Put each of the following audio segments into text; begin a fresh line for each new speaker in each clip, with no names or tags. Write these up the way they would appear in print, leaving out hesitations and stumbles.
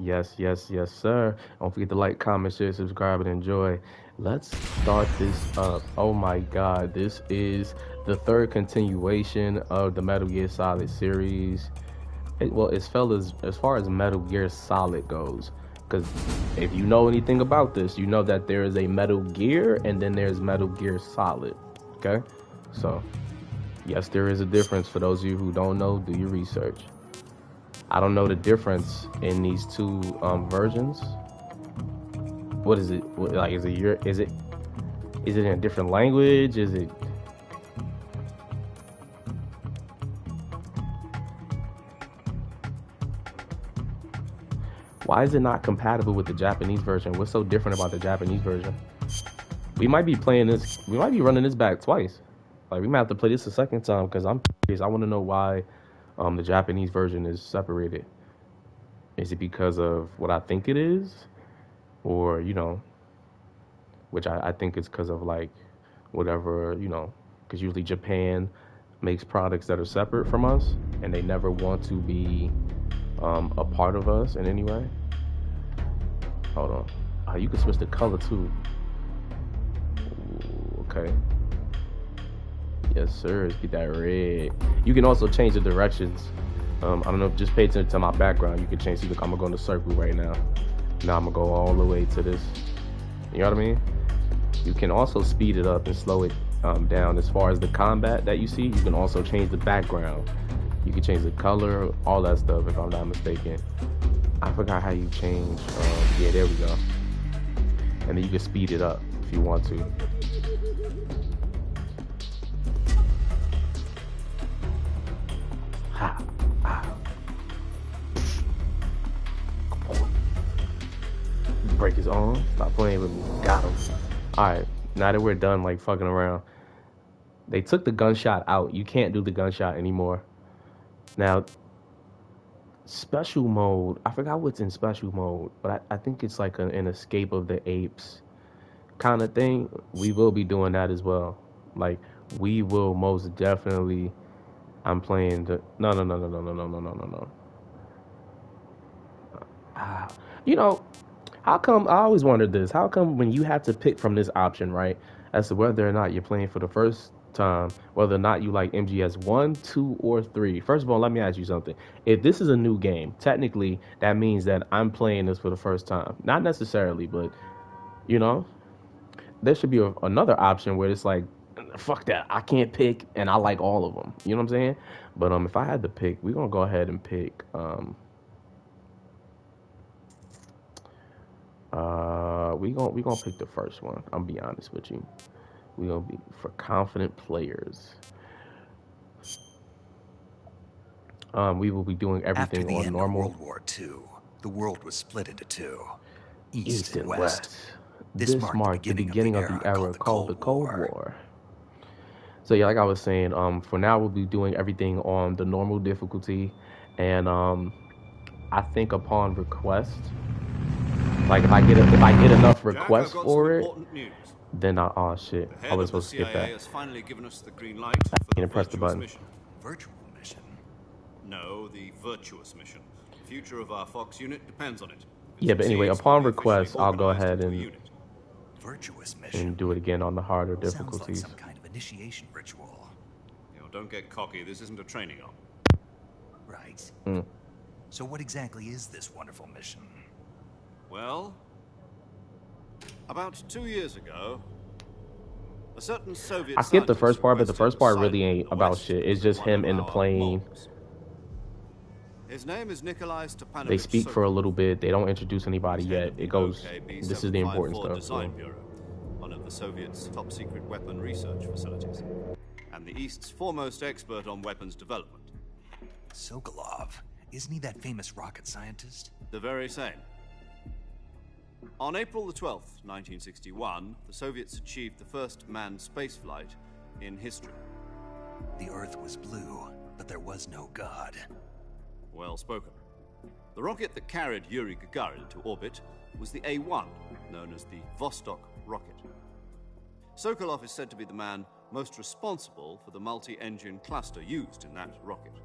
Yes, yes, yes, sir. Don't forget to like, comment, share, subscribe, and enjoy. Let's start this up. Oh my God, this is the third continuation of the Metal Gear Solid series. Well, as far as Metal Gear Solid goes, because if you know anything about this, you know that there is a Metal Gear and then there's Metal Gear Solid. Okay, so yes, there is a difference. For those of you who don't know, do your research. I don't know the difference in these two versions. What is it? Like, is it in a different language? Is it? Why is it not compatible with the Japanese version? What's so different about the Japanese version? We might be playing this. We might be running this back twice. Like, we might have to play this a second time because I'm curious. I want to know why the Japanese version is separated. Is it because of what I think it is, or which I think is because of like whatever because usually Japan makes products that are separate from us, and they never want to be a part of us in any way. Hold on. You can switch the color too. Ooh, okay. Yes, sir. Let's get that red. You can also change the directions. I don't know. Just pay attention to my background. You can change. See, look, I'm gonna go in the circle right now. Now I'm gonna go all the way to this. You know what I mean? You can also speed it up and slow it down. As far as the combat that you see, you can also change the background. You can change the color, all that stuff, if I'm not mistaken. I forgot how you change. Yeah, there we go. And then you can speed it up if you want to. Ha, ha. Break his arm. Stop playing with me. Got him. All right. Now that we're done, like fucking around, they took the gunshot out. You can't do the gunshot anymore. Now, special mode. I forgot what's in special mode, but I think it's like an escape of the apes kind of thing. We will be doing that as well. Like, we will most definitely. I'm playing the no no no no no no no no no no no. Ah, you know, how come I always wondered this? How come when you have to pick from this option, right, as to whether or not you're playing for the first time, whether or not you like MGS 1, 2, or 3? First of all, let me ask you something. If this is a new game, technically that means that I'm playing this for the first time. Not necessarily, but you know, there should be another option where it's like, fuck that, I can't pick, and I like all of them. You know what I'm saying? But if I had to pick, we're gonna go ahead and pick. We gonna pick the first one. I'm be honest with you. We gonna be for confident players. We will be doing
After
everything
the
on
end of
normal.
World War II, the world was split into two, East
East
and
and
West.
West.
This
This
marked the
marked the
beginning of the
beginning of the
era
era
called the
called the
Cold
Cold
War.
War. So yeah, like I was saying, for now we'll be doing everything on the normal difficulty, and I think upon request, like if I get enough
Jack, I've
requests
got some
for it,
important news.
then oh shit,
The
I
head
was
of the
supposed to skip that.
CIA has finally given us the green light for the
And press the
virtuous
button.
mission.
Virtual mission?
No, the virtuous mission. The future of our Fox unit depends on it. If it
Yeah, but anyway,
succeeds,
upon
we'll be officially
request, I'll go
organized
ahead
into a unit.
Virtuous mission?
do it again on the harder
Sounds like
difficulties.
some kind of initiation ritual.
You know, don't get cocky. This isn't a training op.
Right.
Mm.
So what exactly is this wonderful mission?
Well, about 2 years ago, a certain Soviet
I skipped the
scientist
first part, but the
requested
first part
asylum
really
in
ain't
the
about
West
shit. It's
with
just
one
him
of
in the
our
plane.
mobs. His name is Nikolai
They
Stepanovich
speak for a
Sokolov.
little bit. They don't introduce anybody
He's head
yet.
of
It
the
goes.
OKB
This is the important
754
stuff.
Design Bureau, one of the Soviets' top secret weapon research facilities, and the East's foremost expert on weapons development.
Sokolov. Isn't he that famous rocket scientist?
The very same. On April the 12th, 1961, the Soviets achieved the first manned spaceflight in history.
The Earth was blue, but there was no God.
Well spoken. The rocket that carried Yuri Gagarin to orbit was the A-1, known as the Vostok rocket. Sokolov is said to be the man most responsible for the multi-engine cluster used in that rocket.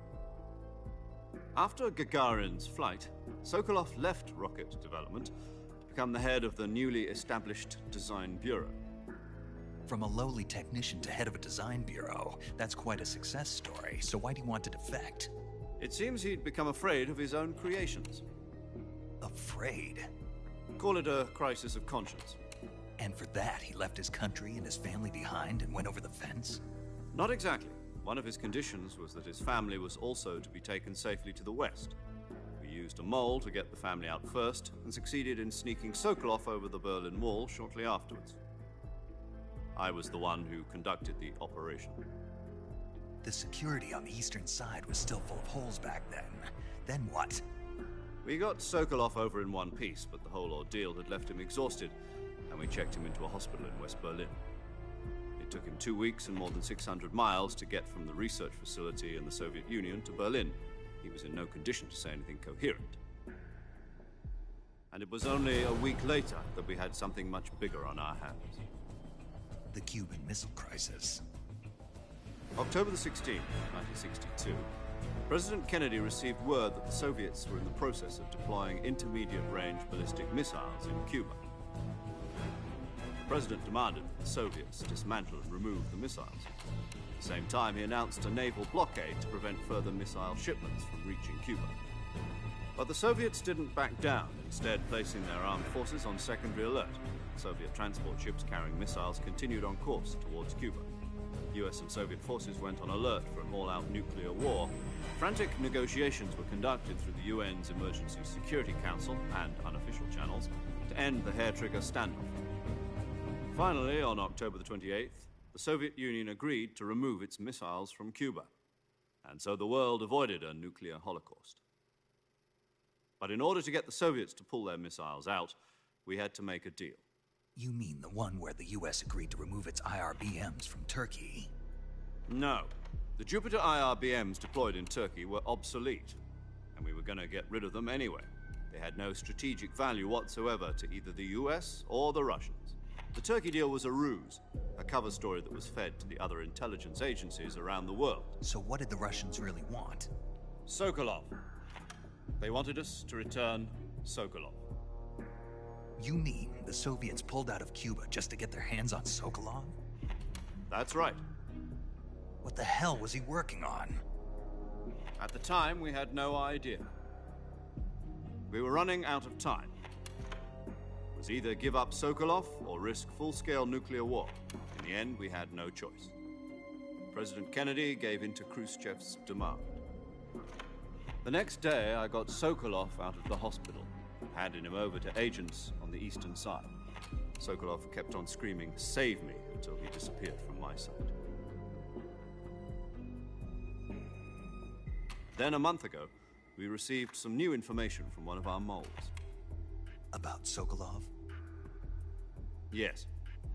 After Gagarin's flight, Sokolov left rocket development to become the head of the newly established Design Bureau.
From a lowly technician to head of a design bureau, that's quite a success story. So why'd he want to defect?
It seems he'd become afraid of his own creations.
Afraid?
Call it a crisis of conscience.
And for that, he left his country and his family behind and went over the fence?
Not exactly. One of his conditions was that his family was also to be taken safely to the west. We used a mole to get the family out first and succeeded in sneaking Sokolov over the Berlin Wall shortly afterwards. I was the one who conducted the operation.
The security on the eastern side was still full of holes back then. Then what?
We got Sokolov over in one piece, but the whole ordeal had left him exhausted, and we checked him into a hospital in West Berlin. It took him 2 weeks and more than 600 miles to get from the research facility in the Soviet Union to Berlin. He was in no condition to say anything coherent. And it was only a week later that we had something much bigger on our hands.
The Cuban Missile Crisis.
October the 16th, 1962, President Kennedy received word that the Soviets were in the process of deploying intermediate-range ballistic missiles in Cuba. The President demanded that the Soviets dismantle and remove the missiles. At the same time, he announced a naval blockade to prevent further missile shipments from reaching Cuba. But the Soviets didn't back down, instead placing their armed forces on secondary alert. Soviet transport ships carrying missiles continued on course towards Cuba. US and Soviet forces went on alert for an all-out nuclear war. Frantic negotiations were conducted through the UN's Emergency Security Council and unofficial channels to end the hair-trigger standoff. Finally, on October the 28th, the Soviet Union agreed to remove its missiles from Cuba, and so the world avoided a nuclear holocaust. But in order to get the Soviets to pull their missiles out, we had to make a deal.
You mean the one where the US agreed to remove its IRBMs from Turkey?
No. The Jupiter IRBMs deployed in Turkey were obsolete, and we were going to get rid of them anyway. They had no strategic value whatsoever to either the US or the Russians. The Turkey deal was a ruse, a cover story that was fed to the other intelligence agencies around the world.
So what did the Russians really want?
Sokolov. They wanted us to return Sokolov.
You mean the Soviets pulled out of Cuba just to get their hands on Sokolov?
That's right.
What the hell was he working on?
At the time, we had no idea. We were running out of time. It was either give up Sokolov or risk full-scale nuclear war. In the end, we had no choice. President Kennedy gave in to Khrushchev's demand. The next day, I got Sokolov out of the hospital, handing him over to agents on the eastern side. Sokolov kept on screaming, "Save me," until he disappeared from my sight. Then a month ago, we received some new information from one of our moles.
About Sokolov?
Yes.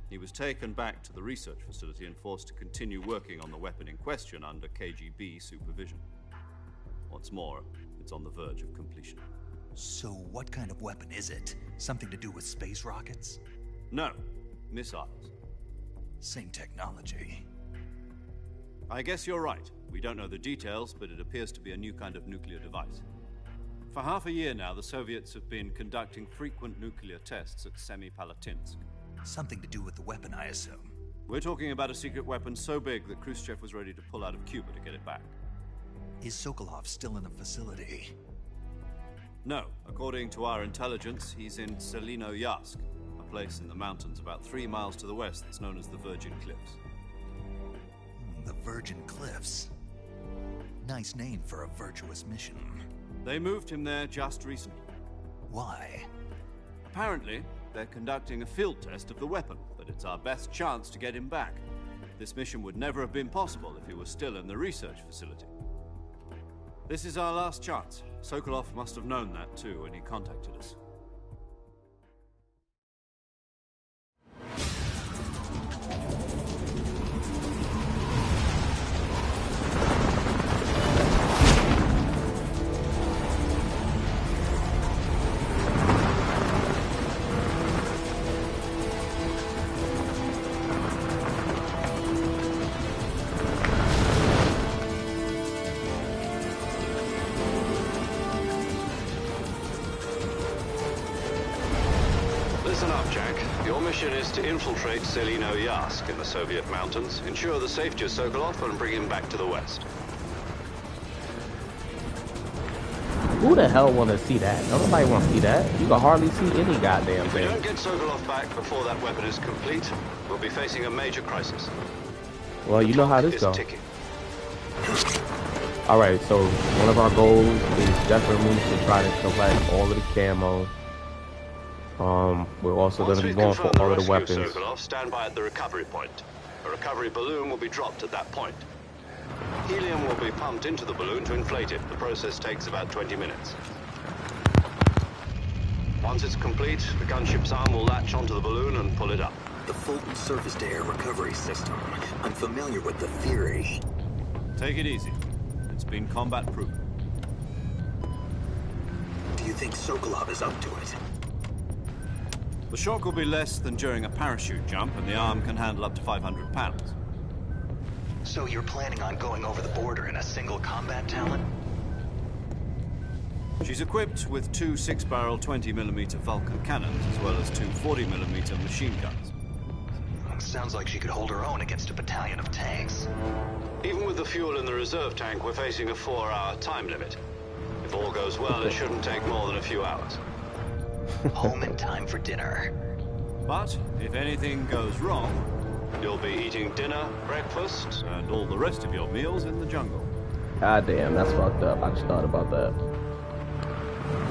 He was taken back to the research facility and forced to continue working on the weapon in question under KGB supervision. What's more, it's on the verge of completion.
So what kind of weapon is it? Something to do with space rockets?
No, missiles.
Same technology.
I guess you're right. We don't know the details, but it appears to be a new kind of nuclear device. For half a year now, the Soviets have been conducting frequent nuclear tests at Semipalatinsk.
Something to do with the weapon, I assume.
We're talking about a secret weapon so big that Khrushchev was ready to pull out of Cuba to get it back.
Is Sokolov still in the facility?
No. According to our intelligence, he's in Selinoyarsk, a place in the mountains about 3 miles to the west that's known as the Virgin Cliffs.
The Virgin Cliffs. Nice name for a virtuous mission.
They moved him there just recently.
Why?
Apparently, they're conducting a field test of the weapon, but it's our best chance to get him back. This mission would never have been possible if he was still in the research facility. This is our last chance. Sokolov must have known that too when he contacted us. Listen up, Jack. Your mission is to infiltrate Selino Yask in the Soviet mountains, ensure the safety of Sokolov, and bring him back to the West.
Who the hell want to see that? Nobody want to see that. You can hardly see any goddamn
If we
thing.
don't get Sokolov back before that weapon is complete, we'll be facing a major crisis.
Well, you know how this
Is
goes.
ticking.
Alright, so one of our goals is definitely to try to collect all of the camo. We're also going to be going for all of the weapons.
Sokolov, stand by at the recovery point. A recovery balloon will be dropped at that point. Helium will be pumped into the balloon to inflate it. The process takes about 20 minutes. Once it's complete, the gunship's arm will latch onto the balloon and pull it up.
The Fulton surface-to-air recovery system. I'm familiar with the theory.
Take it easy. It's been combat-proven.
Do you think Sokolov is up to it?
The shock will be less than during a parachute jump, and the arm can handle up to 500 pounds.
So you're planning on going over the border in a single combat talent?
She's equipped with two 6-barrel 20mm Vulcan cannons, as well as two 40mm machine guns.
Sounds like she could hold her own against a battalion of tanks.
Even with the fuel in the reserve tank, we're facing a 4-hour time limit. If all goes well, it shouldn't take more than a few hours.
Home in time for dinner.
But if anything goes wrong, you'll be eating dinner, breakfast, and all the rest of your meals in the jungle.
God damn, that's fucked up. I just thought about that.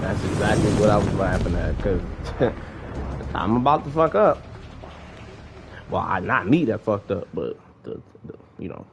That's exactly what I was laughing at, because I'm about to fuck up. Well, not me that fucked up, but the you know.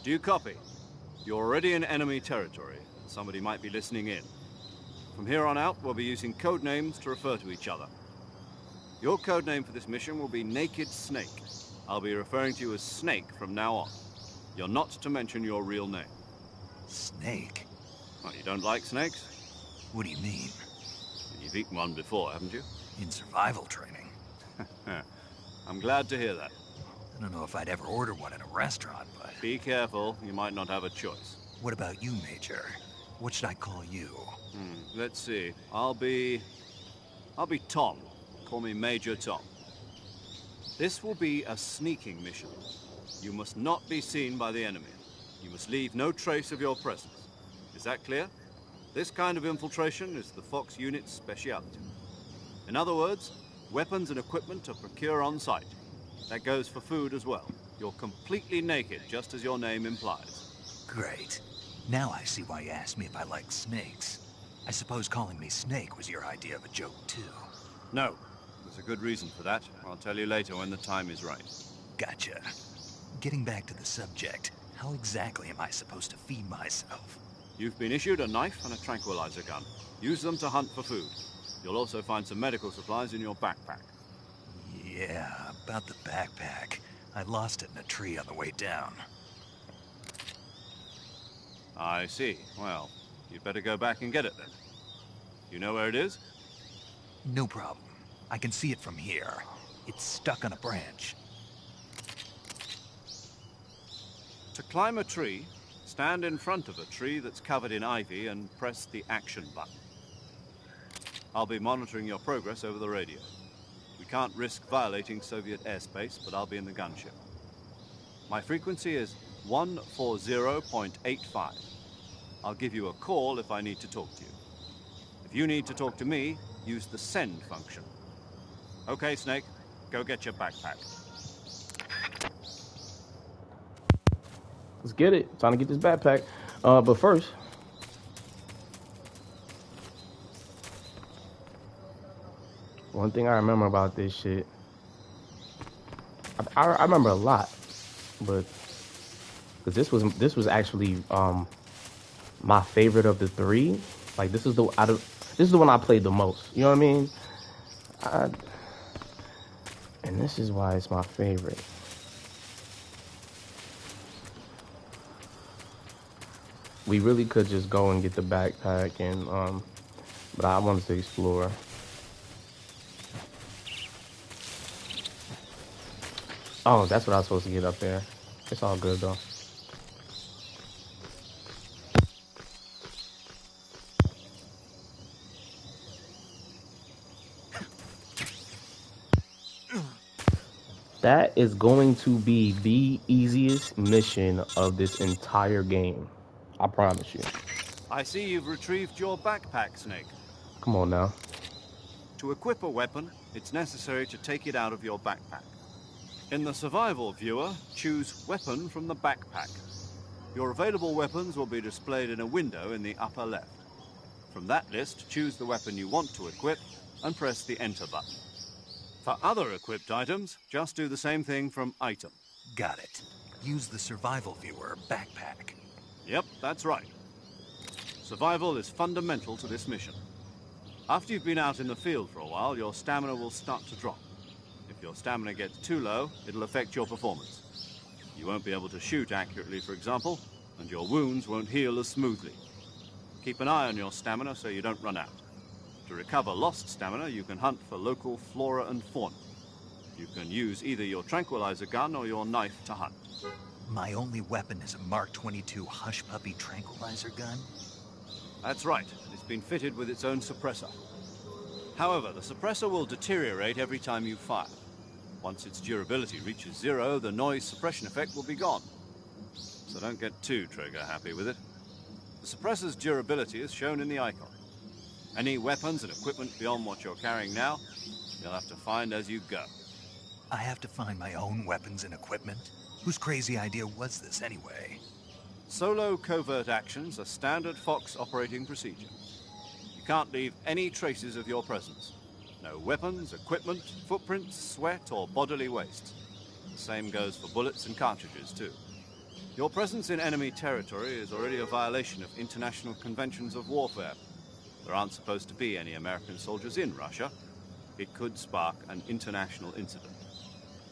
Do you copy? You're already in enemy territory. Somebody might be listening in. From here on out, we'll be using code names to refer to each other. Your code name for this mission will be Naked Snake. I'll be referring to you as Snake from now on. You're not to mention your real name.
Snake?
Oh, you don't like snakes?
What do you mean?
You've eaten one before, haven't you?
In survival training?
I'm glad to hear that.
I don't know if I'd ever order one in a restaurant, but...
Be careful, you might not have a choice.
What about you, Major? What should I call you?
Let's see. I'll be Tom. Call me Major Tom. This will be a sneaking mission. You must not be seen by the enemy. You must leave no trace of your presence. Is that clear? This kind of infiltration is the Fox unit's specialty. In other words, weapons and equipment are procured on site. That goes for food as well. You're completely naked, just as your name implies.
Great. Now I see why you asked me if I like snakes. I suppose calling me Snake was your idea of a joke, too.
No. There's a good reason for that. I'll tell you later when the time is right.
Gotcha. Getting back to the subject, how exactly am I supposed to feed myself?
You've been issued a knife and a tranquilizer gun. Use them to hunt for food. You'll also find some medical supplies in your backpack.
Yeah, about the backpack. I lost it in a tree on the way down.
I see. Well, you'd better go back and get it then. You know where it is?
No problem. I can see it from here. It's stuck on a branch.
To climb a tree, Stand in front of a tree that's covered in ivy and press the action button. I'll be monitoring your progress over the radio. We can't risk violating Soviet airspace, but I'll be in the gunship. My frequency is 140.85. I'll give you a call if I need to talk to you. If you need to talk to me, use the send function. Okay, Snake, go get your backpack.
Let's get it. Time to get this backpack. But first, one thing I remember about this shit, I remember a lot, but because this was actually my favorite of the three. Like this is the this is the one I played the most. You know what I mean? And this is why it's my favorite. We really could just go and get the backpack and but I wanted to explore. Oh, that's what I was supposed to get up there. It's all good though. That is going to be the easiest mission of this entire game. I promise you.
I see you've retrieved your backpack, Snake.
Come on now.
To equip a weapon, it's necessary to take it out of your backpack. In the survival viewer, choose Weapon from the backpack. Your available weapons will be displayed in a window in the upper left. From that list, choose the weapon you want to equip and press the Enter button. For other equipped items, just do the same thing from Item.
Got it. Use the survival viewer backpack.
Yep, that's right. Survival is fundamental to this mission. After you've been out in the field for a while, your stamina will start to drop. If your stamina gets too low, it'll affect your performance. You won't be able to shoot accurately, for example, and your wounds won't heal as smoothly. Keep an eye on your stamina so you don't run out. To recover lost stamina, you can hunt for local flora and fauna. You can use either your tranquilizer gun or your knife to hunt.
My only weapon is a Mark 22 Hush Puppy tranquilizer gun?
That's right. It's been fitted with its own suppressor. However, the suppressor will deteriorate every time you fire. Once its durability reaches 0, the noise suppression effect will be gone. So don't get too trigger happy with it. The suppressor's durability is shown in the icon. Any weapons and equipment beyond what you're carrying now, you'll have to find as you go.
I have to find my own weapons and equipment? Whose crazy idea was this anyway?
Solo covert actions are standard Fox operating procedure. You can't leave any traces of your presence. No weapons, equipment, footprints, sweat, or bodily waste. The same goes for bullets and cartridges, too. Your presence in enemy territory is already a violation of international conventions of warfare. There aren't supposed to be any American soldiers in Russia. It could spark an international incident.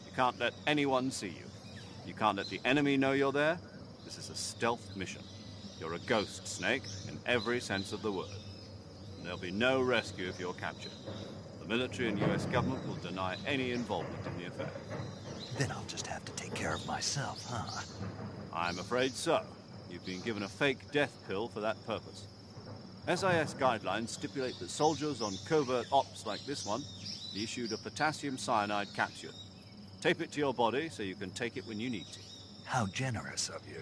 You can't let anyone see you. You can't let the enemy know you're there. This is a stealth mission. You're a ghost, Snake, in every sense of the word. And there'll be no rescue if you're captured. The military and US government will deny any involvement in the affair.
Then I'll just have to take care of myself, huh?
I'm afraid so. You've been given a fake death pill for that purpose. SIS guidelines stipulate that soldiers on covert ops like this one be issued a potassium cyanide capsule. Tape it to your body so you can take it when you need to.
How generous of you.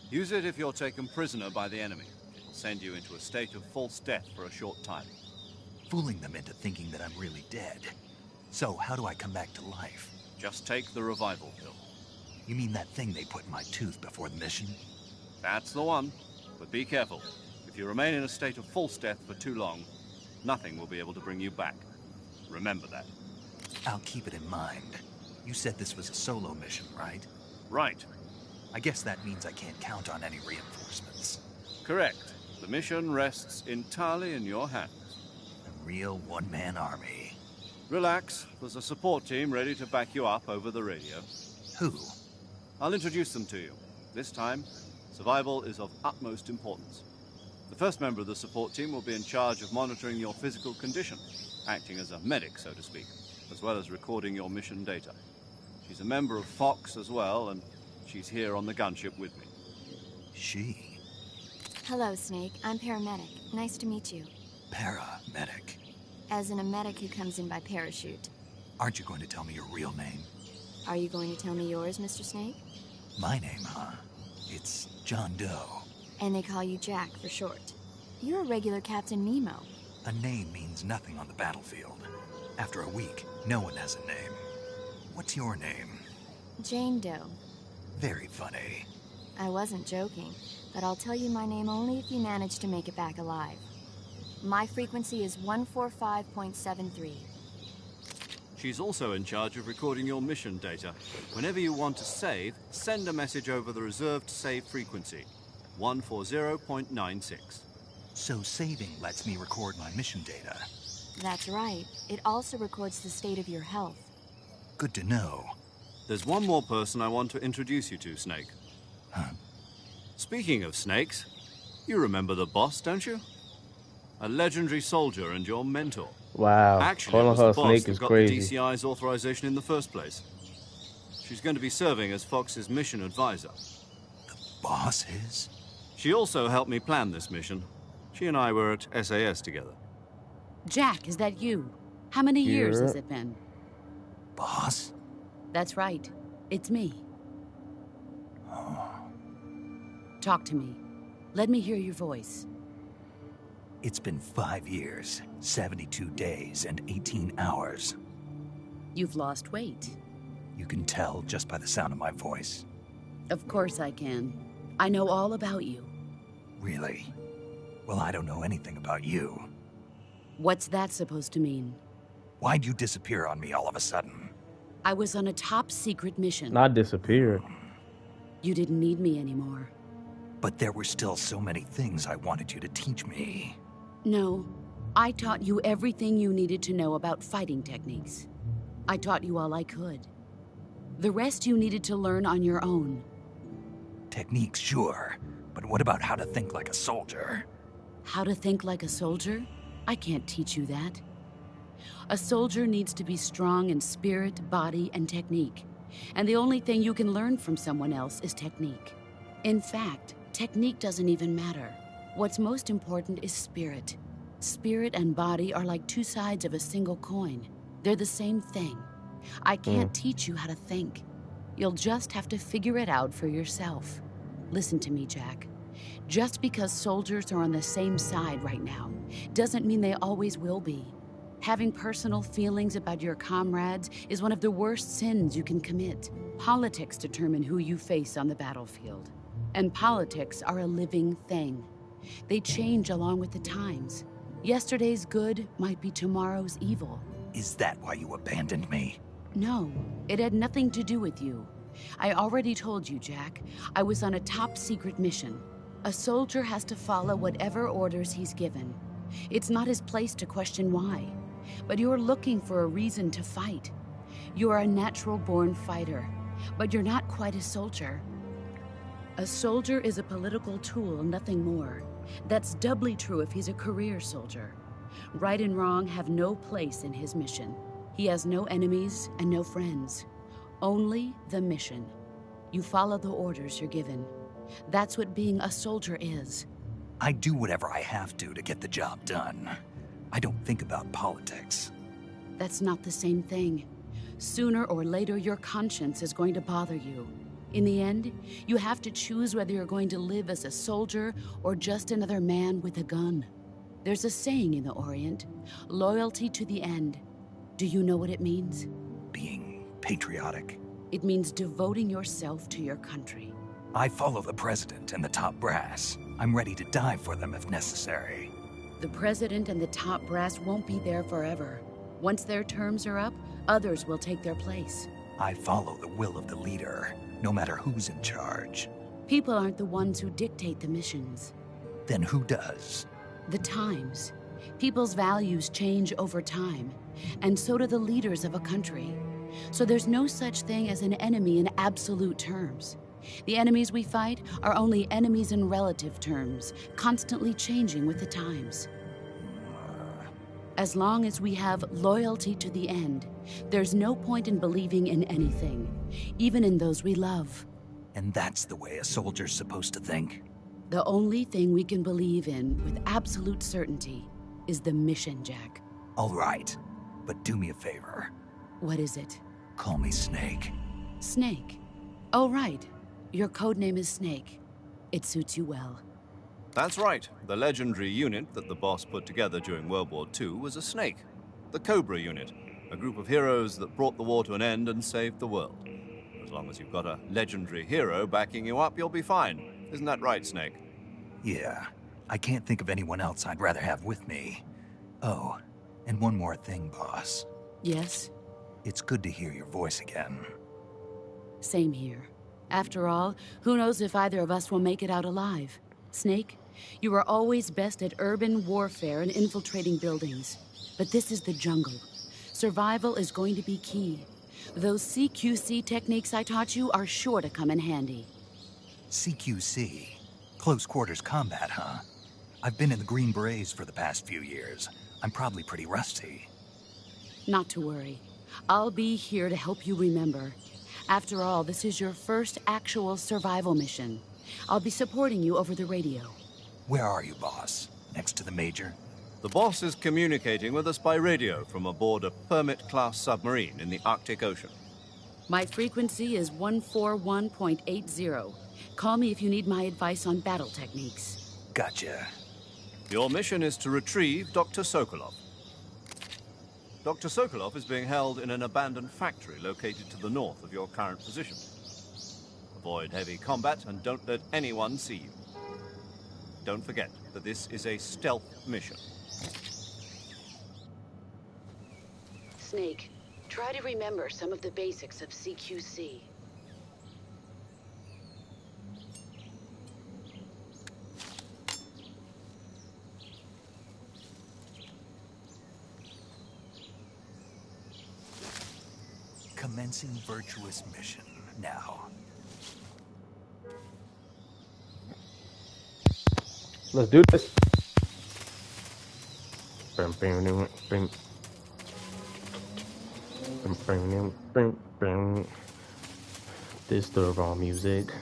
Use it if you're taken prisoner by the enemy. It'll send you into a state of false death for a short time.
Fooling them into thinking that I'm really dead. So, how do I come back to life?
Just take the revival pill.
You mean that thing they put in my tooth before the mission?
That's the one. But be careful. If you remain in a state of false death for too long, nothing will be able to bring you back. Remember that.
I'll keep it in mind. You said this was a solo mission, right?
Right.
I guess that means I can't count on any reinforcements.
Correct. The mission rests entirely in your hands.
A real one-man army.
Relax. There's a support team ready to back you up over the radio.
Who?
I'll introduce them to you. This time, survival is of utmost importance. The first member of the support team will be in charge of monitoring your physical condition, acting as a medic, so to speak, as well as recording your mission data. She's a member of Fox as well, and She's here on the gunship with me.
She?
Hello, Snake. I'm paramedic. Nice to meet you.
Paramedic.
As in a medic who comes in by parachute.
Aren't you going to tell me your real name?
Are you going to tell me yours, Mr. Snake?
My name, huh? It's John Doe.
And they call you Jack for short. You're a regular Captain Nemo.
A name means nothing on the battlefield. After a week, no one has a name. What's your name?
Jane Doe.
Very funny.
I wasn't joking, but I'll tell you my name only if you manage to make it back alive. My frequency is 145.73.
She's also in charge of recording your mission data. Whenever you want to save, send a message over the reserved save frequency, 140.96.
So saving lets me record my mission data.
That's right. It also records the state of your health.
Good to know.
There's one more person I want to introduce you to, Snake.
Huh?
Speaking of snakes, you remember the boss, don't you? A legendary soldier and your mentor.
Wow.
Actually, it
Calling
was
her
the
a
boss
snake
that
is
got
crazy.
the DCI's authorization in the first place. She's going to be serving as Fox's mission advisor.
Boss is?
She also helped me plan this mission. She and I were at SAS together.
Jack, is that you? How many years
Yeah.
has it been?
Boss?
That's right. It's me. Talk to me. Let me hear your voice.
It's been 5 years, 72 days, and 18 hours.
You've lost weight.
You can tell just by the sound of my voice.
Of course I can. I know all about you.
Really? Well, I don't know anything about you.
What's that supposed to mean?
Why'd you disappear on me all of a sudden?
I was on a top secret mission.
Not disappeared.
You didn't need me anymore.
But there were still so many things I wanted you to teach me.
No, I taught you everything you needed to know about fighting techniques. I taught you all I could. The rest you needed to learn on your own.
Techniques, sure. But what about how to think like a soldier?
How to think like a soldier? I can't teach you that. A soldier needs to be strong in spirit, body, and technique. And the only thing you can learn from someone else is technique. In fact, technique doesn't even matter. What's most important is spirit. Spirit and body are like two sides of a single coin. They're the same thing. I can't teach you how to think. You'll just have to figure it out for yourself. Listen to me, Jack. Just because soldiers are on the same side right now doesn't mean they always will be. Having personal feelings about your comrades is one of the worst sins you can commit. Politics determine who you face on the battlefield. And politics are a living thing. They change along with the times. Yesterday's good might be tomorrow's evil.
Is that why you abandoned me?
No, it had nothing to do with you. I already told you, Jack. I was on a top secret mission. A soldier has to follow whatever orders he's given. It's not his place to question why. But you're looking for a reason to fight. You're a natural-born fighter, but you're not quite a soldier. A soldier is a political tool, nothing more. That's doubly true if he's a career soldier. Right and wrong have no place in his mission. He has no enemies and no friends. Only the mission. You follow the orders you're given. That's what being a soldier is.
I do whatever I have to get the job done. I don't think about politics.
That's not the same thing. Sooner or later, your conscience is going to bother you. In the end, you have to choose whether you're going to live as a soldier or just another man with a gun. There's a saying in the Orient, loyalty to the end. Do you know what it means?
Being patriotic.
It means devoting yourself to your country.
I follow the president and the top brass. I'm ready to die for them if necessary.
The president and the top brass won't be there forever. Once their terms are up, others will take their place.
I follow the will of the leader, no matter who's in charge.
People aren't the ones who dictate the missions.
Then who does?
The times. People's values change over time, and so do the leaders of a country. So there's no such thing as an enemy in absolute terms. The enemies we fight are only enemies in relative terms, constantly changing with the times. As long as we have loyalty to the end, there's no point in believing in anything, even in those we love.
And that's the way a soldier's supposed to think?
The only thing we can believe in with absolute certainty is the mission, Jack.
All right, but do me a favor.
What is it?
Call me Snake.
Snake. Oh, right. Your codename is Snake. It suits you well.
That's right. The legendary unit that the boss put together during World War II was a snake. The Cobra unit, a group of heroes that brought the war to an end and saved the world. As long as you've got a legendary hero backing you up, you'll be fine. Isn't that right, Snake?
Yeah, I can't think of anyone else I'd rather have with me. Oh, and one more thing, boss.
Yes?
It's good to hear your voice again.
Same here. After all, who knows if either of us will make it out alive? Snake, you are always best at urban warfare and infiltrating buildings. But this is the jungle. Survival is going to be key. Those CQC techniques I taught you are sure to come in handy.
CQC? Close quarters combat, huh? I've been in the Green Berets for the past few years. I'm probably pretty rusty.
Not to worry. I'll be here to help you remember. After all, this is your first actual survival mission. I'll be supporting you over the radio.
Where are you, boss? Next to the Major?
The boss is communicating with us by radio from aboard a Permit-class submarine in the Arctic Ocean.
My frequency is 141.80. Call me if you need my advice on battle techniques.
Gotcha.
Your mission is to retrieve Dr. Sokolov. Dr. Sokolov is being held in an abandoned factory located to the north of your current position. Avoid heavy combat and don't let anyone see you. Don't forget that this is a stealth mission.
Snake, try to remember some of the basics of CQC.
Commencing virtuous mission now.
Let's do this. This the wrong music.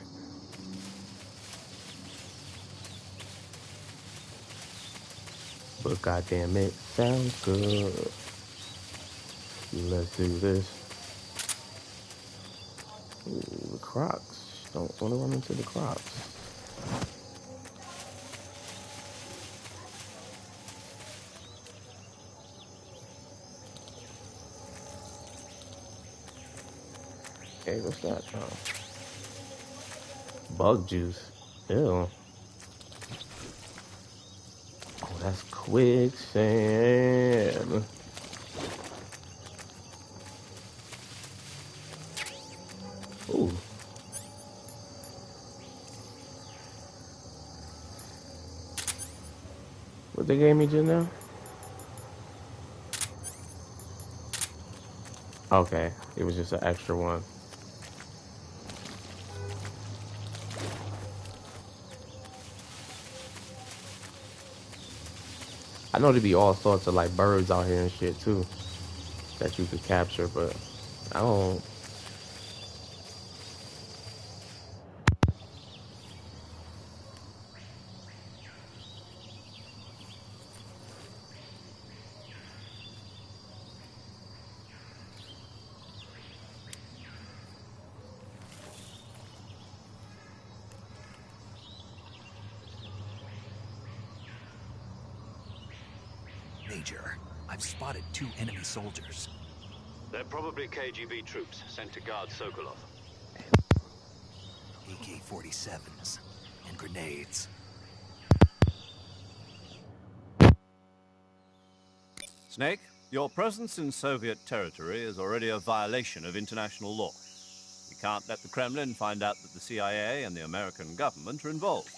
But goddamn it, sounds good. Let's do this. Ooh, the Crocs. Don't want to run into the Crocs. Okay, what's that? Oh. Bug juice. Ew. Oh, that's quicksand. Ooh. What they gave me just now? Okay, it was just an extra one. I know there'd be all sorts of like birds out here and shit too that you could capture, but I don't.
Major, I've spotted 2 enemy soldiers.
They're probably KGB troops sent to guard Sokolov.
AK-47s and grenades.
Snake, your presence in Soviet territory is already a violation of international law. We can't let the Kremlin find out that the CIA and the American government are involved.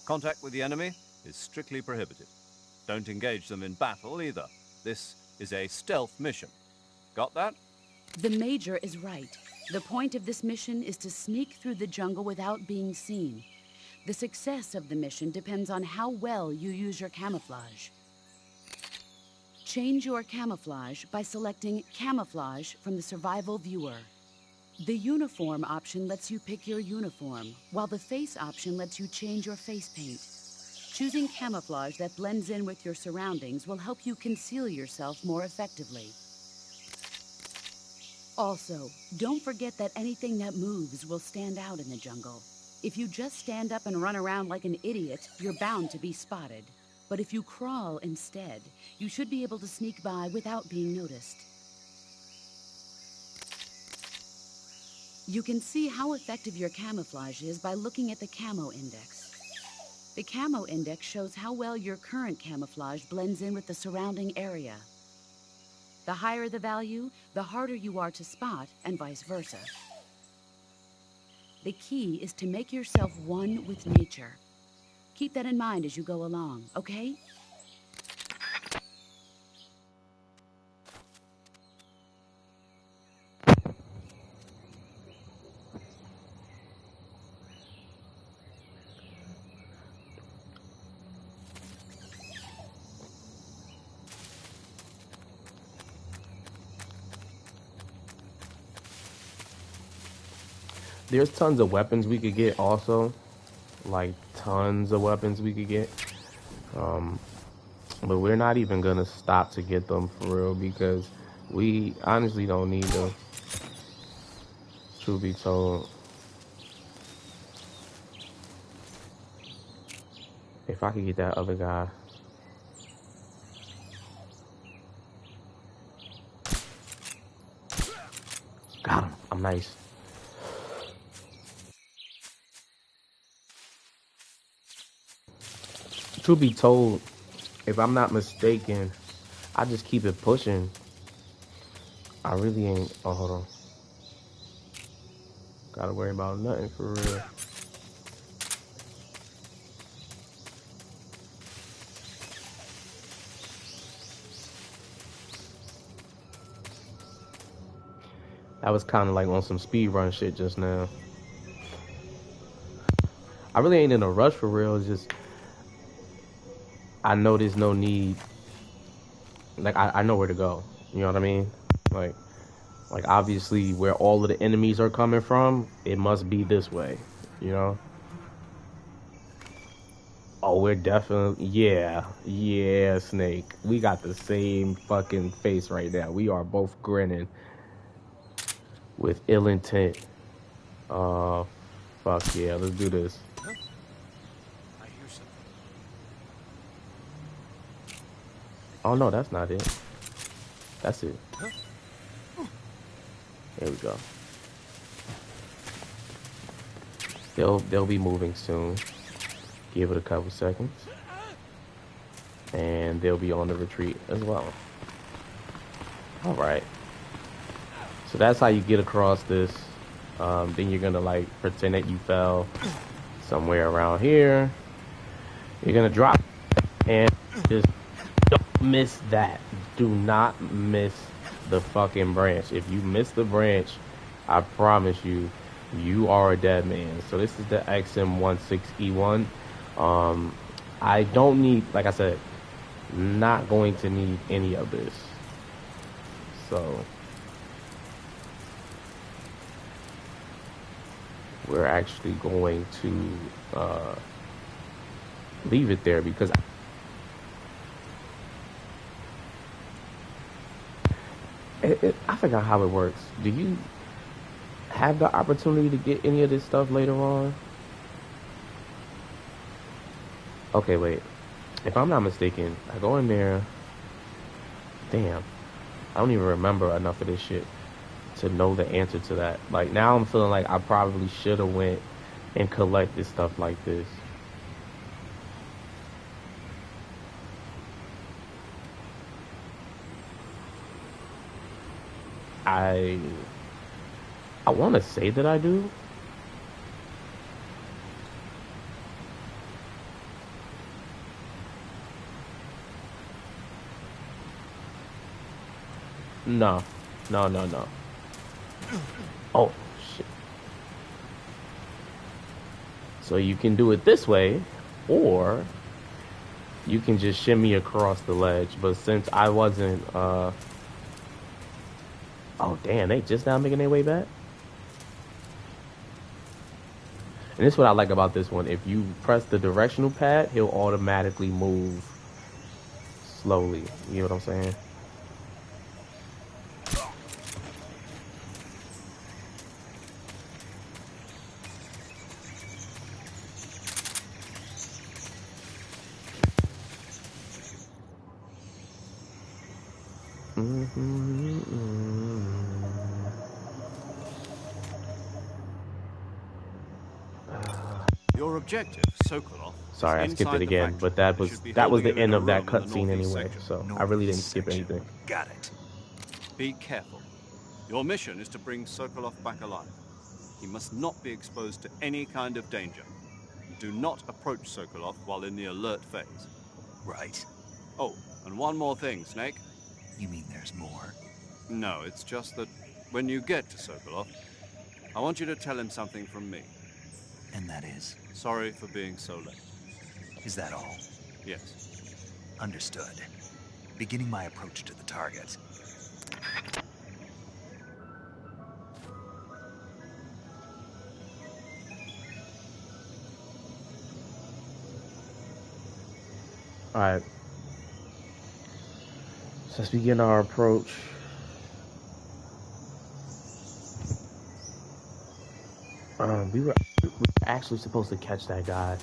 Contact with the enemy is strictly prohibited. Don't engage them in battle either. This is a stealth mission. Got that?
The Major is right. The point of this mission is to sneak through the jungle without being seen. The success of the mission depends on how well you use your camouflage. Change your camouflage by selecting Camouflage from the Survival Viewer. The uniform option lets you pick your uniform, while the face option lets you change your face paint. Choosing camouflage that blends in with your surroundings will help you conceal yourself more effectively. Also, don't forget that anything that moves will stand out in the jungle. If you just stand up and run around like an idiot, you're bound to be spotted. But if you crawl instead, you should be able to sneak by without being noticed. You can see how effective your camouflage is by looking at the camo index. The camo index shows how well your current camouflage blends in with the surrounding area. The higher the value, the harder you are to spot, and vice versa. The key is to make yourself one with nature. Keep that in mind as you go along, okay?
There's tons of weapons we could get also. Like, tons of weapons we could get. But we're not even gonna stop to get them for real because we honestly don't need them. Truth be told. If I could get that other guy. Got him. I'm nice. Truth be told, if I'm not mistaken, I just keep it pushing. I really ain't. Oh, hold on. Gotta worry about nothing for real. That was kind of like on some speed run shit just now. I really ain't in a rush for real. It's just I know there's no need. Like I know where to go. You know what I mean? Like obviously where all of the enemies are coming from, it must be this way. You know? Oh, we're definitely yeah, Snake. We got the same fucking face right now. We are both grinning with ill intent. Fuck yeah, let's do this.
Huh? I hear something.
Oh no, that's not it. That's it.
Huh?
There we go. They'll be moving soon. Give it a couple seconds. And they'll be on the retreat as well. Alright. So that's how you get across this. Then you're gonna like pretend that you fell somewhere around here. You're gonna drop and just don't miss that. Do not miss the fucking branch. If you miss the branch, I promise you, you are a dead man. So this is the XM16E1. I don't need, like I said, not going to need any of this. So we're actually going to leave it there because I forgot how it works. Do you have the opportunity to get any of this stuff later on? Okay, wait. If I'm not mistaken, I go in there. Damn. I don't even remember enough of this shit to know the answer to that. Like, now I'm feeling like I probably should have went and collected stuff like this. I want to say that I do. No. Oh, shit. So you can do it this way, or you can just shimmy across the ledge. But since I wasn't, oh, damn, they just now making their way back? And this is what I like about this one. If you press the directional pad, he'll automatically move slowly. You know what I'm saying?
Your objective, Sokolov,
Sorry, I
is
skipped it
inside the
again,
factory.
but that
You
was
should be
that was
holding
the
him in
end
a
of that
room in the
cutscene
northeast
anyway,
section.
so I really didn't
Northeast
skip
section.
anything.
Got it.
Be careful. Your mission is to bring Sokolov back alive. He must not be exposed to any kind of danger. Do not approach Sokolov while in the alert phase.
Right.
Oh, and one more thing, Snake.
You mean there's more?
No, it's just that when you get to Sokolov, I want you to tell him something from me.
And that is?
Sorry for being so late.
Is that all?
Yes.
Understood. Beginning my approach to the target.
Alright. So let's begin our approach. We were actually supposed to catch that guy.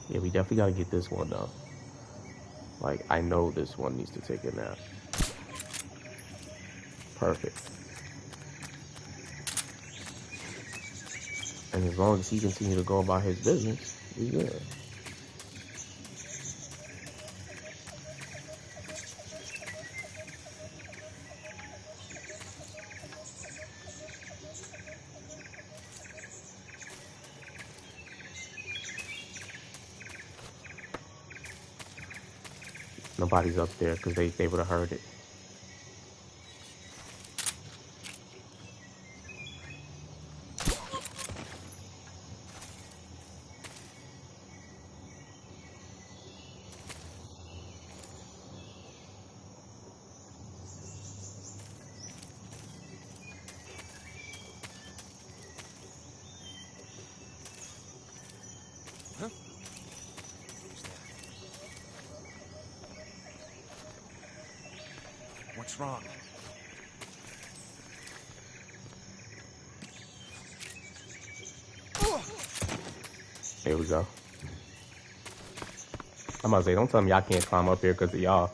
Yeah, we definitely gotta get this one though. Like, I know this one needs to take a nap. Perfect. And as long as he continues to go about his business, we good. Nobody's up there because they would have heard it.
Huh? Who's there? What's wrong?
Here we go. I'm about to say, don't tell me y'all can't climb up here because of y'all.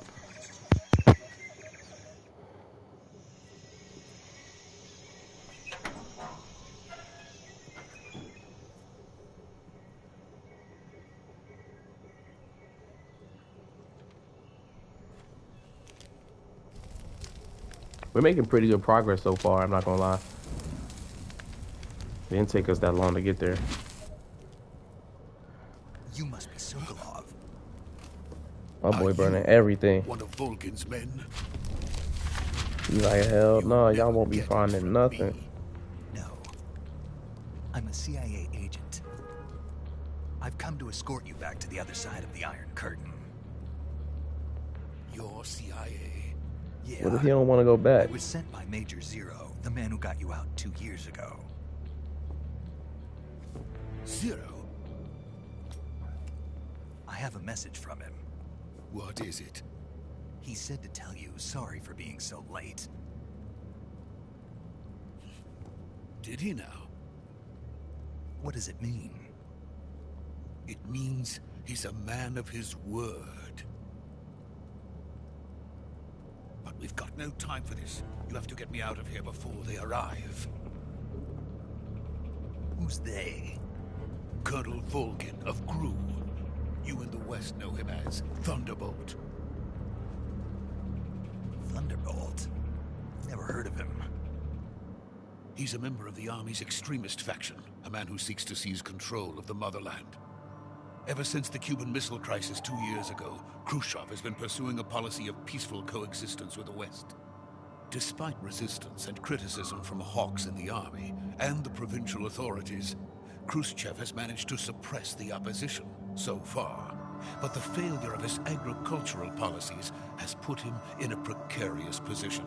We're making pretty good progress so far, I'm not gonna lie. It didn't take us that long to get there.
You must be Sokolov.
My boy burning everything.
One of Volgin's men.
He's like, hell no, y'all won't be
Get it
finding
from
nothing.
me.
No. I'm a CIA agent. I've come to escort you back to the other side of the Iron Curtain.
Your CIA.
Yeah.
What if he don't want to go back?
I was sent by Major Zero, the man who got you out 2 years ago.
Zero?
I have a message from him.
What is it?
He said to tell you sorry for being so late.
Did he now?
What does it mean?
It means he's a man of his word. But we've got no time for this. You have to get me out of here before they arrive.
Who's they?
Colonel Volgin of Gru. You in the West know him as Thunderbolt.
Thunderbolt? Never heard of him.
He's a member of the Army's extremist faction, a man who seeks to seize control of the motherland. Ever since the Cuban Missile Crisis 2 years ago, Khrushchev has been pursuing a policy of peaceful coexistence with the West. Despite resistance and criticism from hawks in the army and the provincial authorities, Khrushchev has managed to suppress the opposition so far. But the failure of his agricultural policies has put him in a precarious position.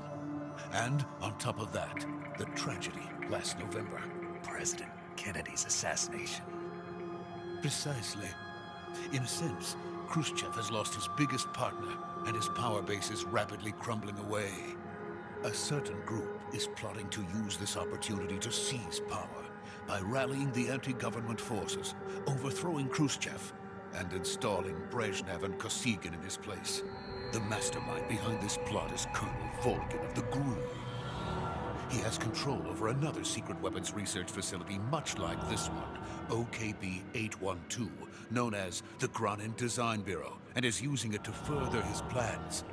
And on top of that, The tragedy last November.
President Kennedy's assassination.
Precisely. In a sense, Khrushchev has lost his biggest partner, and his power base is rapidly crumbling away. A certain group is plotting to use this opportunity to seize power by rallying the anti-government forces, overthrowing Khrushchev, and installing Brezhnev and Kosygin in his place. The mastermind behind this plot is Colonel Volgin of the GRU. He has control over another secret weapons research facility much like this one, OKB-812, known as the Granin Design Bureau, and is using it to further his plans.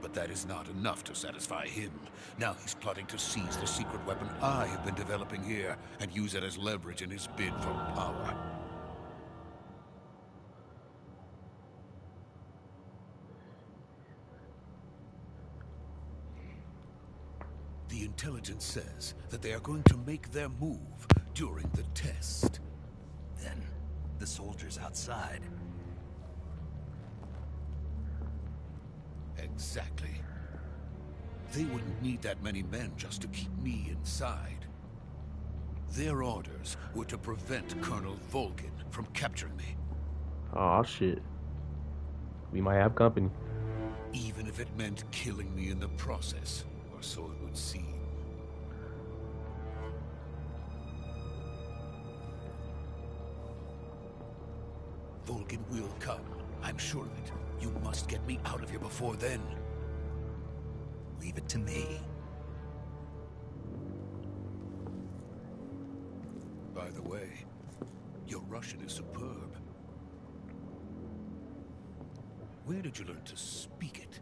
But that is not enough to satisfy him. Now he's plotting to seize the secret weapon I have been developing here and use it as leverage in his bid for power. The intelligence says that they are going to make their move during the test.
Then, the soldiers outside.
Exactly. They wouldn't need that many men just to keep me inside. Their orders were to prevent Colonel Volgin from capturing me.
Oh shit. We might have company.
Even if it meant killing me in the process, or so it would seem. Volgin will come. I'm sure of it. You must get me out of here before then.
Leave it to me.
By the way, your Russian is superb. Where did you learn to speak it?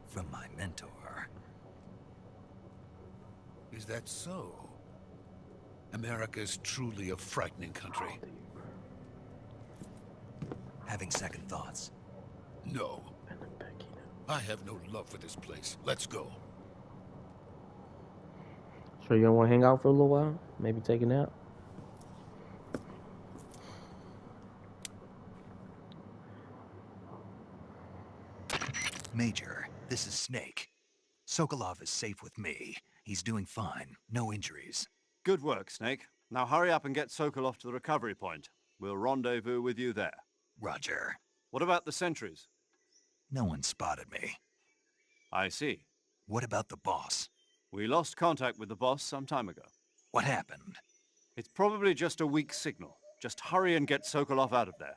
From my mentor.
Is that so? America is truly a frightening country.
Having second thoughts.
No. I have no love for this place. Let's go.
So you don't want to hang out for a little while? Maybe take a nap?
Major, this is Snake. Sokolov is safe with me. He's doing fine. No injuries.
Good work, Snake. Now hurry up and get Sokolov to the recovery point. We'll rendezvous with you there.
Roger.
What about the sentries?
No one spotted me.
I see.
What about the boss?
We lost contact with the boss some time ago.
What happened?
It's probably just a weak signal. Just hurry and get Sokolov out of there.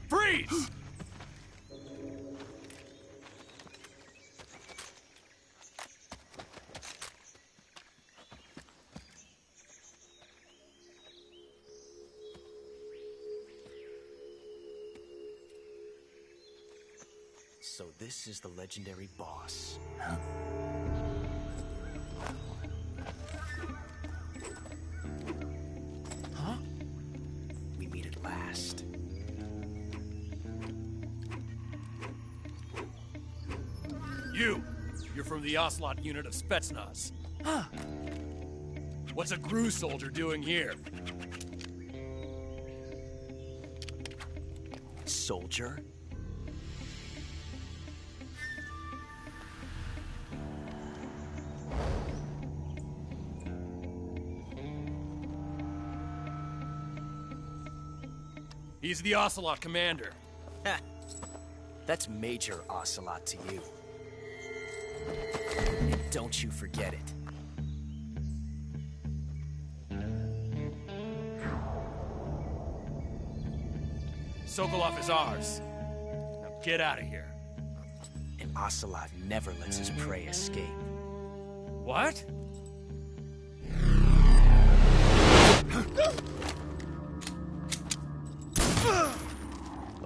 Freeze!
So this is the legendary boss. Huh? We meet at last.
You're from the Ocelot unit of Spetsnaz. Huh. What's a GRU soldier doing here?
Soldier?
He's the Ocelot commander.
Ha! That's Major Ocelot to you. And don't you forget it.
Sokolov is ours. Now get out of here.
And Ocelot never lets his prey escape.
What?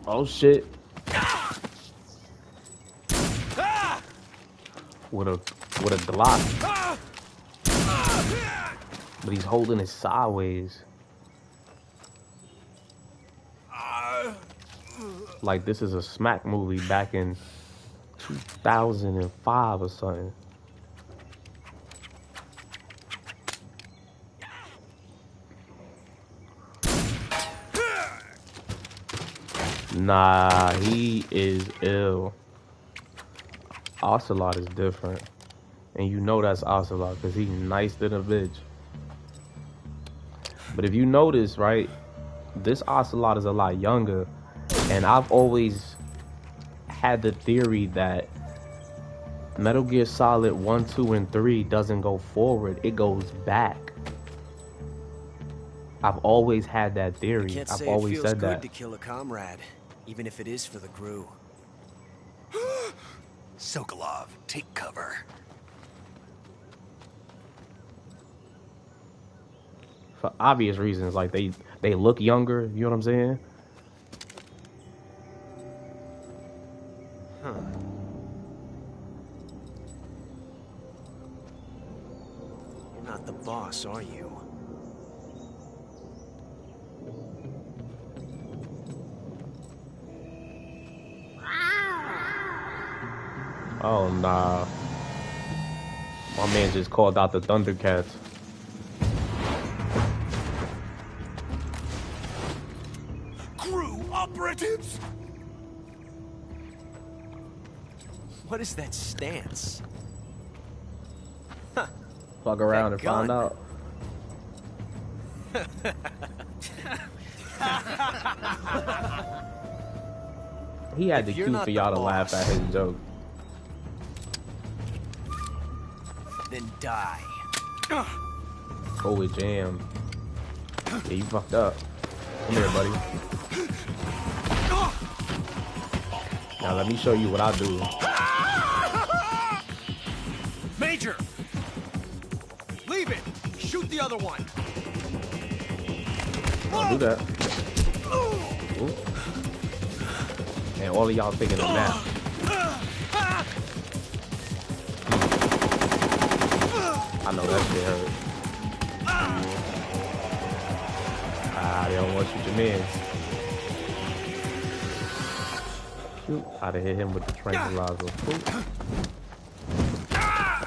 Oh shit. With a Glock. But he's holding it sideways. Like this is a smack movie back in 2005 or something. Nah, he is ill. Ocelot is different. And you know that's Ocelot because he's nice than a bitch. But if you notice, right, this Ocelot is a lot younger. And I've always had the theory that Metal Gear Solid 1, 2, and 3 doesn't go forward. It goes back. I've always had that theory.
Can't
I've
say
always
it feels
said
good
that.
to kill a comrade, even if it is for the Gru.
Sokolov, take cover.
For obvious reasons, like they look younger, you know what I'm saying?
Huh. You're not the boss, are you?
Oh nah. My man just called out the Thundercats.
Crew operatives?
What is that stance?
Fuck around
That
and find
gun.
out. He had the
If you're
cue
not
for
the
y'all to laugh
boss,
at his joke.
then die.
Oh, it jammed. Yeah, you fucked up. Come here, buddy. Now let me show you what I do.
Major! Leave it! Shoot the other one!
Don't do that. Ooh. And all of y'all taking a nap. I know that shit hurt. Ah, they don't want to shoot your man. Shoot. I'd have hit him with the tranquilizer. Ooh.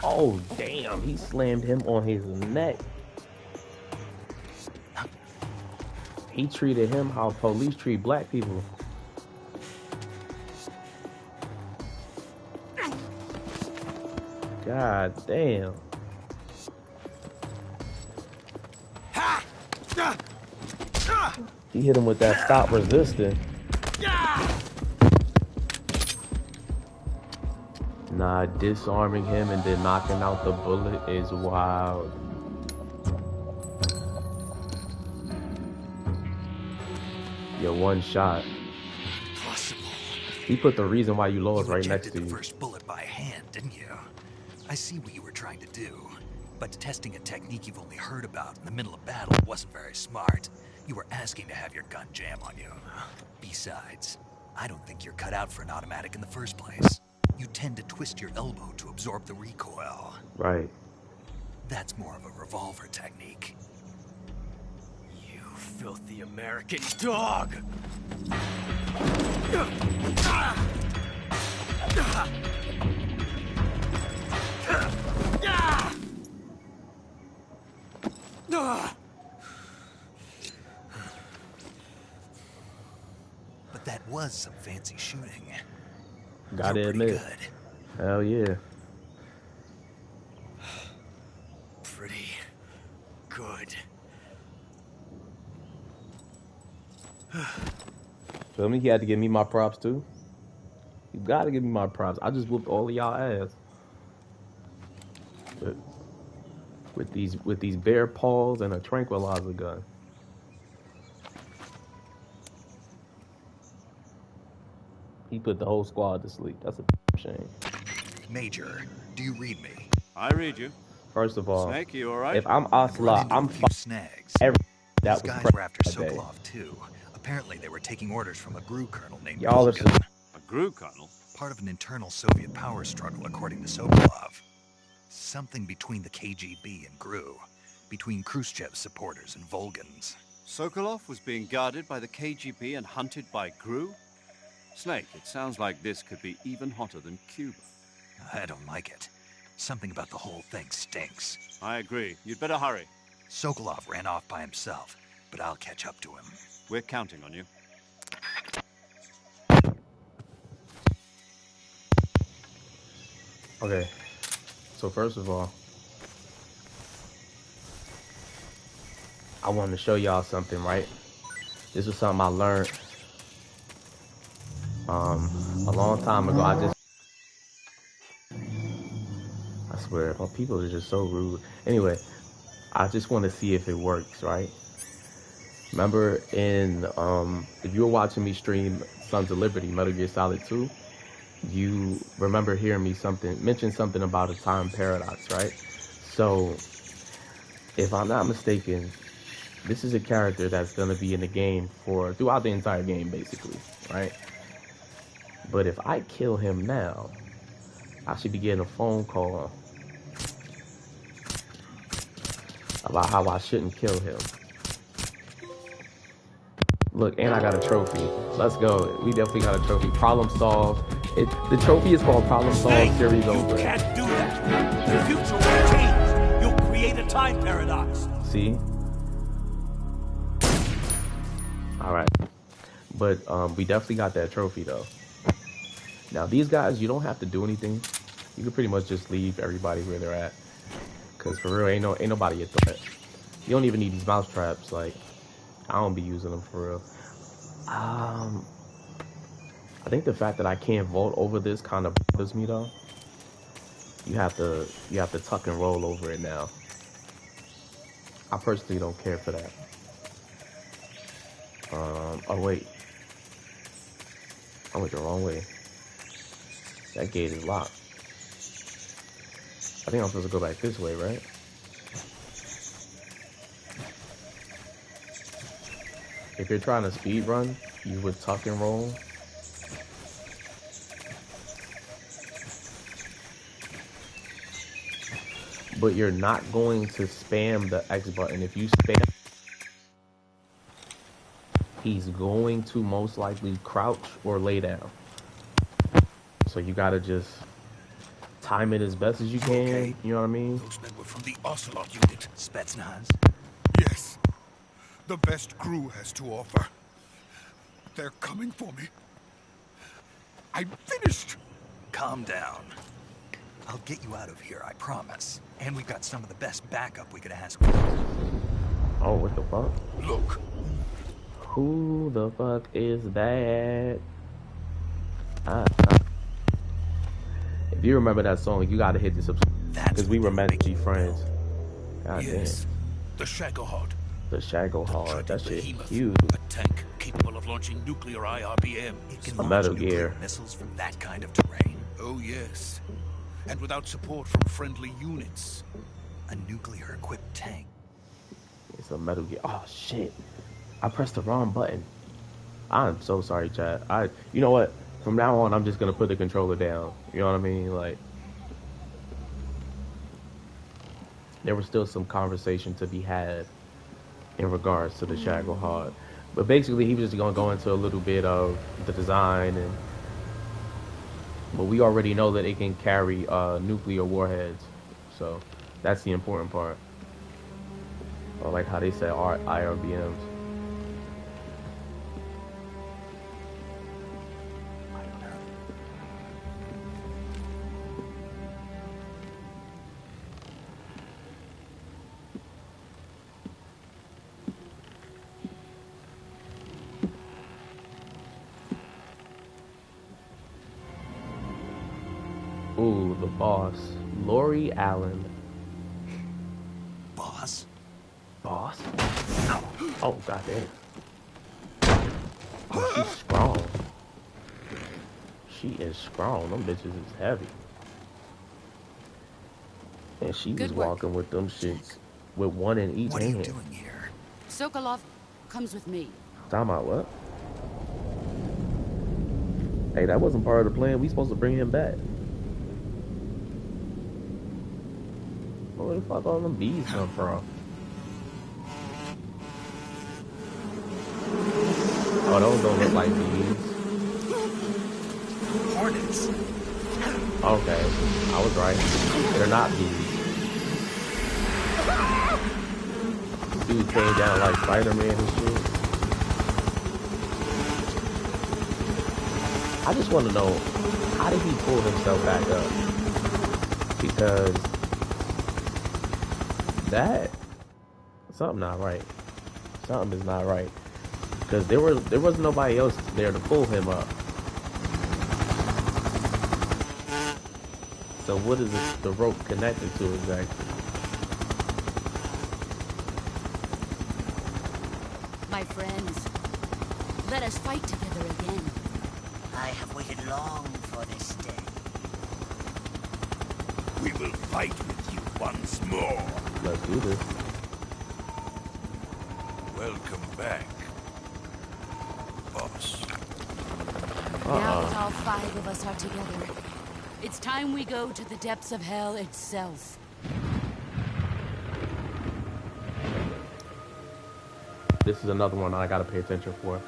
Oh, damn. He slammed him on his neck. He treated him how police treat black people. God damn. He hit him with that stop resisting. Nah, disarming him and then knocking out the bullet is wild. Your one shot.
Possible.
He put the reason why you lost
You
right next
ejected
to
the
you.
first bullet by hand, didn't you? I see what you were trying to do, but testing a technique you've only heard about in the middle of battle wasn't very smart. You were asking to have your gun jam on you. Besides, I don't think you're cut out for an automatic in the first place. You tend to twist your elbow to absorb the recoil.
Right.
That's more of a revolver technique.
You filthy American dog!
But that was some fancy shooting.
Gotta
You're pretty
admit.
good.
Hell yeah.
Pretty good.
Feel me? He had to give me my props too. You gotta give me my props. I just whooped all of y'all ass. But with these bare paws and a tranquilizer gun. He put the whole squad to sleep. That's a shame.
Major, do you read me?
I read you.
First of all,
Snake, you all right?
if I'm
I've run
Ocelot,
into
I'm
a few snags.
every
These
that was
guys
present
were after
that day.
Sokolov, too. Apparently, they were taking orders from a GRU colonel named
Y'all are
Volgan.
some
A GRU colonel?
Part of an internal Soviet power struggle, according to Sokolov. Something between the KGB and GRU. Between Khrushchev's supporters and Volgans.
Sokolov was being guarded by the KGB and hunted by GRU? Snake, it sounds like this could be even hotter than Cuba.
I don't like it. Something about the whole thing stinks.
I agree. You'd better hurry.
Sokolov ran off by himself, but I'll catch up to him.
We're counting on you.
okay. So first of all, I wanted to show y'all something, right? This was something I learned a long time ago. I swear, my people are just so rude. Anyway, I just want to see if it works, right? Remember if you were watching me stream Sons of Liberty, Metal Gear Solid 2, you remember hearing me mention something about a time paradox, right? So, if I'm not mistaken, this is a character that's gonna be in the game throughout the entire game, basically, right? But if I kill him now, I should be getting a phone call about how I shouldn't kill him. Look, and I got a trophy. Let's go. We definitely got a trophy. Problem solved. The trophy is called Problem Solved Series Over.
You can't do that. The future will change. You'll create a time paradox.
See? Alright. But we definitely got that trophy though. Now these guys, you don't have to do anything. You can pretty much just leave everybody where they're at. Cause for real, ain't nobody a threat. You don't even need these mouse traps. Like, I don't be using them for real. I think the fact that I can't vault over this kind of bothers me though. You have to tuck and roll over it now. I personally don't care for that. Oh wait. I went the wrong way. That gate is locked. I think I'm supposed to go back this way, right? If you're trying to speed run, you would tuck and roll. But you're not going to spam the X button. If you spam, he's going to most likely crouch or lay down. So you gotta just time it as best as you can.
Okay.
You know what I mean?
Those men were from the Ocelot unit.
Spetsnaz?
Yes. The best crew has to offer. They're coming for me. I'm finished.
Calm down. I'll get you out of here, I promise. And we've got some of the best backup we could ask for.
Oh, what the fuck?
Look.
Who the fuck is that? If you remember that song, you gotta hit the subscribe. Because we were meant to be friends. God
Yes.
damn.
The Shagohod.
The Shagohod. That shit
behemoth.
huge.
A tank capable of launching nuclear IRBM.
It can
A
launch
Metal
nuclear
Gear.
missiles from that kind of terrain.
Oh, yes. And without support from friendly units.
A nuclear-equipped tank.
It's a Metal Gear. Oh shit! I pressed the wrong button. I'm so sorry, Chad. You know what? From now on, I'm just gonna put the controller down. You know what I mean? Like, there was still some conversation to be had in regards to the Shagohod, but basically, he was just gonna go into a little bit of the design but we already know that it can carry nuclear warheads, so that's the important part. I like how they say IRBMs. Ooh, the boss. Lori Allen.
Boss?
Boss? Oh, goddamn. Oh, she's strong. She is strong. Them bitches is heavy. And she was
Good work.
walking with them shits with one in each
What are you
hand.
doing here?
Sokolov comes with me.
Talking about what? Hey, that wasn't part of the plan. We supposed to bring him back. Where the fuck all them bees come from? Oh, those don't look like bees.
Hornets.
Okay, I was right. They're not bees. Dude came down like Spider-Man and shit. I just want to know, how did he pull himself back up? Because that, something not right. Something is not right. Because there was nobody else there to pull him up. So what is the rope connected to exactly?
My friends, let us fight together again.
I have waited long for this day.
We will fight with you once more.
Let's do this.
Welcome back, boss.
Now that all 5 of us are together, it's time we go to the depths of hell itself.
This is another one I gotta pay attention for.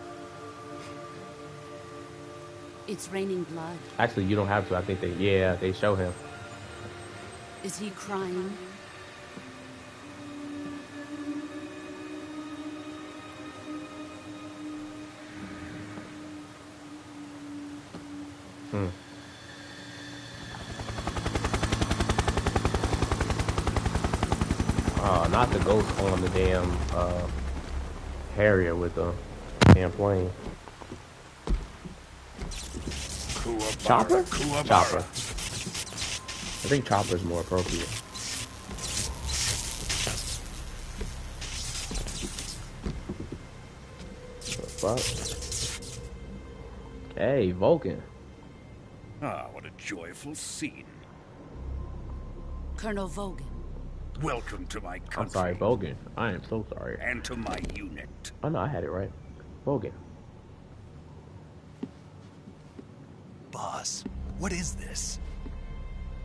It's raining blood.
Actually, you don't have to. I think they show him.
Is he crying?
Not the ghost on the damn Harrier with the damn plane. Chopper? Chopper. I think Chopper's more appropriate. What the fuck? Hey, Vulcan.
Ah, what a joyful scene.
Colonel Vogan.
Welcome to my country.
I'm sorry, Vulcan. I am so sorry.
And to my unit.
Oh no, I had it right. Vulcan.
Boss, what is this?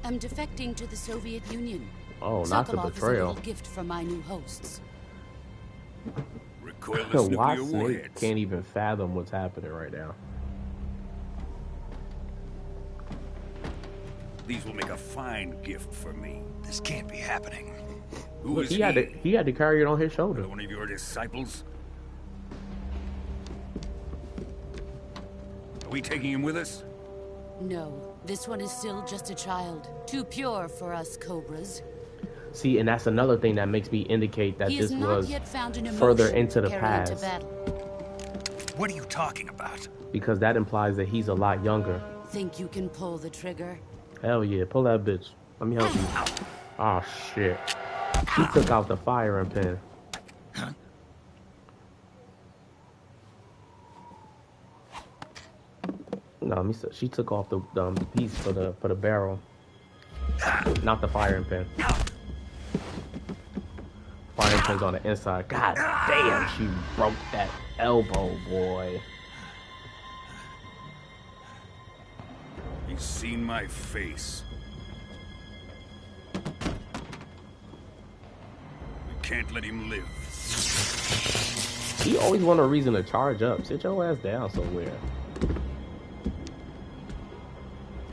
I'm defecting to the Soviet Union.
Oh, not the
Sokolov
betrayal.
is a little gift from my new hosts.
Recoilless
Why
nuclear
Snake
warheads.
can't even fathom what's happening right now.
These will make a fine gift for me.
This can't be happening.
Who
Look,
is
he had to carry it on his shoulder.
One of your disciples? Are we taking him with us?
No, this one is still just a child. Too pure for us Cobras.
See, and that's another thing that makes me indicate that
He
this
has not
was
yet found an
further
emotion
into
to
the
carry into
past.
battle.
What are you talking about?
Because that implies that he's a lot younger.
Think you can pull the trigger?
Hell yeah, pull that bitch. Let me help you. Oh shit. She took out the firing pin. No, let me see. She took off the piece for the barrel. Not the firing pin. Firing pin's on the inside. God damn, she broke that elbow, boy.
He's seen my face. We can't let him live.
He always want a reason to charge up. Sit your ass down somewhere.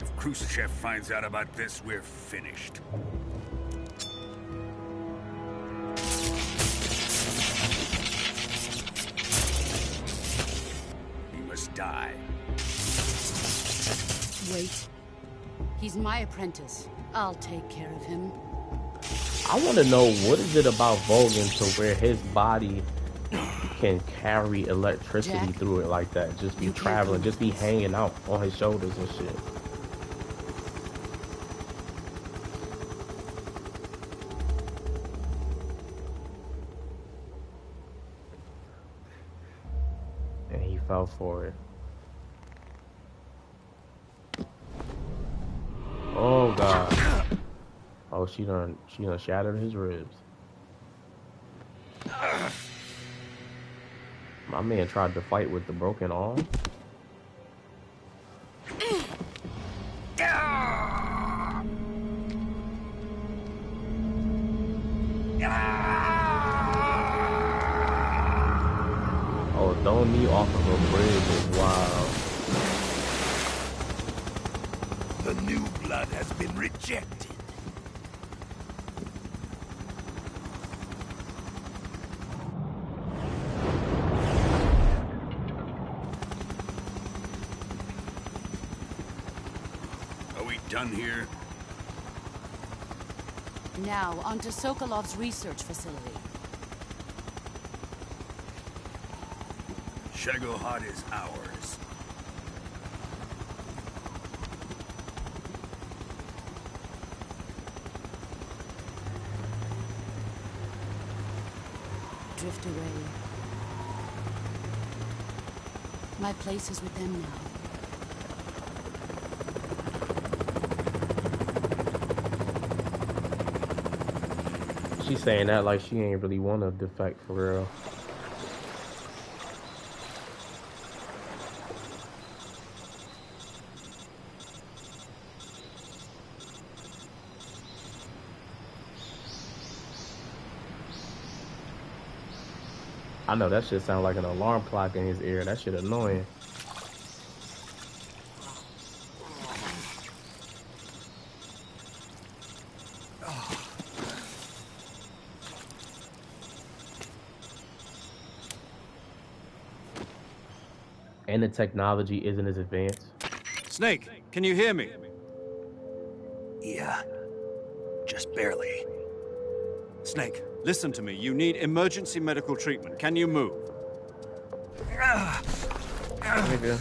If Khrushchev finds out about this, we're finished. He must die.
Wait. He's my apprentice. I'll take care of him.
I want to know, what is it about Vogan to where his body can carry electricity
Jack,
through it like that? Just be
you can't
traveling,
do
just be
this.
hanging out on his shoulders and shit. fell for it. Oh god. Oh, she done shattered his ribs. My man tried to fight with the broken arm. Oh, throwing me off of a bridge is wild.
The new blood has been rejected. Are we done here?
Now, on to Sokolov's research facility.
Shagohod is ours.
Drift away. My place is with them now.
She's saying that like she ain't really want to defect for real. I know that shit sound like an alarm clock in his ear. That shit annoying. And the technology isn't as advanced.
Snake, can you hear me?
Yeah. Just barely.
Snake, listen to me. You need emergency medical treatment. Can you move?
Nigga.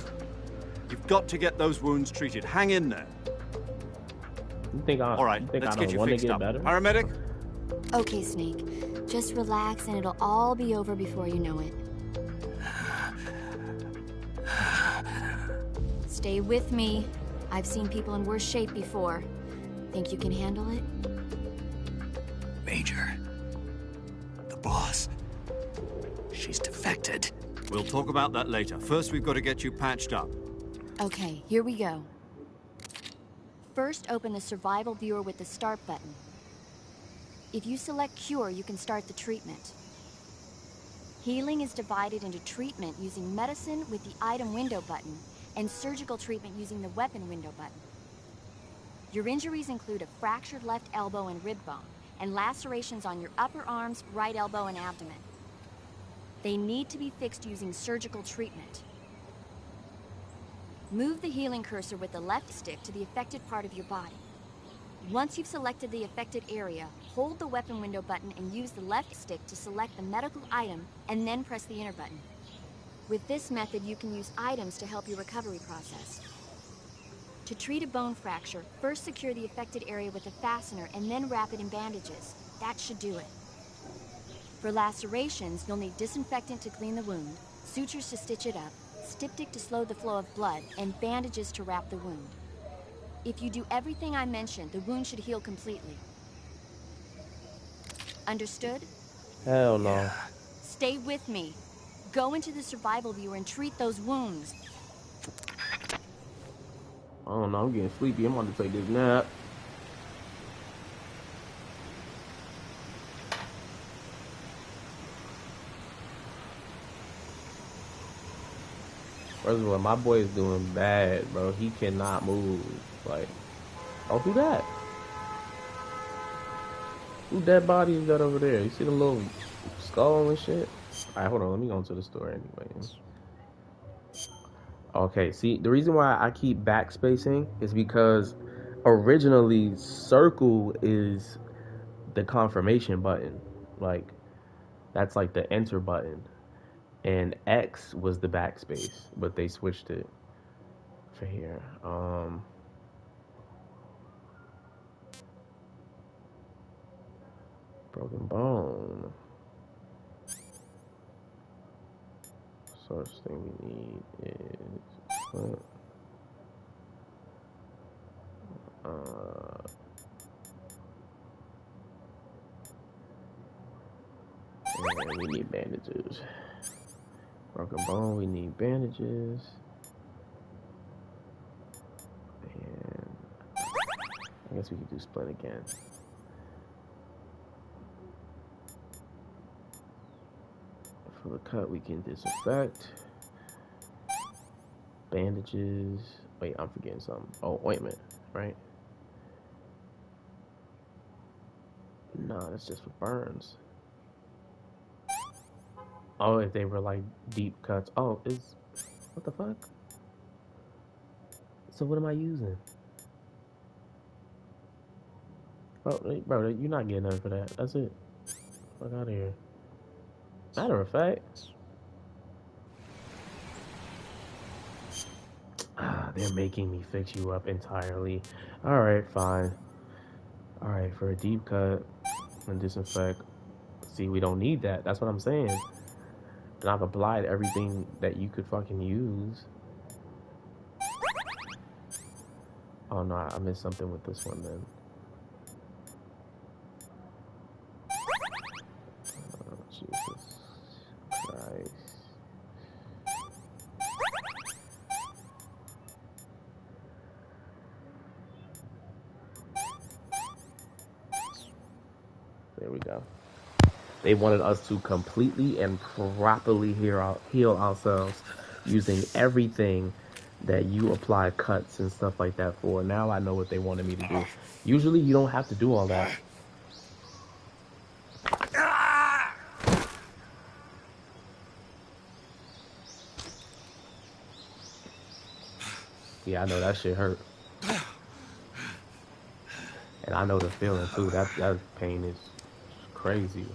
You've got to get those wounds treated. Hang in there.
You think
All right, let's get you fixed up.
Better?
Paramedic?
Okay, Snake. Just relax and it'll all be over before you know it. Stay with me. I've seen people in worse shape before. Think you can handle it?
Major. The boss. She's defected.
We'll talk about that later. First, we've got to get you patched up.
Okay, here we go. First, open the survival viewer with the start button. If you select cure, you can start the treatment. Healing is divided into treatment using medicine with the item window button and surgical treatment using the weapon window button. Your injuries include a fractured left elbow and rib bone, and lacerations on your upper arms, right elbow, and abdomen. They need to be fixed using surgical treatment. Move the healing cursor with the left stick to the affected part of your body. Once you've selected the affected area, hold the weapon window button and use the left stick to select the medical item, and then press the enter button. With this method, you can use items to help your recovery process. To treat a bone fracture, first secure the affected area with a fastener and then wrap it in bandages. That should do it. For lacerations, you'll need disinfectant to clean the wound, sutures to stitch it up, styptic to slow the flow of blood, and bandages to wrap the wound. If you do everything I mentioned, the wound should heal completely. Understood?
Hell no.
Stay with me. Go into the survival viewer and treat those wounds.
I don't know. I'm getting sleepy. I'm about to take this nap. First of all, my boy is doing bad, bro. He cannot move. Like, oh, who that? Who dead body is that over there? You see the little skull and shit? All right, hold on. Let me go into the store anyway. Okay, see, the reason why I keep backspacing is because originally circle is the confirmation button. Like, that's like the enter button. And X was the backspace, but they switched it for here. Broken bone. First thing we need is what? And we need bandages. Broken bone, we need bandages. And I guess we could do split again. For the cut, we can disinfect. Bandages. Wait, I'm forgetting something. Oh, ointment, right? No, that's just for burns. Oh, if they were like deep cuts. Oh, what the fuck? So what am I using? Oh, bro, you're not getting nothing for that. That's it. Fuck out of here. Matter of fact, they're making me fix you up entirely. All right, fine. All right, for a deep cut and disinfect. See, we don't need that. That's what I'm saying. And I've applied everything that you could fucking use. Oh no, I missed something with this one then. Oh, Jesus Christ. There we go. They wanted us to completely and properly heal ourselves using everything that you apply cuts and stuff like that for. Now I know what they wanted me to do. Usually you don't have to do all that. Yeah, I know that shit hurt. And I know the feeling too. That pain is crazy.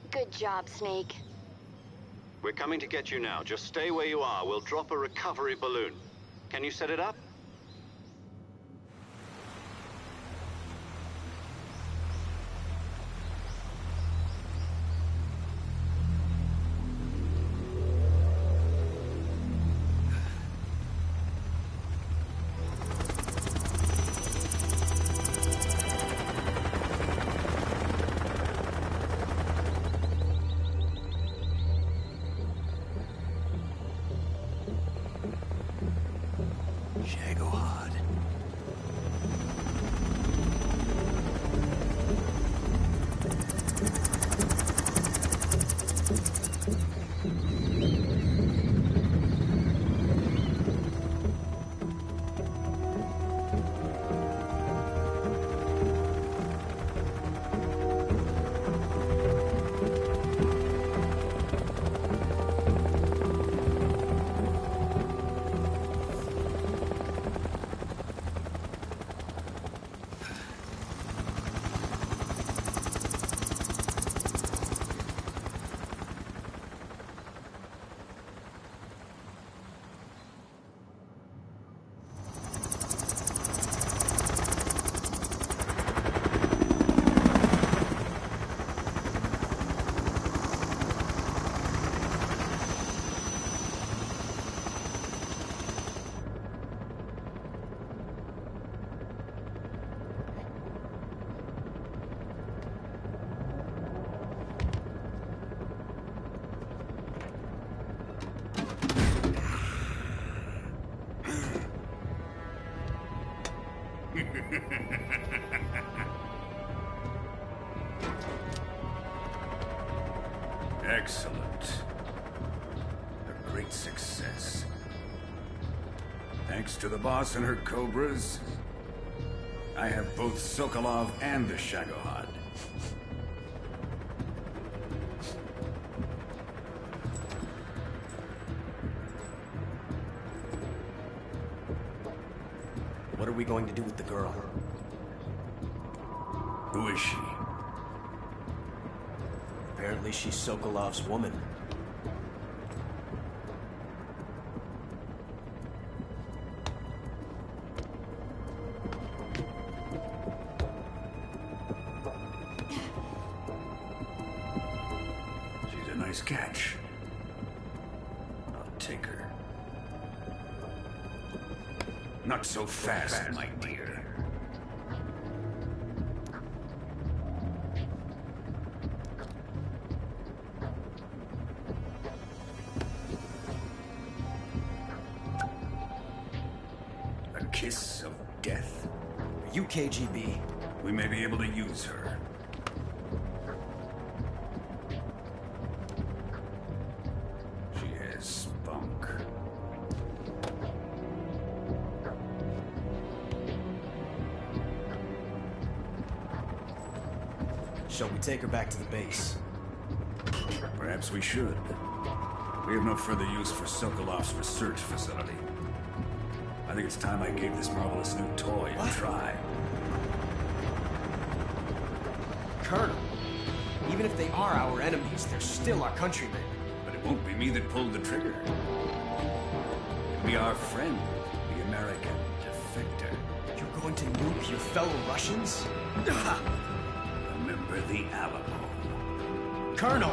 Good job, Snake.
We're coming to get you now. Just stay where you are. We'll drop a recovery balloon. Can you set it up?
Excellent. A great success. Thanks to the boss and her cobras, I have both Sokolov and the Shagohod.
What are we going to do with the girl?
Who is she?
Apparently she's Sokolov's woman.
She's a nice catch. I'll take her. Not so fast, my dear. A kiss of death?
Are you KGB?
We may be able to use her. She has spunk.
Shall we take her back to the base?
Perhaps we should. We have no further use for Sokolov's research facility. I think it's time I gave this marvelous new toy a try.
Colonel, even if they are our enemies, they're still our countrymen.
But it won't be me that pulled the trigger. It'll be our friend, the American defector.
You're going to nuke your fellow Russians?
Remember the Alamo.
Colonel!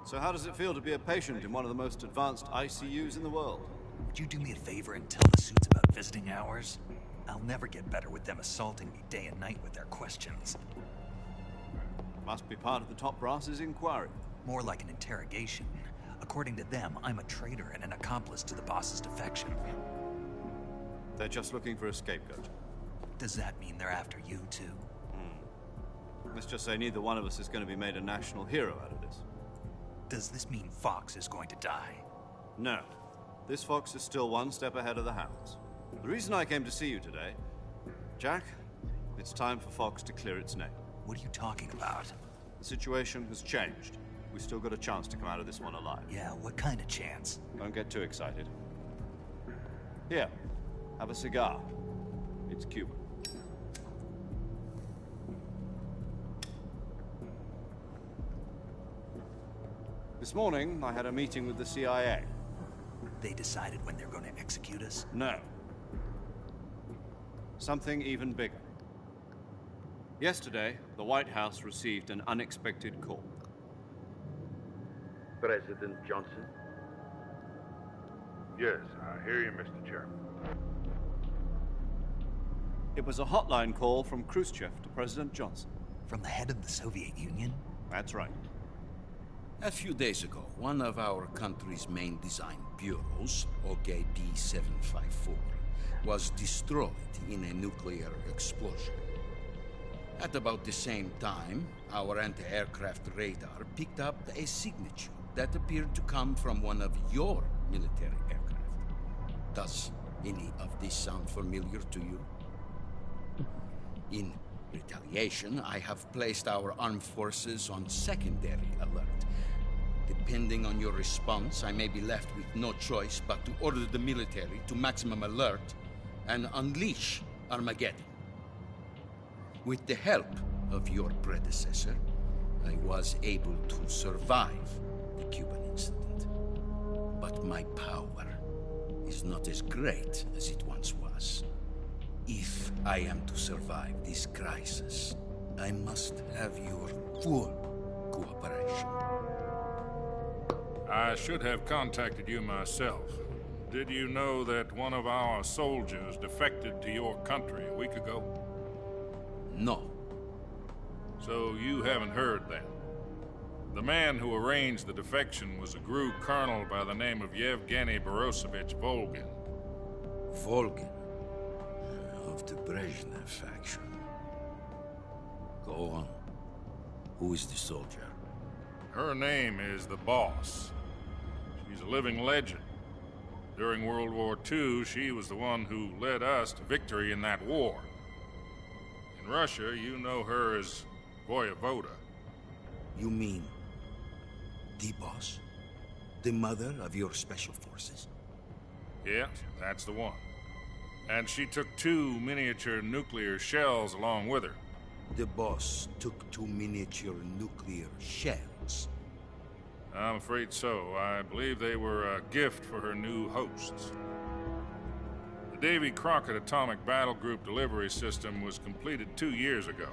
So how does it feel to be a patient in one of the most advanced ICUs in the world?
Would you do me a favor and tell the suits about visiting hours? I'll never get better with them assaulting me day and night with their questions.
Must be part of the top brass's inquiry.
More like an interrogation. According to them, I'm a traitor and an accomplice to the boss's defection.
They're just looking for a scapegoat.
Does that mean they're after you, too?
Let's just say neither one of us is going to be made a national hero out of this.
Does this mean Fox is going to die?
No. This fox is still one step ahead of the hounds. The reason I came to see you today, Jack, it's time for Fox to clear its name.
What are you talking about?
The situation has changed. We still got a chance to come out of this one alive.
Yeah, what kind of chance?
Don't get too excited. Here, have a cigar. It's Cuban. This morning, I had a meeting with the CIA.
They decided when they're going to execute us?
No. Something even bigger. Yesterday, the White House received an unexpected call.
President Johnson? Yes, I hear you, Mr. Chairman.
It was a hotline call from Khrushchev to President Johnson.
From the head of the Soviet Union?
That's right.
A few days ago, one of our country's main design bureaus, OKB-754, was destroyed in a nuclear explosion. At about the same time, our anti-aircraft radar picked up a signature that appeared to come from one of your military aircraft. Does any of this sound familiar to you? In retaliation, I have placed our armed forces on secondary alert. Depending on your response, I may be left with no choice but to order the military to maximum alert and unleash Armageddon. With the help of your predecessor, I was able to survive the Cuban incident. But my power is not as great as it once was. If I am to survive this crisis, I must have your full cooperation.
I should have contacted you myself. Did you know that one of our soldiers defected to your country a week ago?
No.
So you haven't heard then? The man who arranged the defection was a GRU colonel by the name of Yevgeny Borosovich Volgin.
Volgin? Of the Brezhnev faction. Go on. Who is the soldier?
Her name is the Boss. She's a living legend. During World War II, she was the one who led us to victory in that war. In Russia, you know her as Voyevoda.
You mean the Boss? The mother of your special forces?
Yes, that's the one. And she took 2 miniature nuclear shells along with her.
The Boss took 2 miniature nuclear shells?
I'm afraid so. I believe they were a gift for her new hosts. The Davy Crockett Atomic Battle Group delivery system was completed 2 years ago.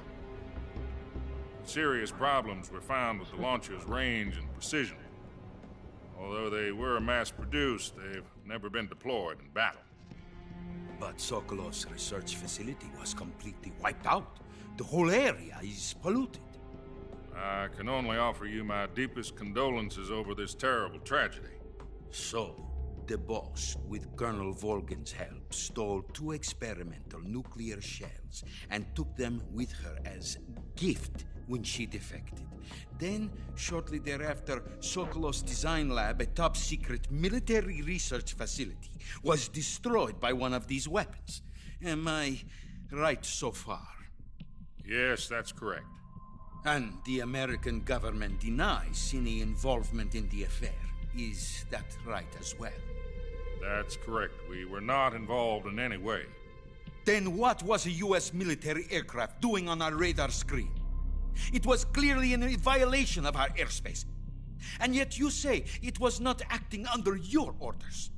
Serious problems were found with the launcher's range and precision. Although they were mass-produced, they've never been deployed in battle.
But Sokolov's research facility was completely wiped out. The whole area is polluted.
I can only offer you my deepest condolences over this terrible tragedy.
So, the Boss, with Colonel Volgin's help, stole 2 experimental nuclear shells and took them with her as gift when she defected. Then, shortly thereafter, Sokolov's design lab, a top-secret military research facility, was destroyed by one of these weapons. Am I right so far?
Yes, that's correct.
And the American government denies any involvement in the affair. Is that right as well?
That's correct. We were not involved in any way.
Then what was a U.S. military aircraft doing on our radar screen? It was clearly in violation of our airspace. And yet you say it was not acting under your orders.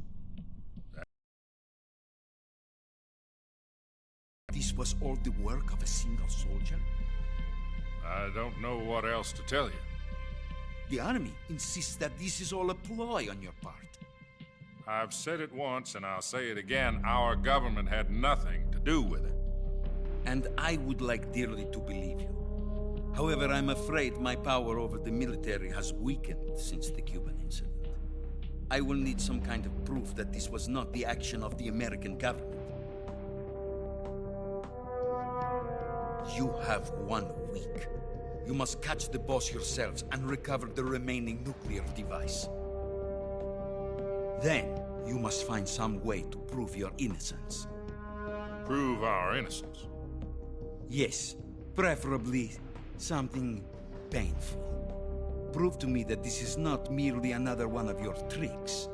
This was all the work of a single soldier?
I don't know what else to tell you.
The Army insists that this is all a ploy on your part.
I've said it once and I'll say it again. Our government had nothing to do with it.
And I would like dearly to believe you. However, I'm afraid my power over the military has weakened since the Cuban incident. I will need some kind of proof that this was not the action of the American government. You have 1 week. You must catch the Boss yourselves and recover the remaining nuclear device. Then, you must find some way to prove your innocence.
Prove our innocence?
Yes, preferably something painful. Prove to me that this is not merely another one of your tricks.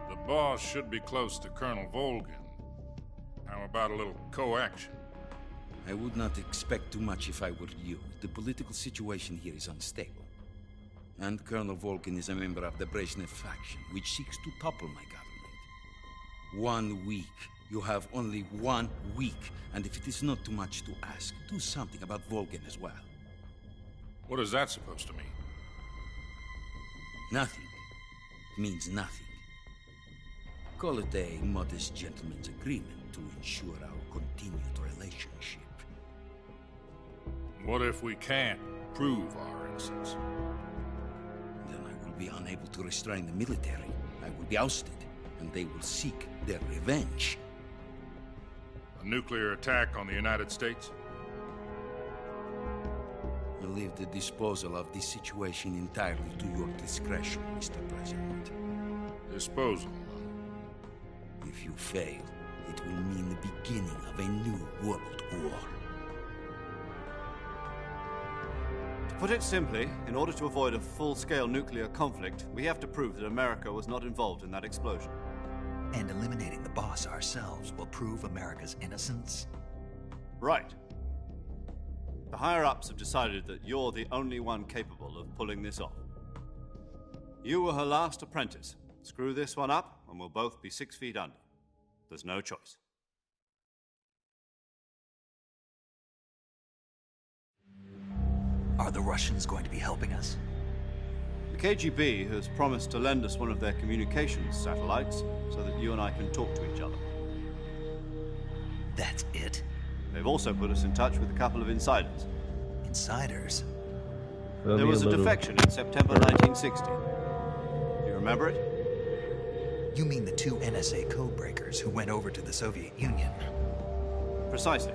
The Boss should be close to Colonel Volgin. How about a little co-action?
I would not expect too much if I were you. The political situation here is unstable. And Colonel Volgin is a member of the Brezhnev faction, which seeks to topple my government. 1 week. You have only 1 week. And if it is not too much to ask, do something about Volgin as well.
What is that supposed to mean?
Nothing. It means nothing. Call it a modest gentleman's agreement to ensure our continued relationship.
What if we can't prove our innocence?
Then I will be unable to restrain the military. I will be ousted, and they will seek their revenge.
A nuclear attack on the United States?
I leave the disposal of this situation entirely to your discretion, Mr. President.
Disposal?
If you fail,
it will mean the beginning of a new world war.
To put it simply, in order to avoid a full-scale nuclear conflict, we have to prove that America was not involved in that explosion.
And eliminating the boss ourselves will prove America's innocence?
Right. The higher-ups have decided that you're the only one capable of pulling this off. You were her last apprentice. Screw this one up, and we'll both be 6 feet under. There's no choice.
Are the Russians going to be helping us?
The KGB has promised to lend us one of their communications satellites so that you and I can talk to each other.
That's it?
They've also put us in touch with a couple of insiders.
Insiders?
There was a defection in September 1960. Do you remember it?
You mean the 2 NSA codebreakers who went over to the Soviet Union?
Precisely.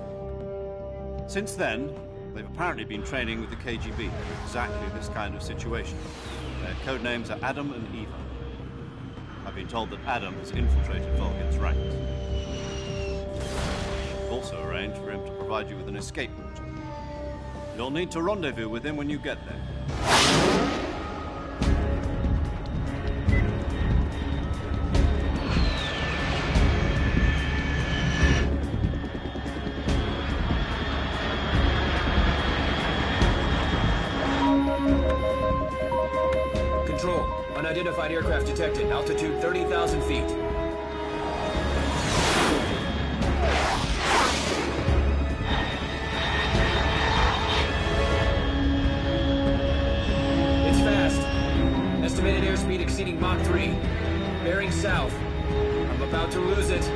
Since then, they've apparently been training with the KGB for exactly this kind of situation. Their code names are Adam and Eva. I've been told that Adam has infiltrated Volgin's ranks. I've also arranged for him to provide you with an escape route. You'll need to rendezvous with him when you get there.
Control. Unidentified aircraft detected. Altitude 30,000 feet. It's fast. Estimated airspeed exceeding Mach 3. Bearing south. I'm about to lose it.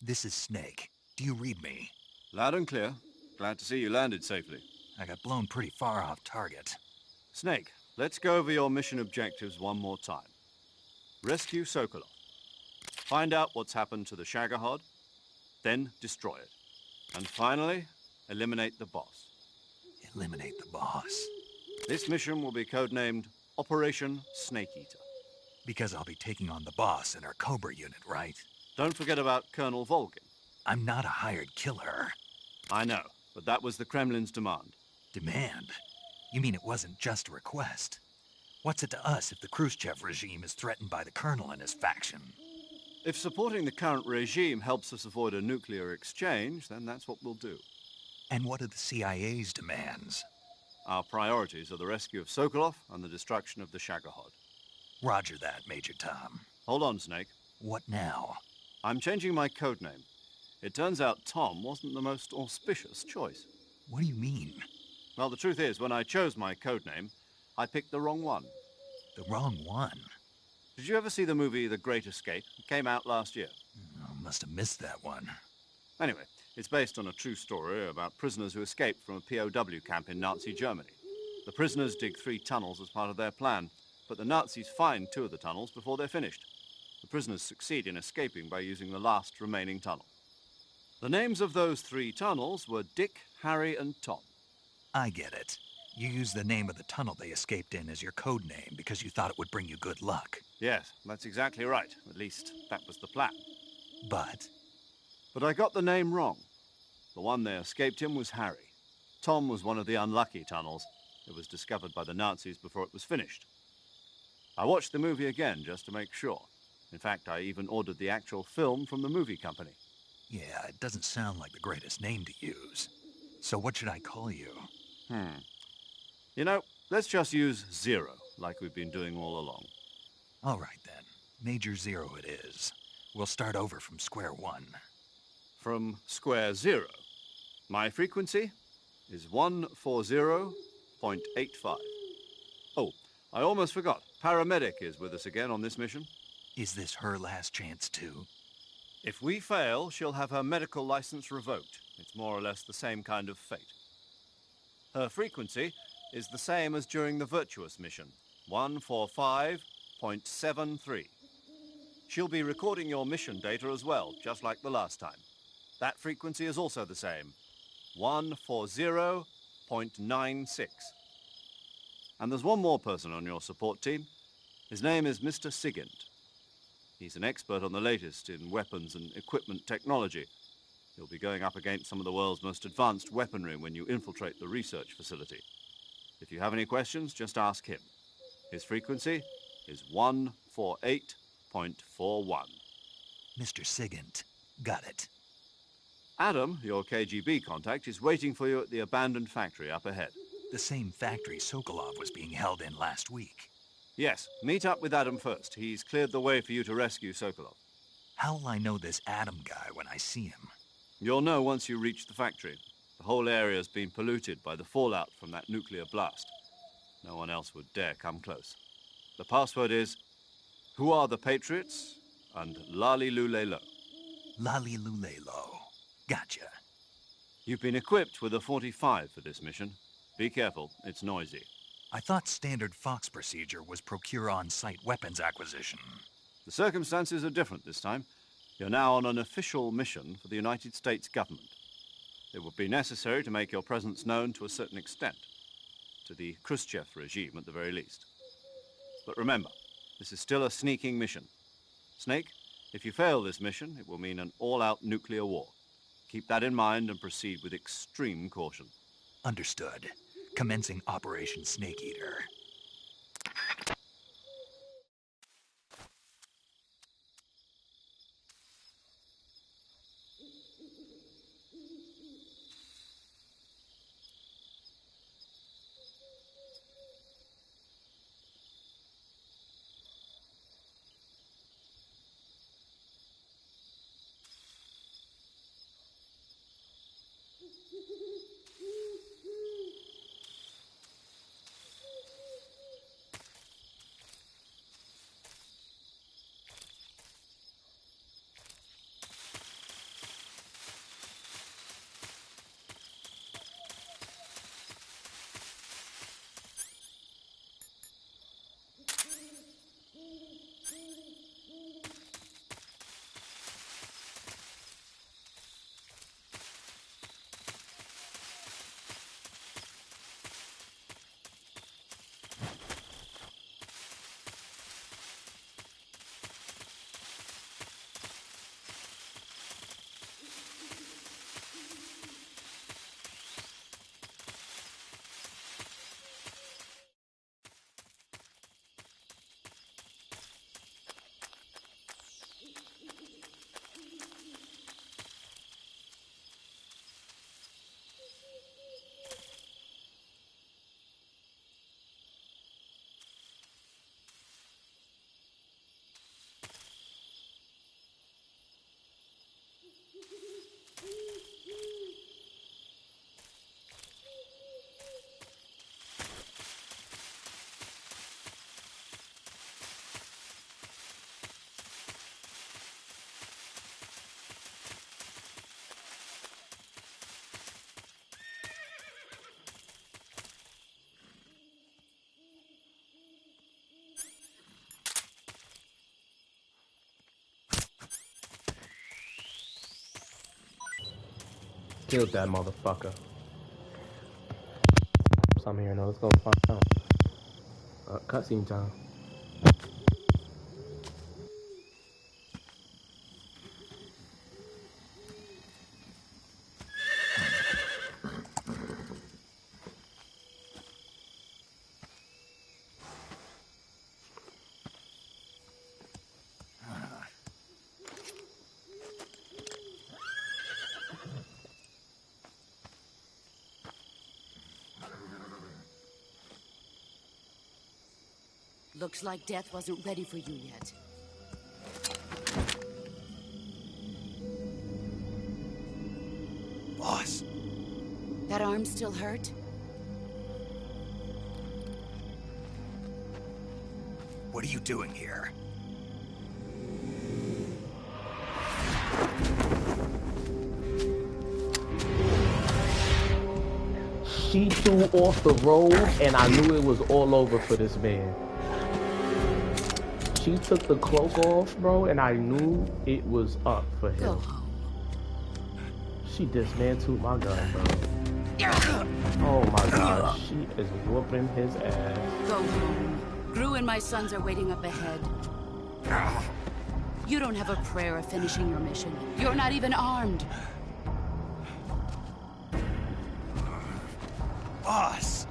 This is Snake. Do you read me?
Loud and clear. Glad to see you landed safely.
I got blown pretty far off target.
Snake, let's go over your mission objectives one more time. Rescue Sokolov. Find out what's happened to the Shagohod, then destroy it. And finally, eliminate the boss.
Eliminate the boss?
This mission will be codenamed Operation Snake Eater.
Because I'll be taking on the boss in our Cobra unit, right?
Don't forget about Colonel Volgin.
I'm not a hired killer.
I know, but that was the Kremlin's demand.
Demand? You mean it wasn't just a request? What's it to us if the Khrushchev regime is threatened by the Colonel and his faction?
If supporting the current regime helps us avoid a nuclear exchange, then that's what we'll do.
And what are the CIA's demands?
Our priorities are the rescue of Sokolov and the destruction of the Shagohod.
Roger that, Major Tom.
Hold on, Snake.
What now?
I'm changing my codename. It turns out Tom wasn't the most auspicious choice.
What do you mean?
Well, the truth is, when I chose my codename, I picked the wrong one.
The wrong one?
Did you ever see the movie The Great Escape? It came out last year.
I must have missed that one.
Anyway, it's based on a true story about prisoners who escaped from a POW camp in Nazi Germany. The prisoners dig 3 tunnels as part of their plan, but the Nazis find 2 of the tunnels before they're finished. The prisoners succeed in escaping by using the last remaining tunnel. The names of those 3 tunnels were Dick, Harry, and Tom.
I get it. You used the name of the tunnel they escaped in as your code name because you thought it would bring you good luck.
Yes, that's exactly right. At least, that was the plan.
But?
But I got the name wrong. The one they escaped in was Harry. Tom was one of the unlucky tunnels. It was discovered by the Nazis before it was finished. I watched the movie again just to make sure. In fact, I even ordered the actual film from the movie company.
Yeah, it doesn't sound like the greatest name to use. So what should I call you?
You know, let's just use Zero, like we've been doing all along.
All right, then. Major Zero it is. We'll start over from square one.
From square zero. My frequency is 140.85. Oh, I almost forgot. Paramedic is with us again on this mission.
Is this her last chance, too?
If we fail, she'll have her medical license revoked. It's more or less the same kind of fate. Her frequency is the same as during the Virtuous mission, 145.73. She'll be recording your mission data as well, just like the last time. That frequency is also the same, 140.96. And there's one more person on your support team. His name is Mr. Sigint. He's an expert on the latest in weapons and equipment technology. You'll be going up against some of the world's most advanced weaponry when you infiltrate the research facility. If you have any questions, just ask him. His frequency is 148.41.
Mr. Sigint. Got it.
Adam, your KGB contact, is waiting for you at the abandoned factory up ahead.
The same factory Sokolov was being held in last week.
Yes, meet up with Adam first. He's cleared the way for you to rescue Sokolov.
How'll I know this Adam guy when I see him?
You'll know once you reach the factory. The whole area's been polluted by the fallout from that nuclear blast. No one else would dare come close. The password is, "Who are the Patriots?" and "Lali Lule Lo."
Lali Lule Lo. Gotcha.
You've been equipped with a 45 for this mission. Be careful, it's noisy.
I thought standard Fox procedure was procure on-site weapons acquisition.
The circumstances are different this time. You're now on an official mission for the United States government. It would be necessary to make your presence known to a certain extent. To the Khrushchev regime, at the very least. But remember, this is still a sneaking mission. Snake, if you fail this mission, it will mean an all-out nuclear war. Keep that in mind and proceed with extreme caution.
Understood. Commencing Operation Snake Eater.
Killed that motherfucker. something here. No, let's go find out. Cutscene time.
Looks like death wasn't ready for you yet.
Boss.
That arm still hurt?
What are you doing here?
She threw off the robe, and I knew it was all over for this man. She took the cloak off, bro, and I knew it was up for him.
Go home.
She dismantled my gun, bro. Oh my god, she is whooping his ass.
Go home. Gru and my sons are waiting up ahead. You don't have a prayer of finishing your mission. You're not even armed.
Boss.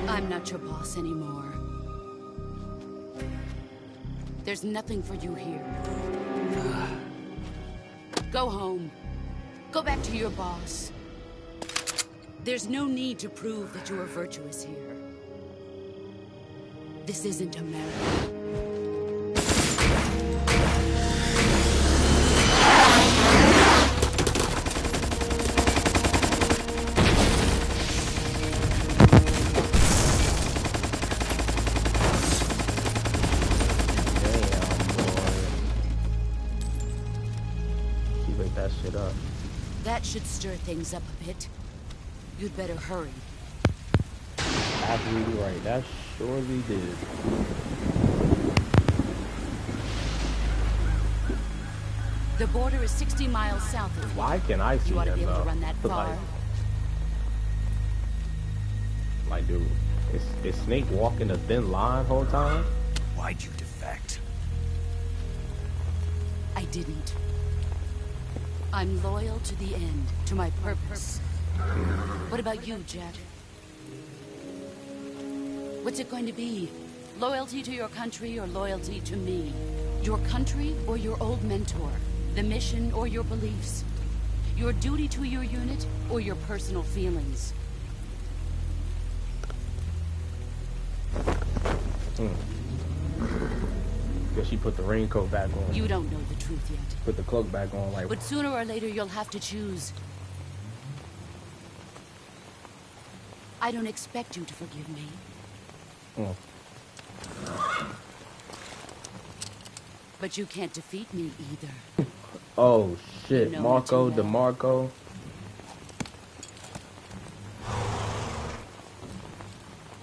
I'm not your boss anymore. There's nothing for you here. Go home. Go back to your boss. There's no need to prove that you are virtuous here. This isn't America. That should stir things up a bit. You'd better hurry.
Absolutely right. That surely did.
The border is 60 miles south of here.
Why can I see
you ought to
him,
be able
though?
to run that far.
Like, dude, is Snake walking a thin line whole time?
Why'd you defect?
I didn't. I'm loyal to the end, to my purpose. What about you, Jack? What's it going to be? Loyalty to your country or loyalty to me? Your country or your old mentor? The mission or your beliefs? Your duty to your unit or your personal feelings?
Guess she put the raincoat back on.
You don't know the truth yet.
Put the cloak back on, like.
But sooner or later, you'll have to choose. I don't expect you to forgive me. But you can't defeat me either.
Oh shit,
You know
Marco,
me too well.
DeMarco.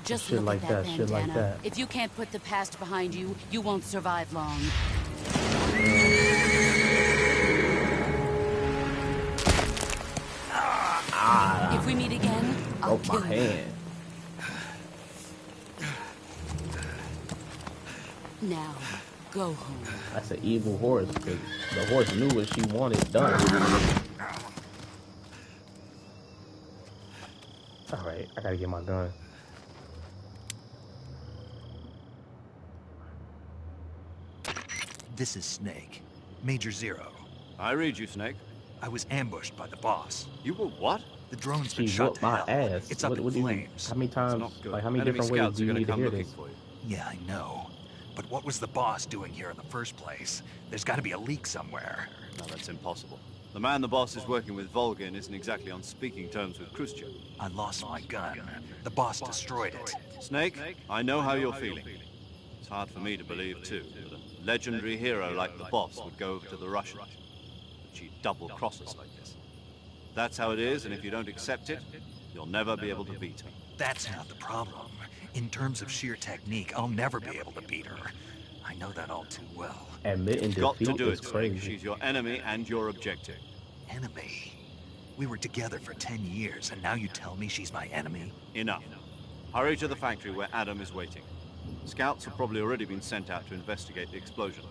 Just
Shit
look
like
at that
that, shit like
bandana.
that.
If you can't put the past behind you, you won't survive long. If we meet again, I'll kill
my
you.
hand.
Now, go home.
That's an evil horse, because the horse knew what she wanted done. Alright, I gotta get my gun.
This is Snake. Major Zero.
I read you, Snake.
I was ambushed by the boss.
You were what?
The drone's been
She
shot
whooped
to
my
hell.
ass.
It's up in
do you
flames.
How many times,
not good.
like how many
Enemy
different ways
scouts
do
are
you
gonna
need to
come
hear
looking
this?
for you.
Yeah, I know. But what was the boss doing here in the first place? There's got to be a leak somewhere.
No, that's impossible. The man the boss is working with, Volgin, isn't exactly on speaking terms with Khrushchev.
I lost my gun. The boss destroyed it.
Snake, I know how you're feeling. It's hard for me to believe, too, that a legendary hero like the boss would go over to the Russians. That she'd double-cross us like this. That's how it is, and if you don't accept it, you'll never be able to beat her.
That's not the problem. In terms of sheer technique, I'll never be able to beat her. I know that all too well.
Admitting
Got to
defeat
do
is
it, Snake.
crazy.
She's your enemy and your objective.
Enemy? We were together for 10 years, and now you tell me she's my enemy?
Enough. Hurry to the factory where Adam is waiting. Scouts have probably already been sent out to investigate the explosion.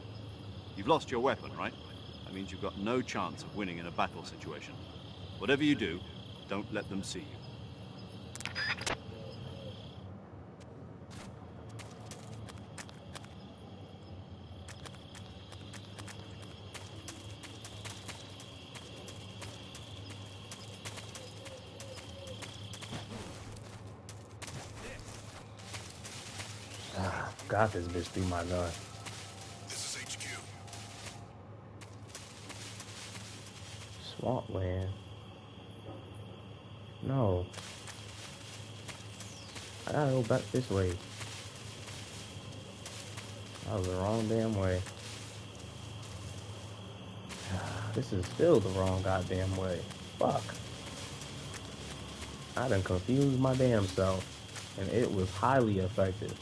You've lost your weapon, right? That means you've got no chance of winning in a battle situation. Whatever you do, don't let them see you.
Got this bitch through my gun.
This is HQ.
Swampland. No. I gotta go back this way. That was the wrong damn way. This is still the wrong goddamn way. Fuck. I done confused my damn self. And it was highly effective.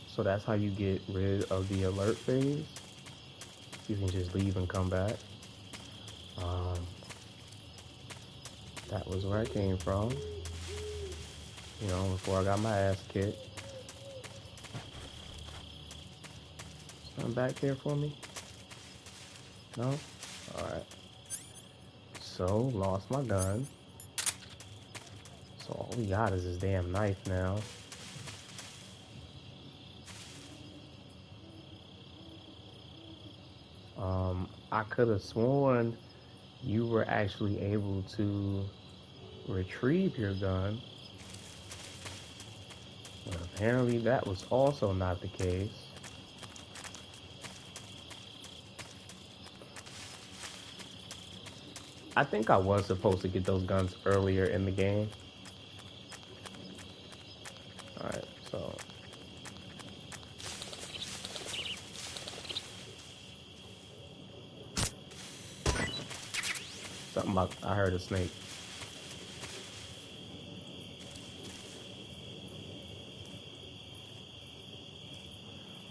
So that's how you get rid of the alert phase. You can just leave and come back. That was where I came from. You know, before I got my ass kicked. Something back here for me? No? Alright. So, lost my gun. So all we got is this damn knife now. I could have sworn you were actually able to retrieve your gun, but apparently that was also not the case. I think I was supposed to get those guns earlier in the game. Alright, so something about, I heard a snake.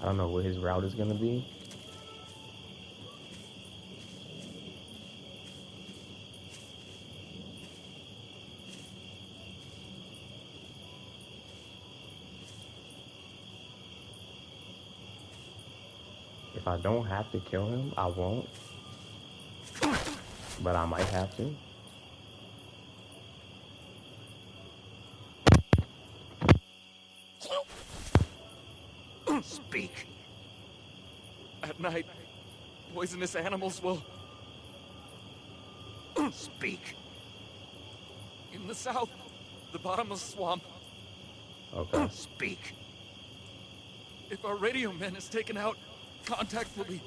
I don't know what his route is gonna be. If I don't have to kill him, I won't. But I might have to.
Speak.
At night, poisonous animals will...
Speak.
In the south, the bottomless swamp.
Okay.
Speak.
If our radio man is taken out, contact will be...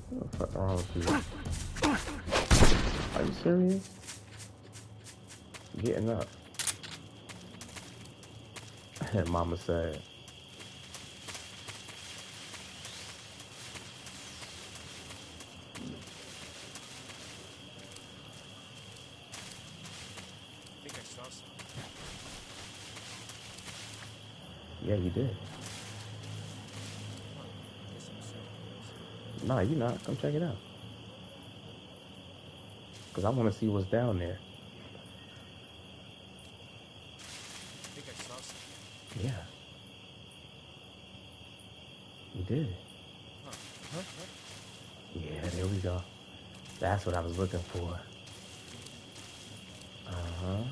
What the fuck wrong with you? Are you serious? Getting up. Mama said.
I think I saw something.
Yeah, you did.
Guess I'm serious.
Nah, you not. Come check it out. Because I want to see what's down there.
I think I saw something.
Yeah. You did.
Huh?
Yeah, there we go. That's what I was looking for. Uh-huh.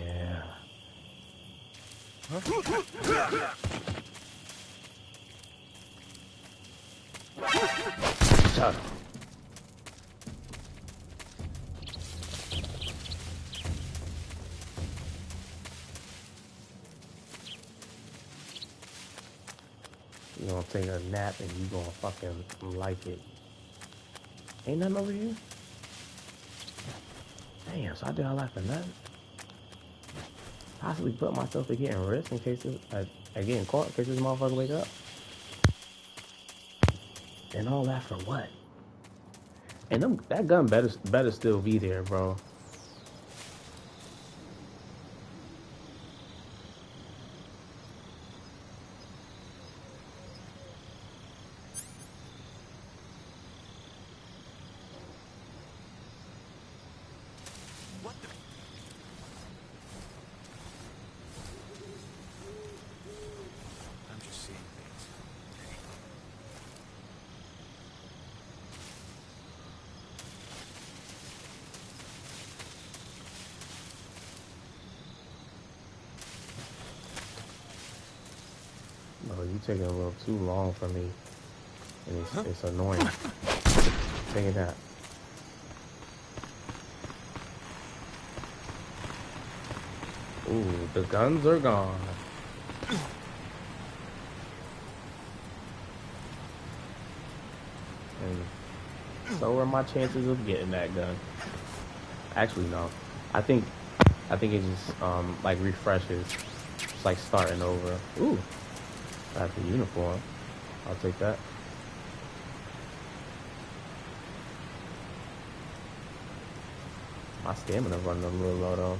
Yeah. Shut up. gonna take a nap and you gonna fucking like it. Ain't nothing over here? Damn, so I did all that for nothing? Possibly put myself at getting risk in case I getting caught in case this motherfucker wake up. And all that for what? And that gun better still be there, bro.
What the? I'm just seeing things.
Bro, you taking a little too long for me. And it's annoying. Take it out. Ooh, the guns are gone. And so are my chances of getting that gun. Actually, no. I think it just like refreshes. It's like starting over. Ooh, that's the uniform. I'll take that. My stamina running a little low though.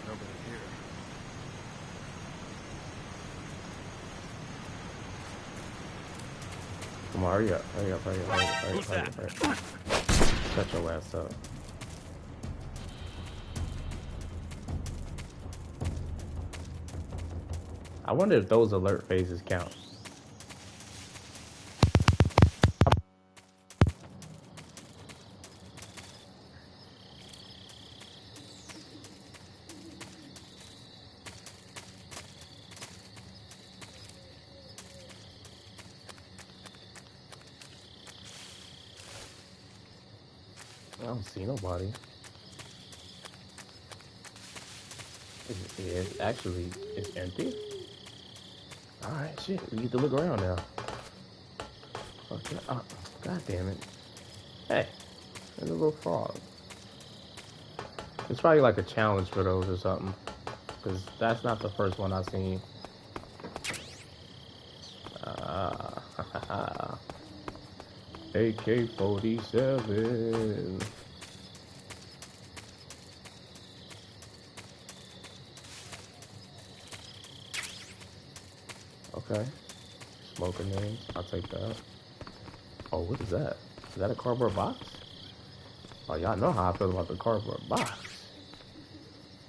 Nobody here.
Come on, hurry up, hurry up, hurry up, hurry up, hurry up,
Who's
hurry
that?
up, hurry up. Shut your ass up. I wonder if those alert phases count. I don't see nobody. It's empty. Alright, shit, we need to look around now. Okay, god damn it. Hey, there's a little frog. It's probably like a challenge for those or something. Because that's not the first one I've seen. AK-47. Okay. Smoking names. I'll take that. Oh, what is that? Is that a cardboard box? Oh, y'all know how I feel about the cardboard box.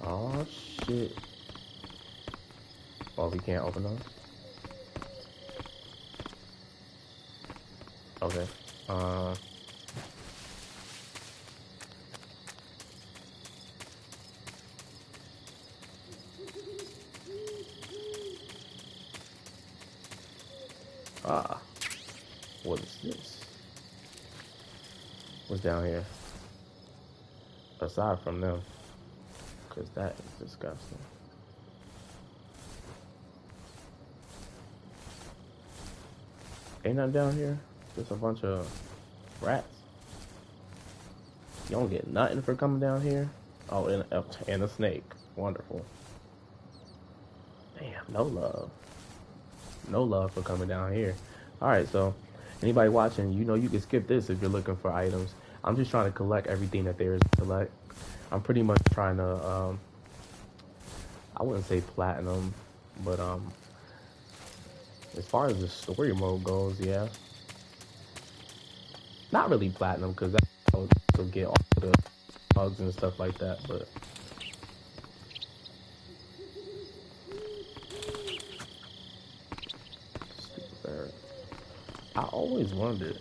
Oh, shit. Oh, we can't open those? Okay. What is this? What's down here? Aside from them. Because that is disgusting. Ain't nothing down here? Just a bunch of rats. You don't get nothing for coming down here? Oh, and a snake. Wonderful. Damn, no love. No love for coming down here. Alright, so anybody watching, you know you can skip this if you're looking for items. I'm just trying to collect everything that there is to collect. I'm pretty much trying to, I wouldn't say platinum, but as far as the story mode goes, yeah. Not really platinum, because that will get all the bugs and stuff like that, but... Stupid bird. I always wondered.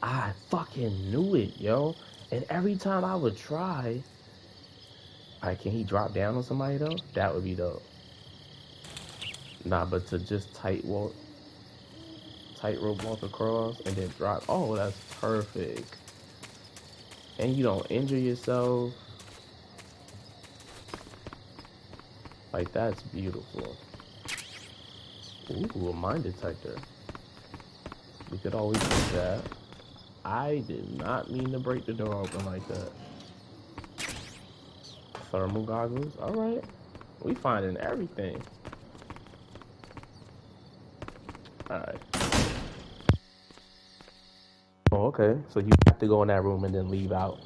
I fucking knew it, yo. And every time I would try, like, can he drop down on somebody though? That would be dope. Nah, but to just tightrope walk across and then drop. Oh, that's perfect. And you don't injure yourself. Like, that's beautiful. Ooh, a mine detector. We could always use that. I did not mean to break the door open like that. Thermal goggles. Alright. We finding everything. Alright. Oh, okay. So you have to go in that room and then leave out.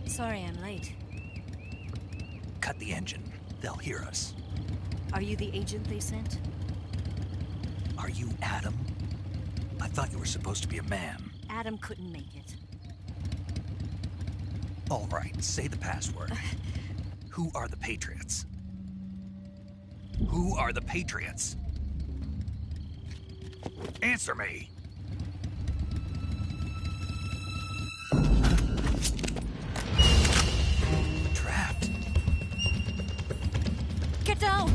Sorry I'm late.
Cut the engine. They'll hear us.
Are you the agent they sent?
Are you Adam? I thought you were supposed to be a man.
Adam couldn't make it.
All right, say the password. Who are the Patriots? Who are the Patriots? Answer me! Trapped.
Get down!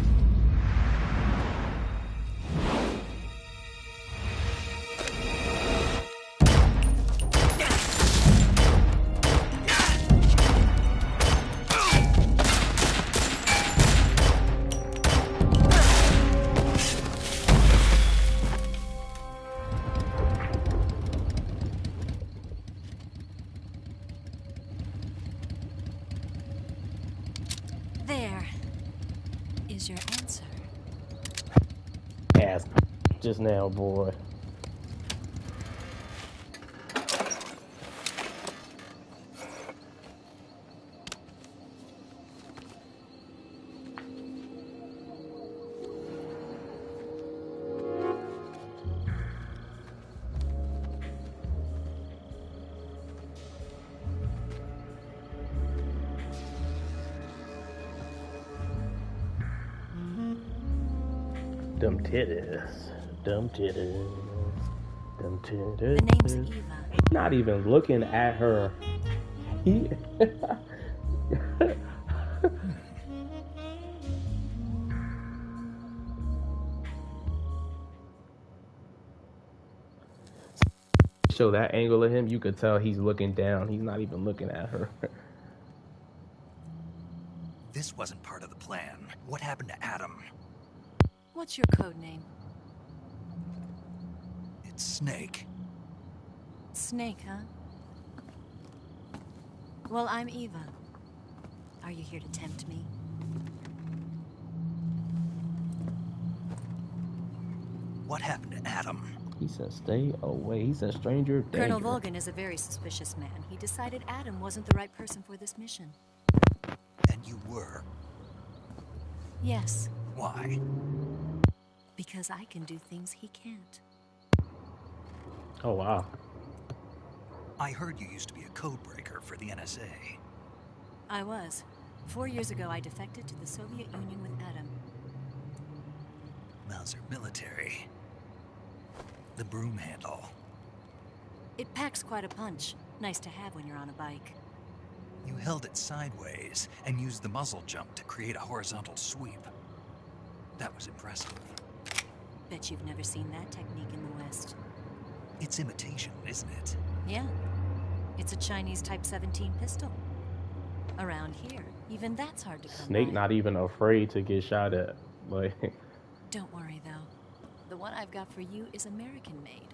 There is your answer.
Ass just now, boy. Them titties. Them titties. Them titties.
The name's Eva.
He's not even looking at her. He show that angle of him, you could tell he's looking down. He's not even looking at her.
This wasn't part of the plan. What happened to Adam?
What's your code name?
It's Snake.
Snake, huh? Well, I'm Eva. Are you here to tempt me?
What happened to Adam?
He said, stay away. He said, stranger danger.
Colonel Volgan is a very suspicious man. He decided Adam wasn't the right person for this mission.
And you were?
Yes.
Why?
Because I can do things he can't.
Oh, wow.
I heard you used to be a codebreaker for the NSA.
I was. 4 years ago, I defected to the Soviet Union with Adam.
Mauser military. The broom handle.
It packs quite a punch. Nice to have when you're on a bike.
You held it sideways and used the muzzle jump to create a horizontal sweep. That was impressive.
Bet you've never seen that technique in the West.
It's imitation, isn't it?
Yeah. It's a Chinese Type 17 pistol. Around here, even that's hard to come
Snake
by.
not even afraid to get shot at. Like,
Don't worry, though. The one I've got for you is American-made.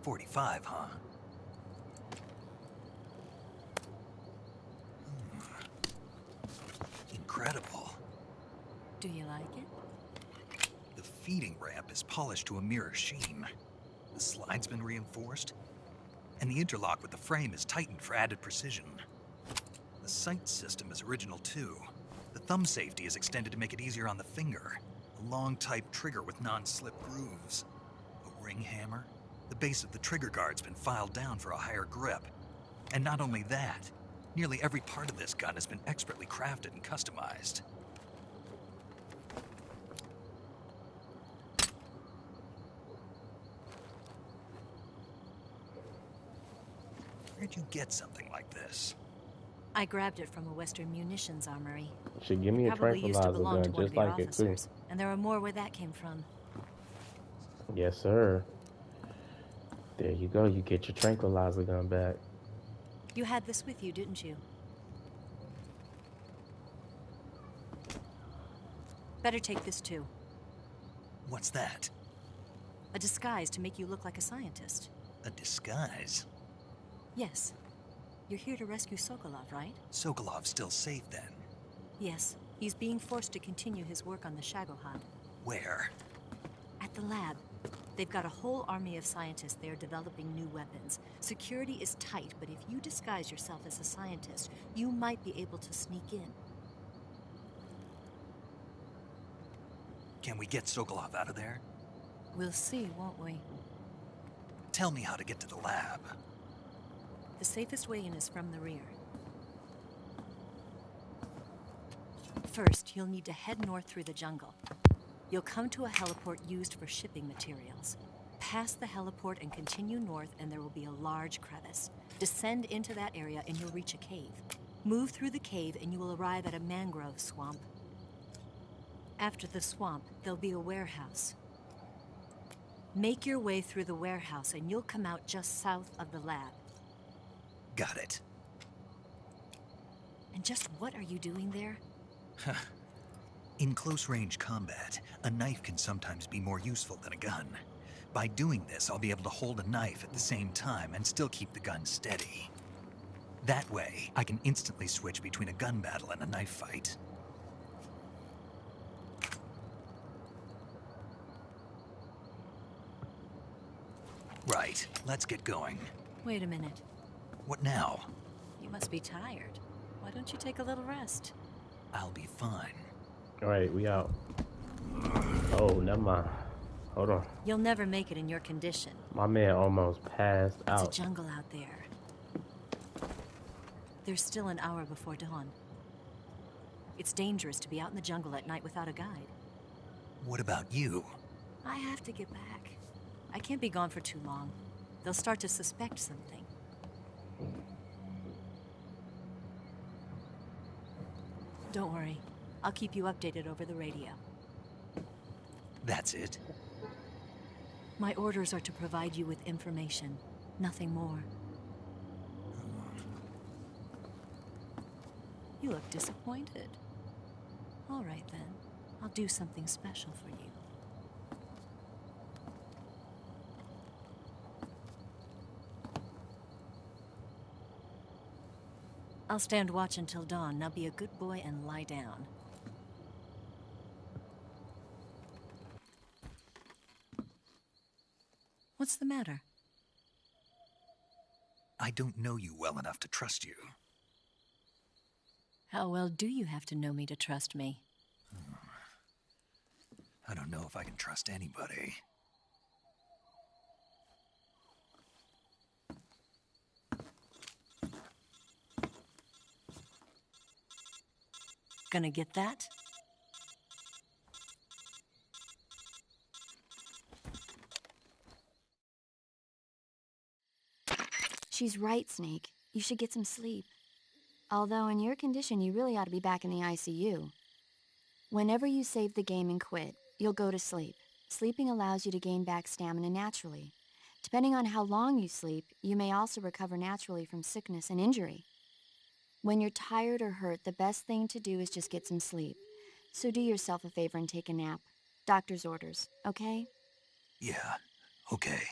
.45, huh? Incredible.
Do you like it?
The feeding ramp is polished to a mirror sheen. The slide's been reinforced, and the interlock with the frame is tightened for added precision. The sight system is original too. The thumb safety is extended to make it easier on the finger. long type trigger with non-slip grooves. A ring hammer? The base of the trigger guard's been filed down for a higher grip. And not only that, nearly every part of this gun has been expertly crafted and customized. Where'd you get something like this?
I grabbed it from a Western munitions armory.
Should give me a
Probably used to
tranquilizer
belong to
gun
one
just
of your
like it too.
officers, and there are more where that came from.
Yes, sir. There you go. You get your tranquilizer gun back.
You had this with you, didn't you? Better take this too.
What's that?
A disguise to make you look like a scientist.
A disguise?
Yes. You're here to rescue Sokolov, right?
Sokolov's still safe then?
Yes. He's being forced to continue his work on the Shagohod.
Where?
At the lab. They've got a whole army of scientists there developing new weapons. Security is tight, but if you disguise yourself as a scientist, you might be able to sneak in.
Can we get Sokolov out of there?
We'll see, won't we?
Tell me how to get to the lab.
The safest way in is from the rear. First, you'll need to head north through the jungle. You'll come to a heliport used for shipping materials. Pass the heliport and continue north, and there will be a large crevice. Descend into that area and you'll reach a cave. Move through the cave and you will arrive at a mangrove swamp. After the swamp, there'll be a warehouse. Make your way through the warehouse and you'll come out just south of the lab.
Got it.
And just what are you doing there?
In close-range combat, a knife can sometimes be more useful than a gun. By doing this, I'll be able to hold a knife at the same time and still keep the gun steady. That way, I can instantly switch between a gun battle and a knife fight. Right, let's get going.
Wait a minute.
What now?
You must be tired. Why don't you take a little rest?
I'll be fine.
All right, we out. Oh, never mind. Hold on.
You'll never make it in your condition.
My man almost passed out.
It's a jungle out there. There's still an hour before dawn. It's dangerous to be out in the jungle at night without a guide.
What about you?
I have to get back. I can't be gone for too long. They'll start to suspect something. Don't worry. I'll keep you updated over the radio.
That's it?
My orders are to provide you with information, nothing more. You look disappointed. All right then. I'll do something special for you. I'll stand watch until dawn. Now be a good boy and lie down. What's the matter?
I don't know you well enough to trust you.
How well do you have to know me to trust me?
I don't know if I can trust anybody.
Gonna get that?
She's right, Snake. You should get some sleep. Although in your condition, you really ought to be back in the ICU. Whenever you save the game and quit, you'll go to sleep. Sleeping allows you to gain back stamina naturally. Depending on how long you sleep, you may also recover naturally from sickness and injury. When you're tired or hurt, the best thing to do is just get some sleep. So do yourself a favor and take a nap. Doctor's orders, okay?
Yeah, okay.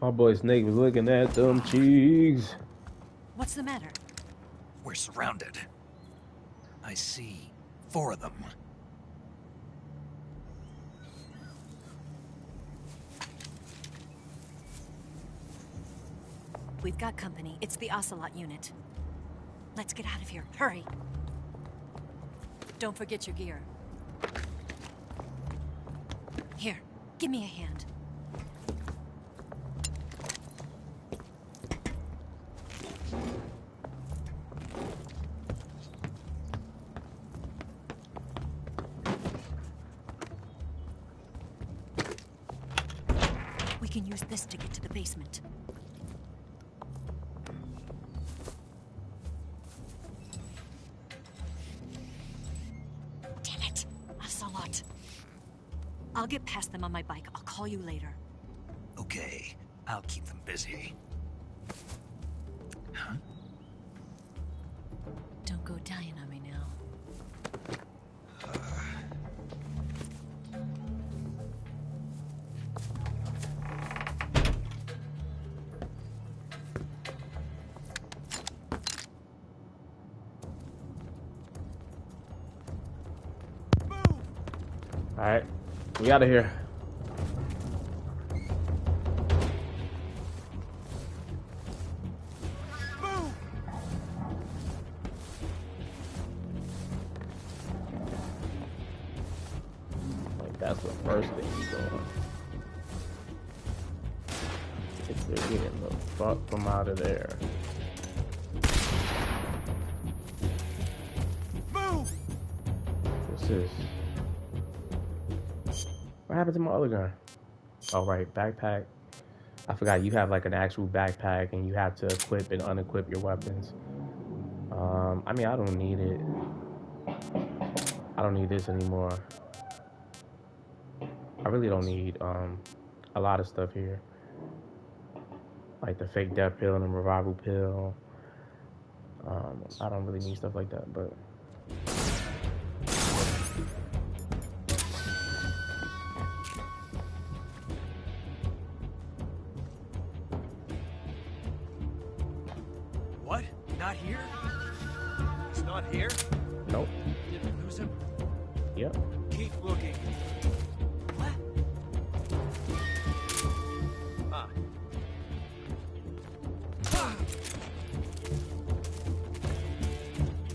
My boy Snake was looking at them cheeks.
What's the matter?
We're surrounded. I see 4 of them.
We've got company. It's the Ocelot unit. Let's get out of here. Hurry. Don't forget your gear. Here, give me a hand. We can use this to get to the basement. Damn it! Ocelot. I'll get past them on my bike. I'll call you later.
Okay, I'll keep them busy. Huh?
Don't go dying on me now.
Alright, we out of here. Like, that's the first thing you doing. If they're getting the fuck from out of there. What's this? What happened to my other gun? Oh, right, backpack. I forgot you have like an actual backpack and you have to equip and unequip your weapons. I mean, I don't need it. I don't need this anymore. I really don't need a lot of stuff here. Like the fake death pill and the revival pill. I don't really need stuff like that, but
What? Not here? He's not here?
nope.
Did we lose him?
Yep.
Keep looking. What? Ah.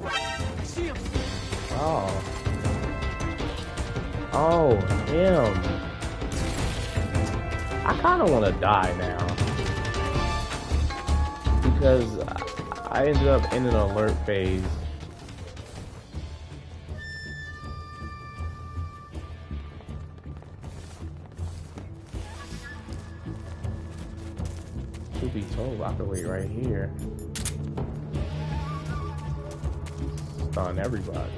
I see him.
Oh. Oh, him. I kind of want to die now. Because I ended up in an alert phase. Truth be told, I could wait right here. Stun everybody.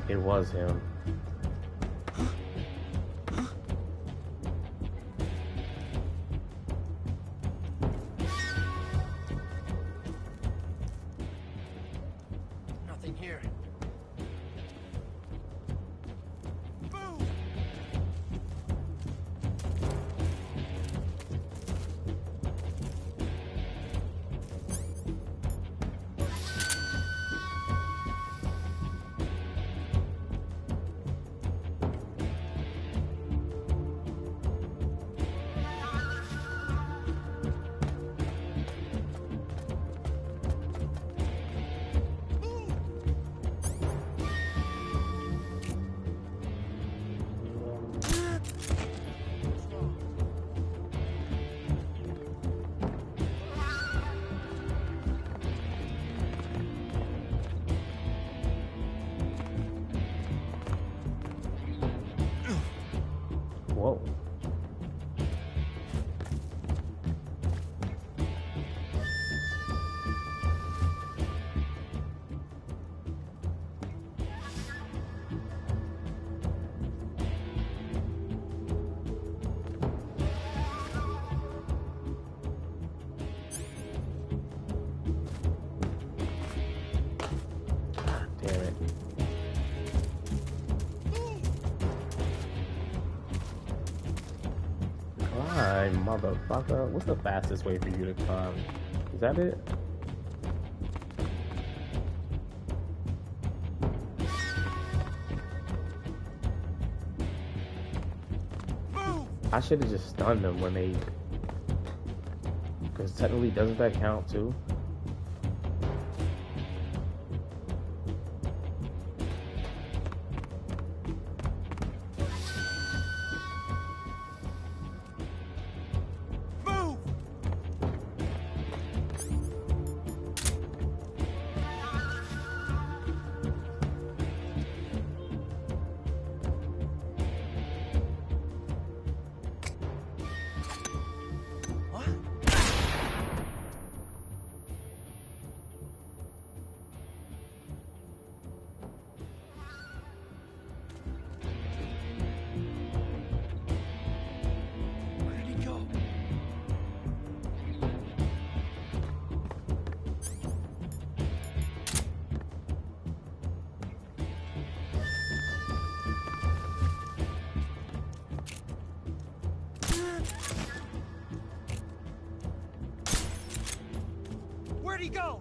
It was him.
Nothing here.
climb, motherfucker. What's the fastest way for you to climb? Is that it? I should have just stunned them when they... Because technically, doesn't that count too?
Where'd he go?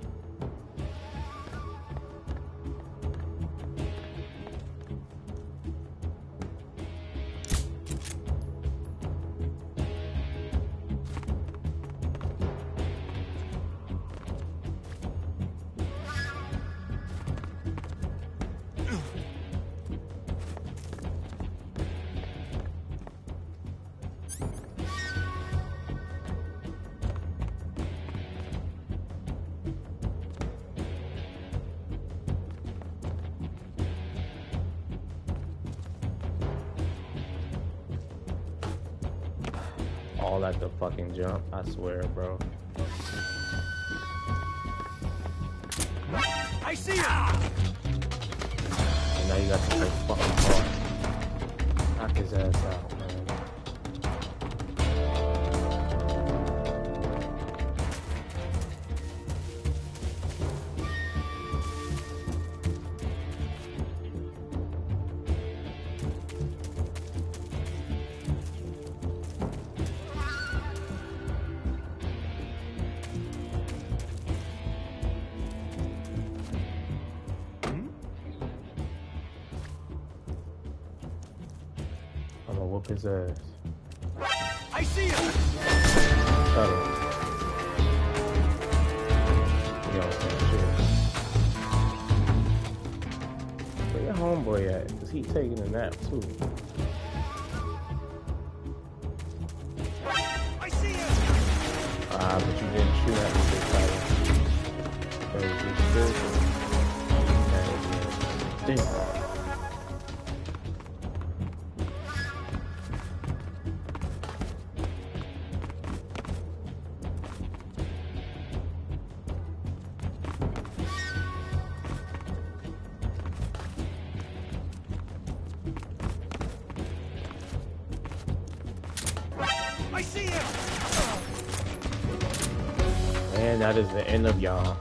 All at the fucking jump, I swear, bro.
I see him!
And now you got to play fucking hard. Knock his ass out, man. I'm gonna whoop his ass.
I see him!
Cut him. Yo, some shit. Where your homeboy at? Cause he taking a nap too.
I see him!
Ah, but you didn't shoot at me this time. So you still... Damn.
I see him!
And that is the end of y'all.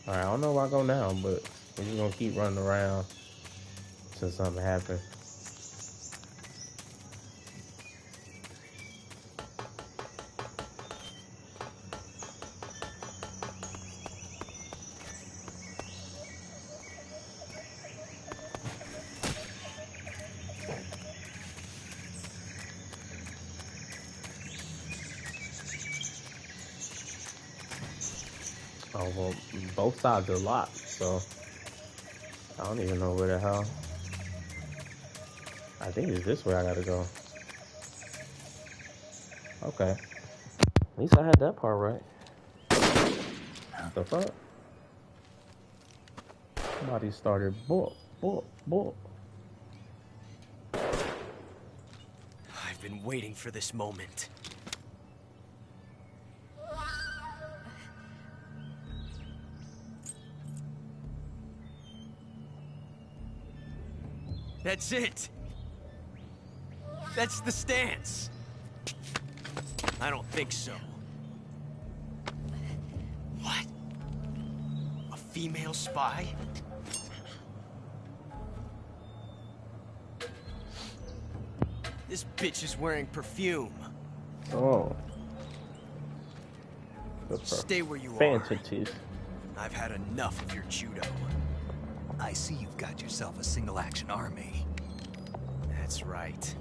Alright, I don't know where I go now, but we're just gonna keep running around until something happens. Oh, well, both sides are locked, so I don't even know where the hell. I think it's this way I gotta go. Okay. At least I had that part right. The fuck? Somebody started boop.
I've been waiting for this moment. That's it. That's the stance. I don't think so. What? A female spy? This bitch is wearing perfume.
Oh.
Stay where you are.
Fantasies.
I've had enough of your judo.
I see you've got yourself a single-action army.
That's right.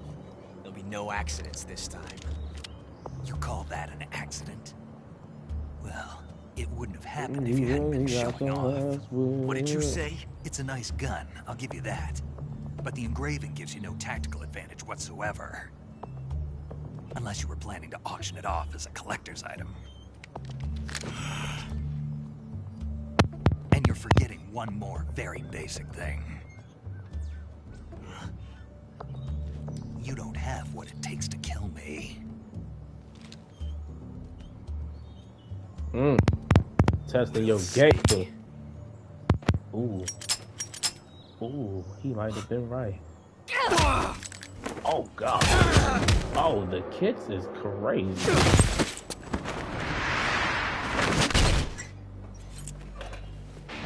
There'll be no accidents this time.
You call that an accident? Well, it wouldn't have happened if you hadn't been showing off.
What did you say?
It's a nice gun, I'll give you that. But the engraving gives you no tactical advantage whatsoever. Unless you were planning to auction it off as a collector's item. And you're forgetting one more very basic thing. You don't have what it takes to kill me.
Testing your game. Ooh. Ooh, he might have been right. Oh, God. Oh, the kicks is crazy.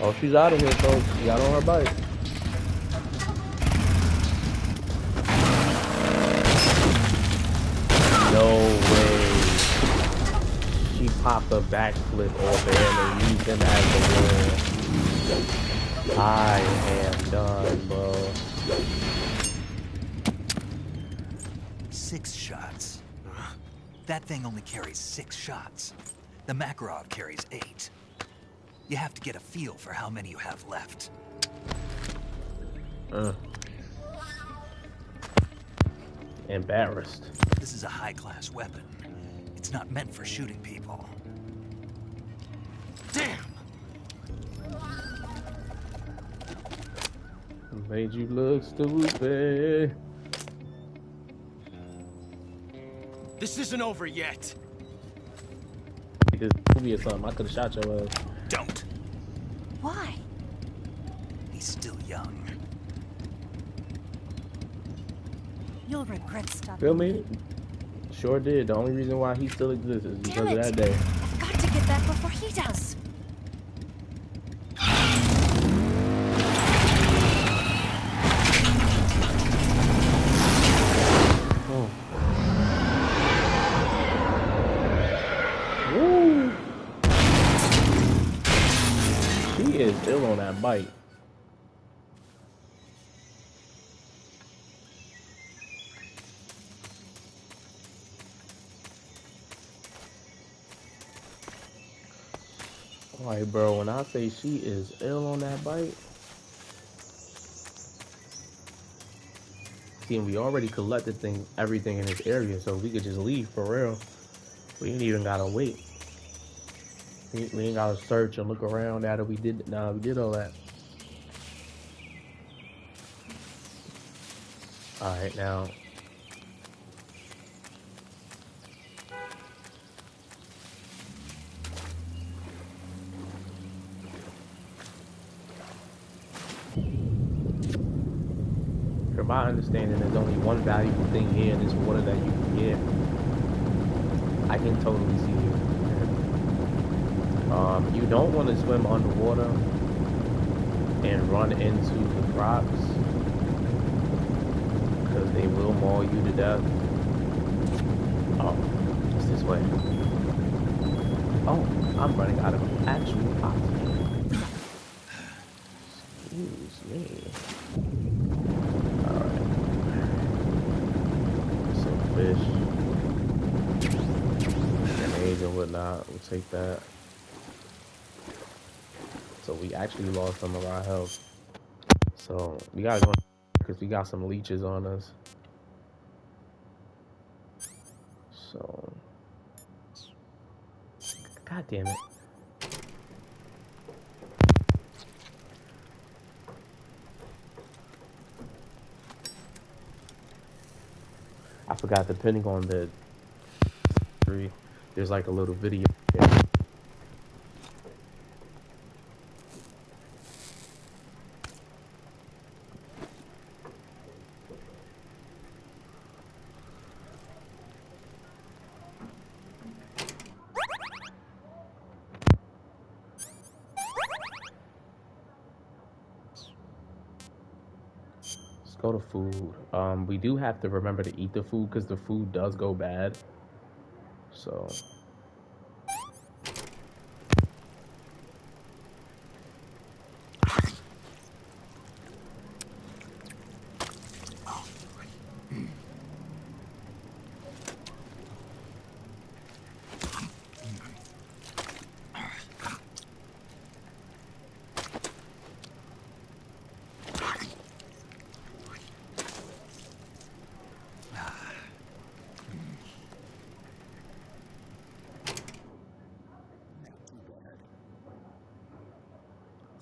Oh, she's out of here, folks. She got on her bike. No way. She popped a backflip off of him and used him as the wall. I am done, bro.
6 shots. That thing only carries 6 shots. The Makarov carries 8. You have to get a feel for how many you have left.
Embarrassed.
This is a high-class weapon. It's not meant for shooting people.
Damn!
Made you look stupid.
This isn't over yet.
This movie or something. I could have shot your ass.
Don't.
Why?
He's still young.
You'll regret stopping.
Feel me? Sure did. The only reason why he still exists is because of that day.
I've got to get back before he does.
Woo! She is ill on that bike. Alright, bro, when I say she is ill on that bike. See, we already collected everything in this area, so we could just leave for real. We ain't even gotta wait. We ain't gotta search and look around after we did. Nah, we did all that. All right, now. From my understanding, there's only one valuable thing here in this water that you can get. I can totally see you. You don't want to swim underwater and run into the crocs because they will maul you to death. Oh, it's this way. Oh, I'm running out of actual oxygen. Excuse me. Alright. Some fish. Grenades and whatnot. We'll take that. So we actually lost some of our health. So we gotta go because we got some leeches on us. So, god damn it. I forgot, depending on the there's like a little video here. go to food. We do have to remember to eat the food because the food does go bad. So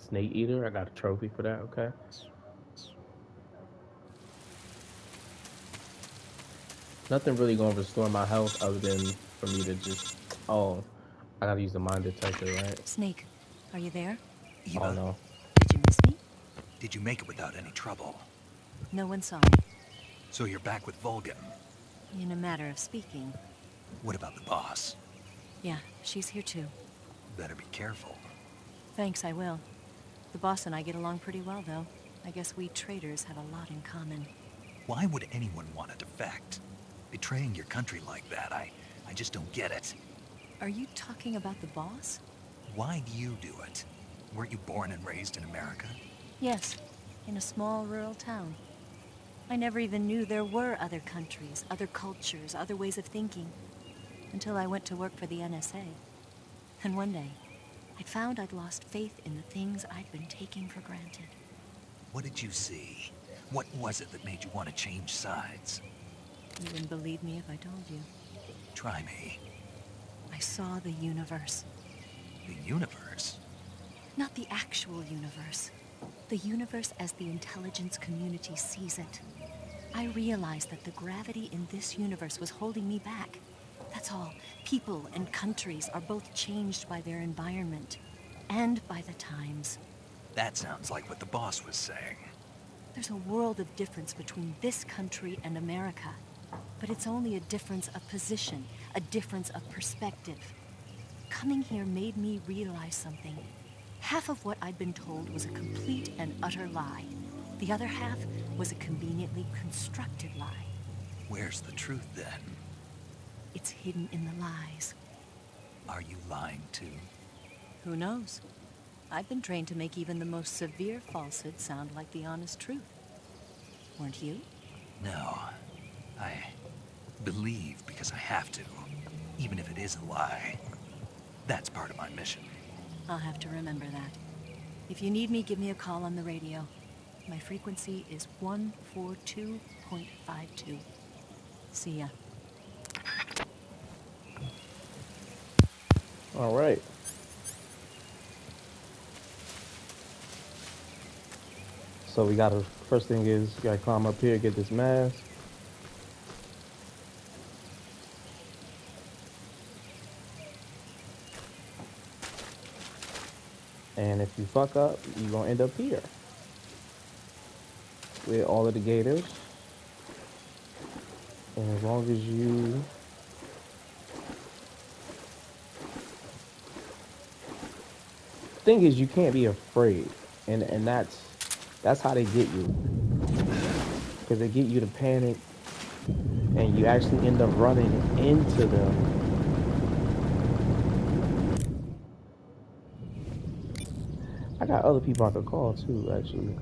snake eater, I got a trophy for that. Okay. Nothing really gonna restore my health other than for me to just. Oh, I gotta use the mine detector, right?
Snake, are you there?
Oh
Eva,
no.
Did you miss me?
did you make it without any trouble?
No one saw me.
So you're back with Vulcan.
In a matter of speaking.
What about the boss?
Yeah, she's here too.
Better be careful.
Thanks, I will. The boss and I get along pretty well, though. I guess we traders have a lot in common.
Why would anyone want to defect? Betraying your country like that, I just don't get it.
Are you talking about the boss?
Why do you do it? Weren't you born and raised in America?
Yes, in a small rural town. I never even knew there were other countries, other cultures, other ways of thinking, until I went to work for the NSA. And one day, I found I'd lost faith in the things I'd been taking for granted.
What did you see? What was it that made you want to change sides?
You wouldn't believe me if I told you.
Try me.
I saw the universe.
The universe?
Not the actual universe. The universe as the intelligence community sees it. I realized that the gravity in this universe was holding me back. That's all. People and countries are both changed by their environment and by the times.
That sounds like what the boss was saying.
There's a world of difference between this country and America. But it's only a difference of position, a difference of perspective. Coming here made me realize something. Half of what I'd been told was a complete and utter lie. The other half was a conveniently constructed lie.
Where's the truth, then?
It's hidden in the lies.
Are you lying, too?
Who knows? I've been trained to make even the most severe falsehood sound like the honest truth. Weren't you?
No. I believe because I have to, even if it is a lie. That's part of my mission.
I'll have to remember that. If you need me, give me a call on the radio. My frequency is 142.52. See ya.
All right. So we gotta, first thing is, you gotta climb up here, get this mask. And if you fuck up, you're gonna end up here with all of the gators. And as long as you thing is, you can't be afraid, and that's how they get you, because they get you to panic, and you actually end up running into them. I got other people I could call too, actually.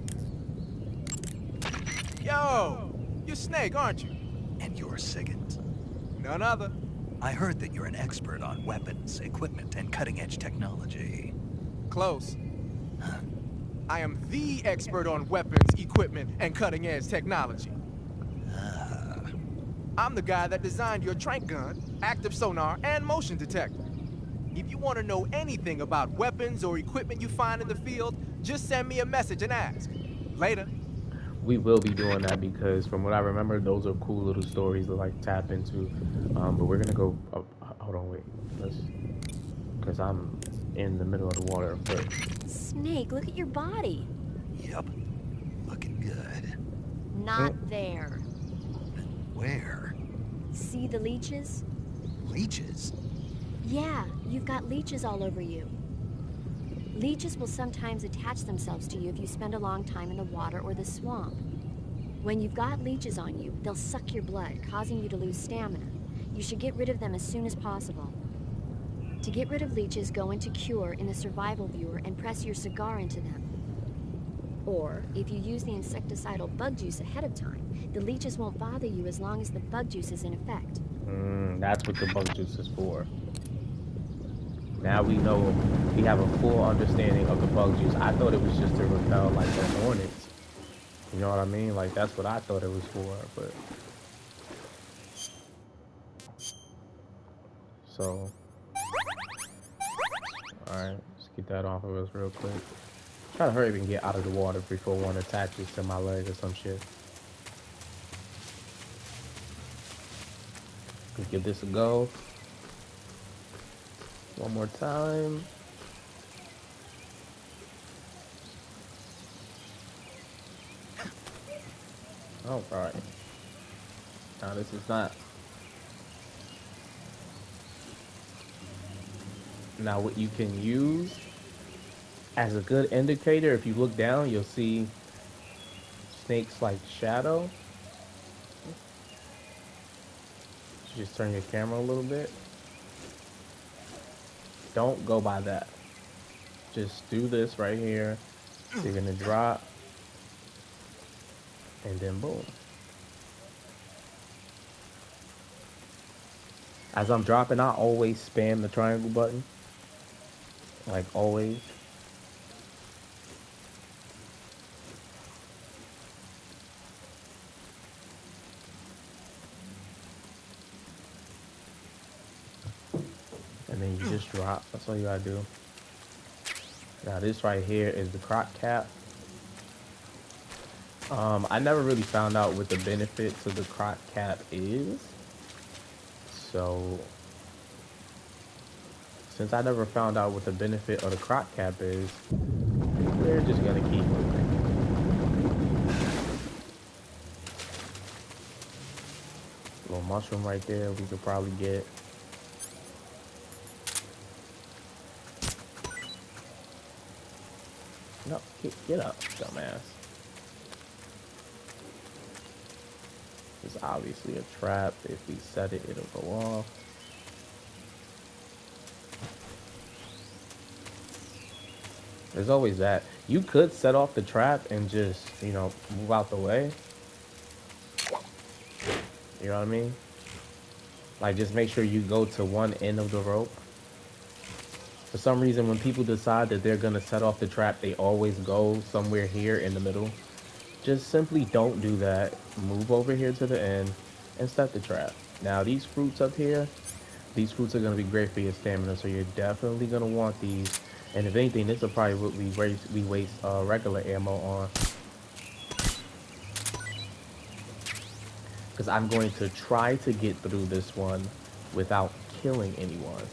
Yo, you're Snake, aren't you?
And you're Sigint.
None other.
I heard that you're an expert on weapons, equipment, and cutting-edge technology.
Close. I am the expert on weapons, equipment, and cutting-edge technology. I'm the guy that designed your trank gun, active sonar, and motion detector. If you want to know anything about weapons or equipment you find in the field, just send me a message and ask. Later.
We will be doing that because, from what I remember, those are cool little stories to like tap into. But we're gonna go. Oh, hold on, wait. Because I'm in the middle of the water first.
Snake, look at your body.
Yep. Looking good.
Not there.
Where?
See the leeches?
Leeches?
Yeah, you've got leeches all over you. Leeches will sometimes attach themselves to you if you spend a long time in the water or the swamp. When you've got leeches on you, they'll suck your blood, causing you to lose stamina. You should get rid of them as soon as possible. To get rid of leeches, go into Cure in the survival viewer and press your cigar into them. Or, if you use the insecticidal bug juice ahead of time, the leeches won't bother you as long as the bug juice is in effect.
That's what the bug juice is for. Now we know, we have a full understanding of the bug juice. I thought it was just to repel like the hornets. You know what I mean? Like that's what I thought it was for, but so alright, let's get that off of us real quick. Try to hurry up and get out of the water before one attaches to my leg or some shit. Let's give this a go. One more time. Oh, alright. Now this is not. Now what you can use as a good indicator, if you look down, you'll see Snake's like shadow. Just turn your camera a little bit. Don't go by that. Just do this right here. You're gonna drop, and then boom. As I'm dropping, I always spam the triangle button. Like always. And then you just drop. That's all you gotta do. Now this right here is the crock cap. I never really found out what the benefit to the crock cap is. So since I never found out what the benefit of the crock cap is, we're just gonna keep moving. Little mushroom right there we could probably get. No, get up, dumbass. It's obviously a trap. If we set it, it'll go off. There's always that. You could set off the trap and just, you know, move out the way. You know what I mean? Like, just make sure you go to one end of the rope. For some reason, when people decide that they're going to set off the trap, they always go somewhere here in the middle. Just simply don't do that. Move over here to the end and set the trap. Now, these fruits up here, these fruits are going to be great for your stamina, so you're definitely going to want these. And if anything, this will probably what we waste regular ammo on. Because I'm going to try to get through this one without killing anyone.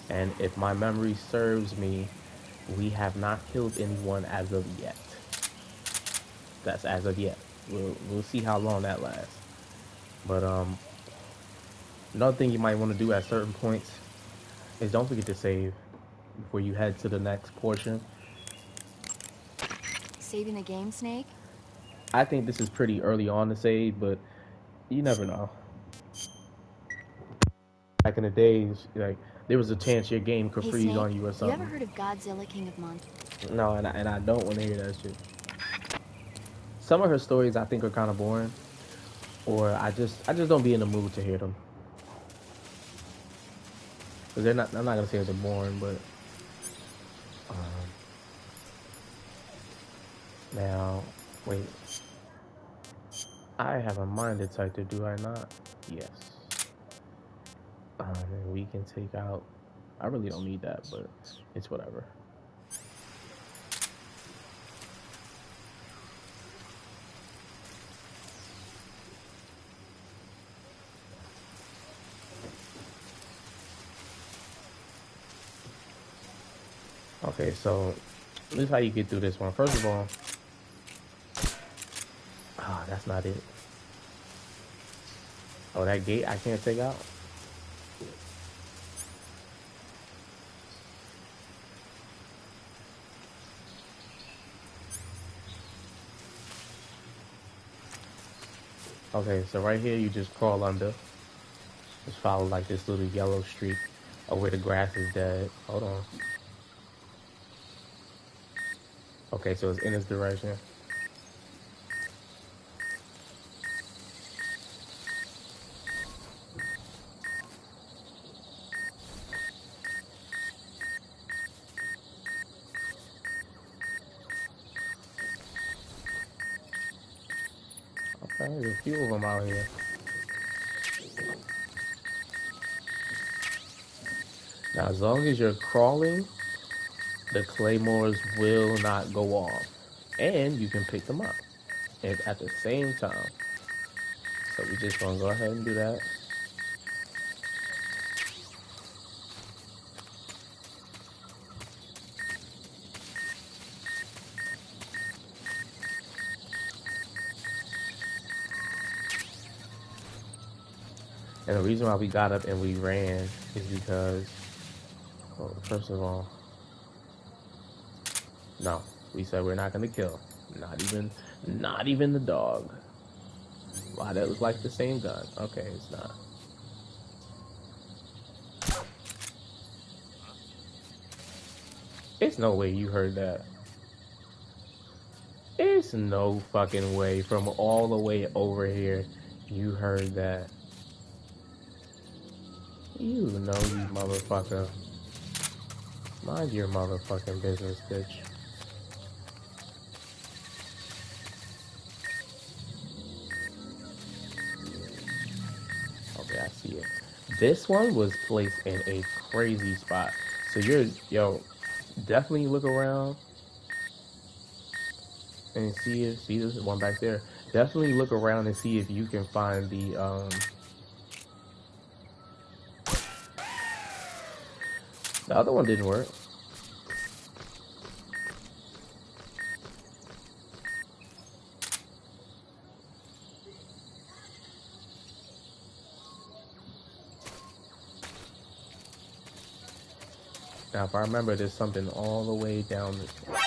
And if my memory serves me, we have not killed anyone as of yet. That's as of yet. We'll see how long that lasts. But another thing you might want to do at certain points is don't forget to save before you head to the next portion.
Saving the game, Snake?
I think this is pretty early on to save, but you never know. Back in the days, like there was a chance your game could freeze
Snake,
on you or something.
You ever heard of Godzilla, King of Monsters?
No, and I don't want to hear that shit. Some of her stories I think are kind of boring, or I just don't be in the mood to hear them. Cause they're not. I'm not gonna say they're boring, but now wait. I have a mind detector, do I not? Yes. And we can take out. I really don't need that, but it's whatever. Okay, so this is how you get through this one. First of all, that's not it. Oh, that gate I can't take out? Okay, so right here you just crawl under. Just follow like this little yellow streak of where the grass is dead. Hold on. Okay, so it's in this direction. Okay, there's a few of them out here. Now, as long as you're crawling, the claymores will not go off. And you can pick them up at the same time. So we just gonna go ahead and do that. And the reason why we got up and we ran is because, well, first of all, no, we said we're not gonna kill. Not even the dog. Wow, that looks like the same gun. Okay, it's not. It's no way you heard that. It's no fucking way from all the way over here you heard that. You know you motherfucker. Mind your motherfucking business, bitch. Okay, I see it. This one was placed in a crazy spot. So yo, definitely look around and see this one back there. Definitely look around and see if you can find the other one didn't work. Now, if I remember, there's something all the way down this way.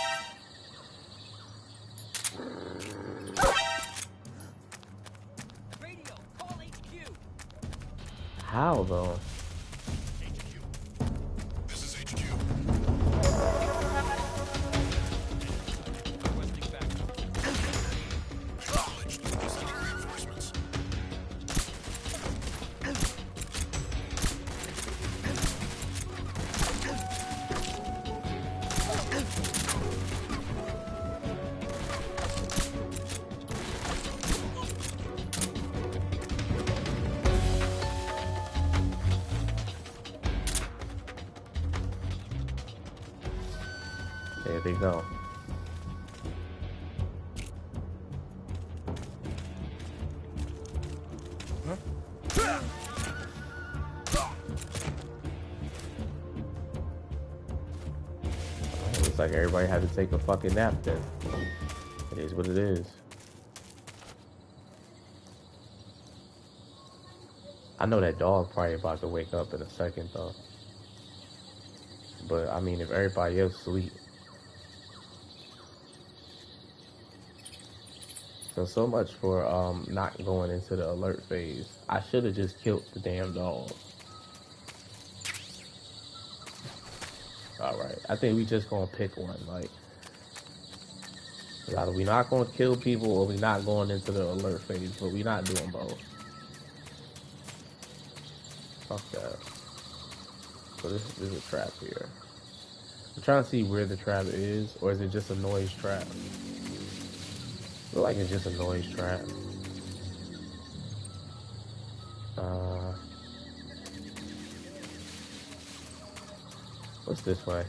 Radio, call HQ.
How though?
This is HQ.
Requesting backup.
Acknowledged. Sending reinforcements.
There they go. Looks like everybody had to take a fucking nap then. It is what it is. I know that dog probably about to wake up in a second though. But I mean, if everybody else sleep. So much for not going into the alert phase. I should have just killed the damn dog. Alright, I think we just gonna pick one. Like, either we not gonna kill people or we not going into the alert phase, but we not doing both. Fuck that. So this is a trap here. I'm trying to see where the trap is, or is it just a noise trap? I feel like it's just a noise trap. What's this way?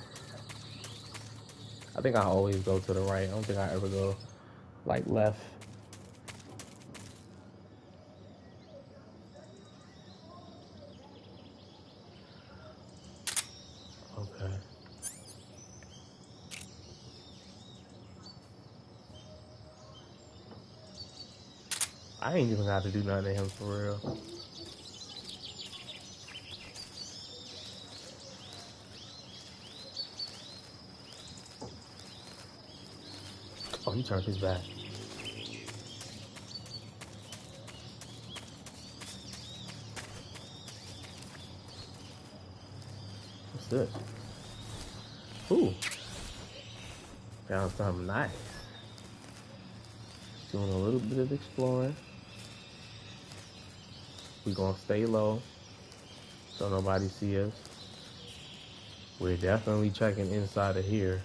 I think I always go to the right. I don't think I ever go like left. Okay. I ain't even got to do nothing to him for real. Oh, he turned his back. What's this? Ooh. Found something nice. Doing a little bit of exploring. We're gonna stay low so nobody see us. We're definitely checking inside of here.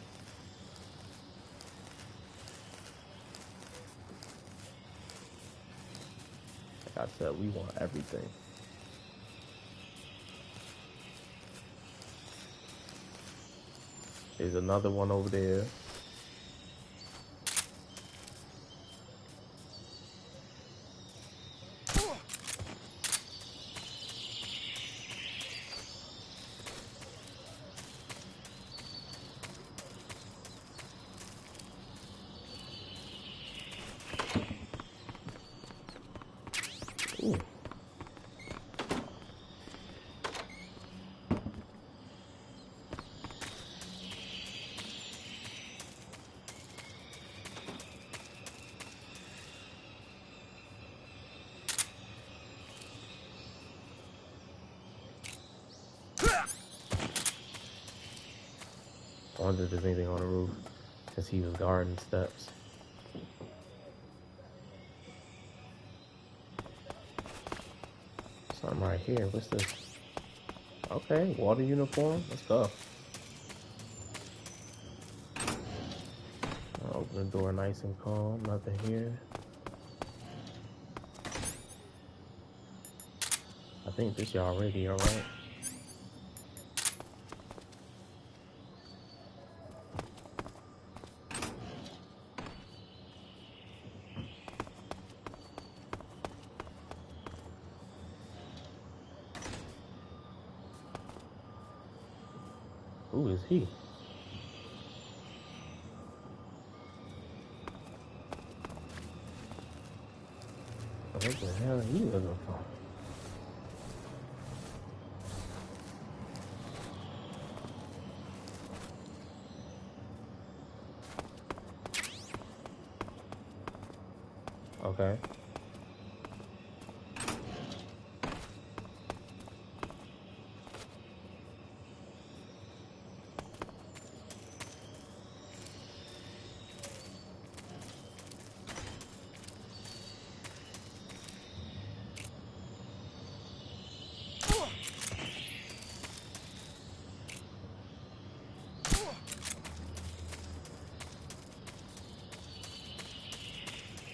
Like I said, we want everything. There's another one over there. Ooh. I wonder if there's anything on the roof, since he was guarding steps. Something right here. What's this? Okay, water uniform. Let's go. I'll open the door nice and calm. Nothing here. I think this y'all ready, alright? Who is he? What the hell are you looking for? Okay.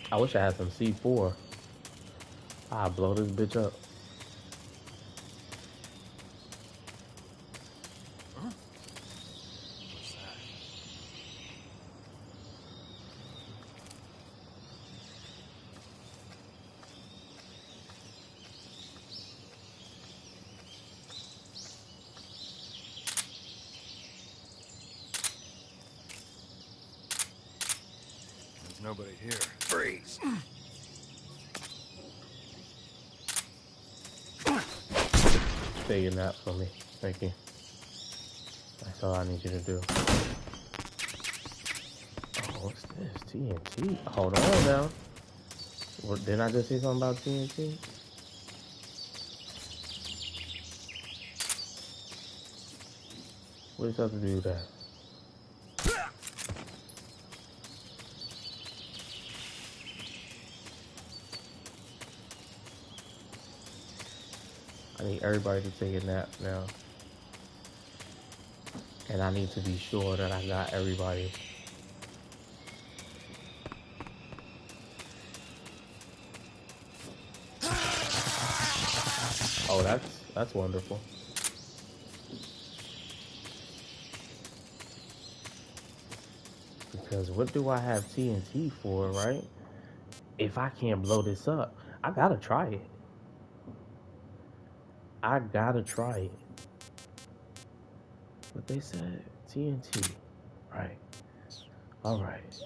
I wish I had some C4. I'd blow this bitch up.
Huh? What's that? There's nobody here. Freeze!
Take a nap for me. Thank you. That's all I need you to do. Oh, what's this? TNT? Hold on now. What, didn't I just say something about TNT? What does that have to do with that? I need everybody to take a nap now. And I need to be sure that I got everybody. Oh, that's wonderful. Because what do I have TNT for, right? If I can't blow this up, I gotta try it. I gotta try it. What they said? TNT. Right. Alright.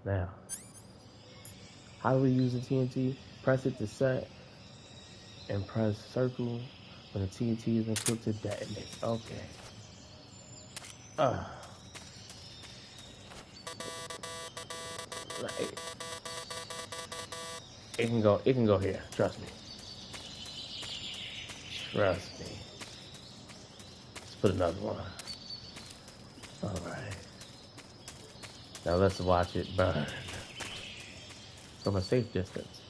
Now, how do we use the TNT? Press it to set and press circle when the TNT is equipped to detonate. Okay. Right. It can go here. Trust me. Trust me. put another one. All right. Now let's watch it burn from a safe distance.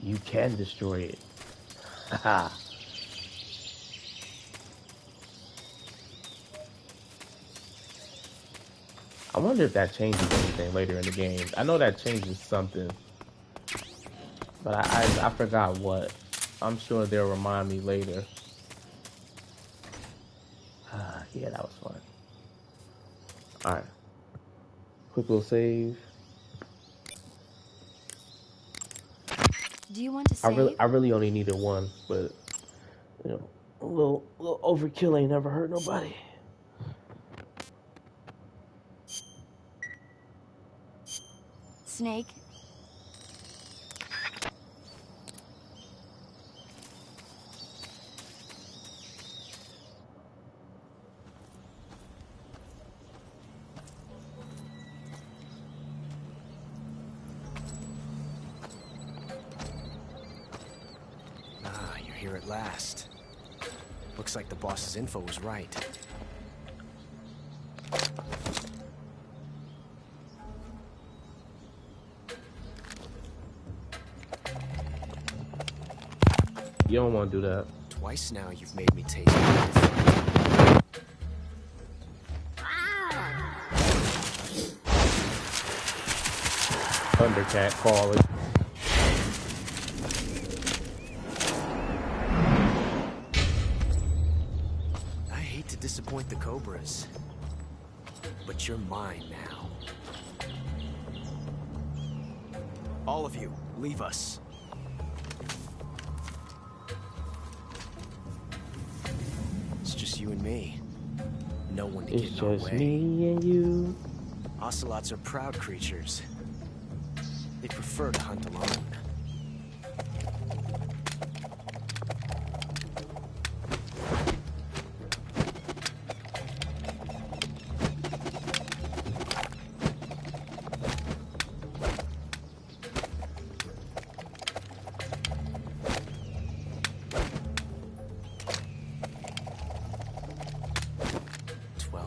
You can destroy it. Haha. I wonder if that changes anything later in the game. I know that changes something, but I forgot what. I'm sure they'll remind me later. Yeah, that was fun. All right. Quick little save.
Do you want to save?
I really only needed one, but you know, a little overkill ain't never hurt nobody.
Snake?
Ah, you're here at last. Looks like the boss's info was right.
You don't want to do that.
Twice now you've made me taste it.
Thundercat calling.
I hate to disappoint the Cobras, but you're mine now. All of you, leave us. It's just you and me. No one to get
It's
in our
just
way.
me and you.
Ocelots are proud creatures. They prefer to hunt alone.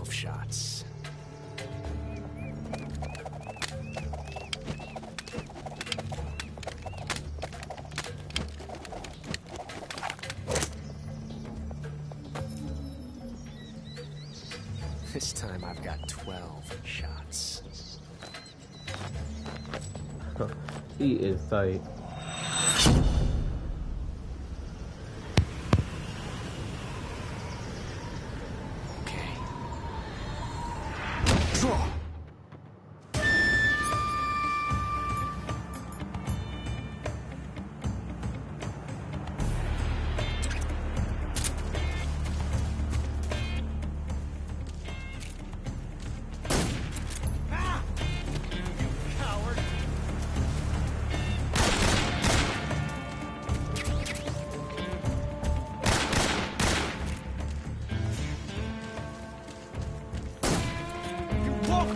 Shots. This time I've got 12 shots.
He is tight.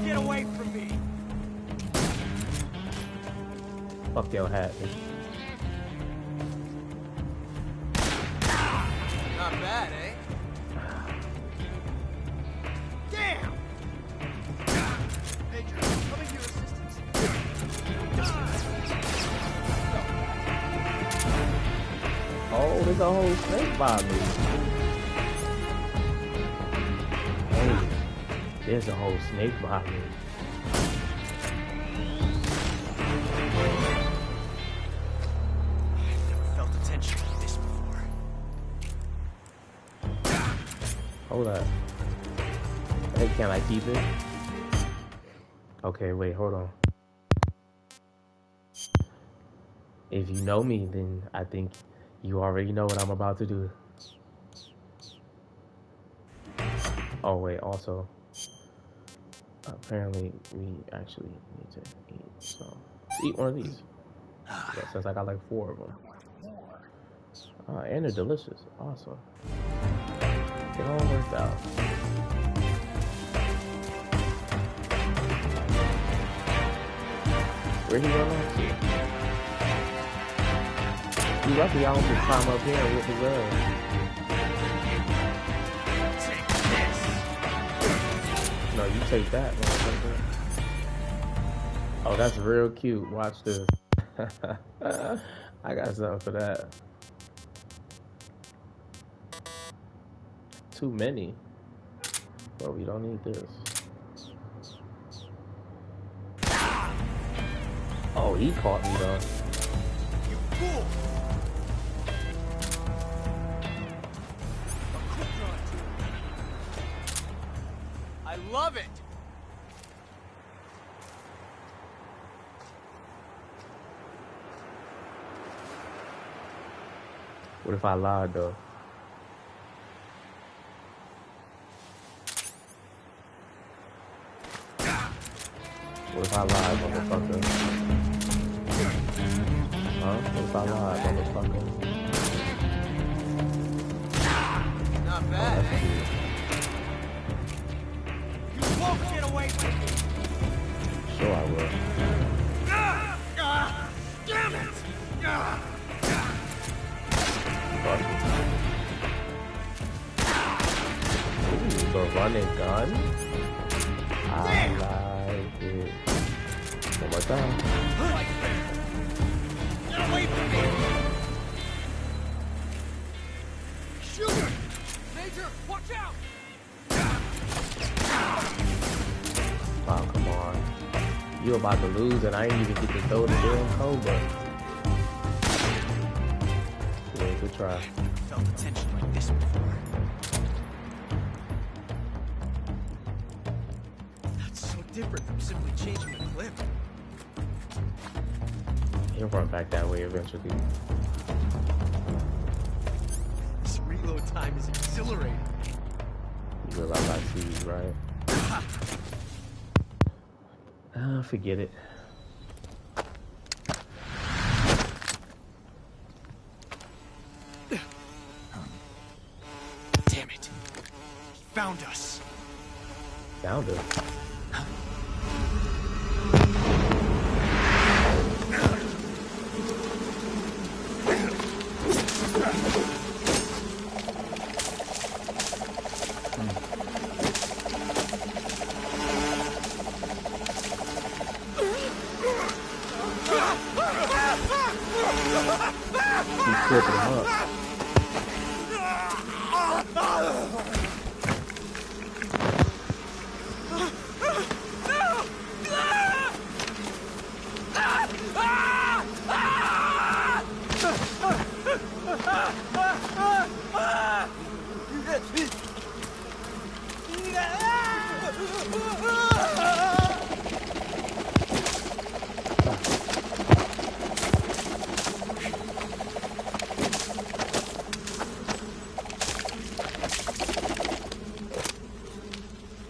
Get away from me!
Fuck your hat.
Not bad, eh? Damn! Major, coming to your assistance.
Oh, there's a whole snake by me. Hey, there's a whole snake by me.
I've never felt a tension like this before.
Hold up. Hey, can I keep it? Okay, wait, hold on. If you know me, then I think you already know what I'm about to do. Oh, wait, also, apparently we actually need to eat, so eat one of these. Yeah, since I got like 4 of them. And they're delicious. Awesome. It all worked out. Where he run off to? You lucky I don't just climb up here and whip his ass. No, you take that, motherfucker. Oh, that's real cute. Watch this. I got something for that. Too many. But we don't need this. Oh, he caught me though.
You fool! I love it!
What if I lied though? What if I lied, motherfucker? Huh? What if I lied, motherfucker?
Not bad, eh? You won't get away with me!
Sure I will.
Damn it!
Ooh, the running gun. I like it. One more time.
Get away from me! Shoot! Major, watch out!
Oh, come on. You about to lose and I ain't even get to throw the damn cobra. Yeah, good try.
Felt the tension like this before. That's so different from simply changing the clip.
He'll run back that way eventually.
This reload time is exhilarating.
You realize I see you, right? Forget it.
Damn it. He found us.
Found us. He's flipping him up.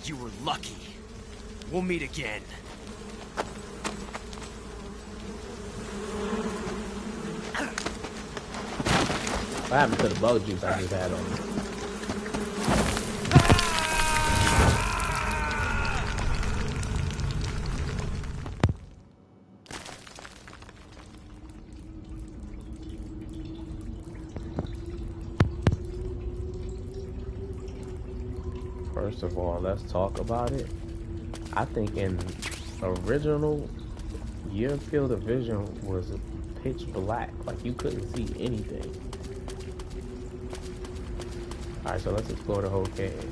You were lucky. We'll meet again.
What happened to the bug juice I just had on me? First of all, let's talk about it. I think in original, your field of vision was pitch black, like you couldn't see anything. Alright, so let's explore the whole cave.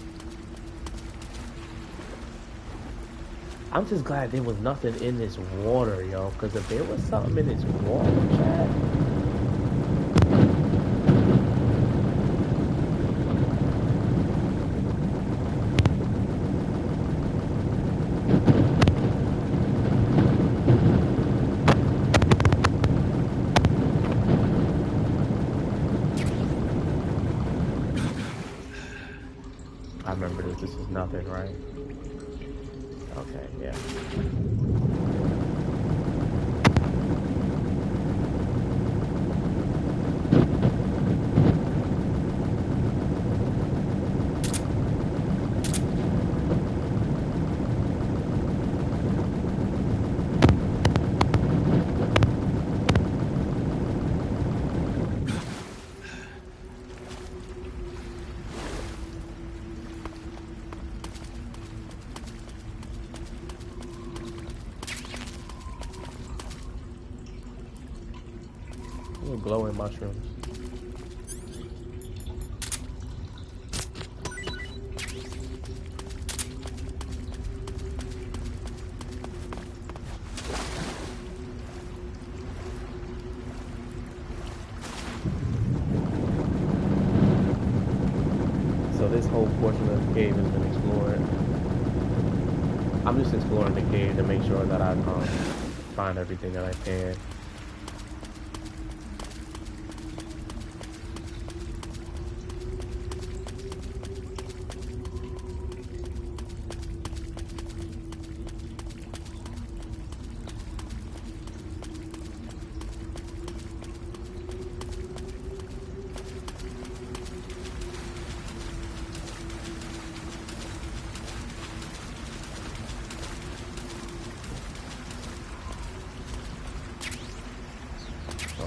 I'm just glad there was nothing in this water, yo, because if there was something in this water, Chad. I remember this is nothing, right? Okay, yeah. glowing mushrooms. So this whole portion of the cave has been explored. I'm just exploring the cave to make sure that I find everything that I can.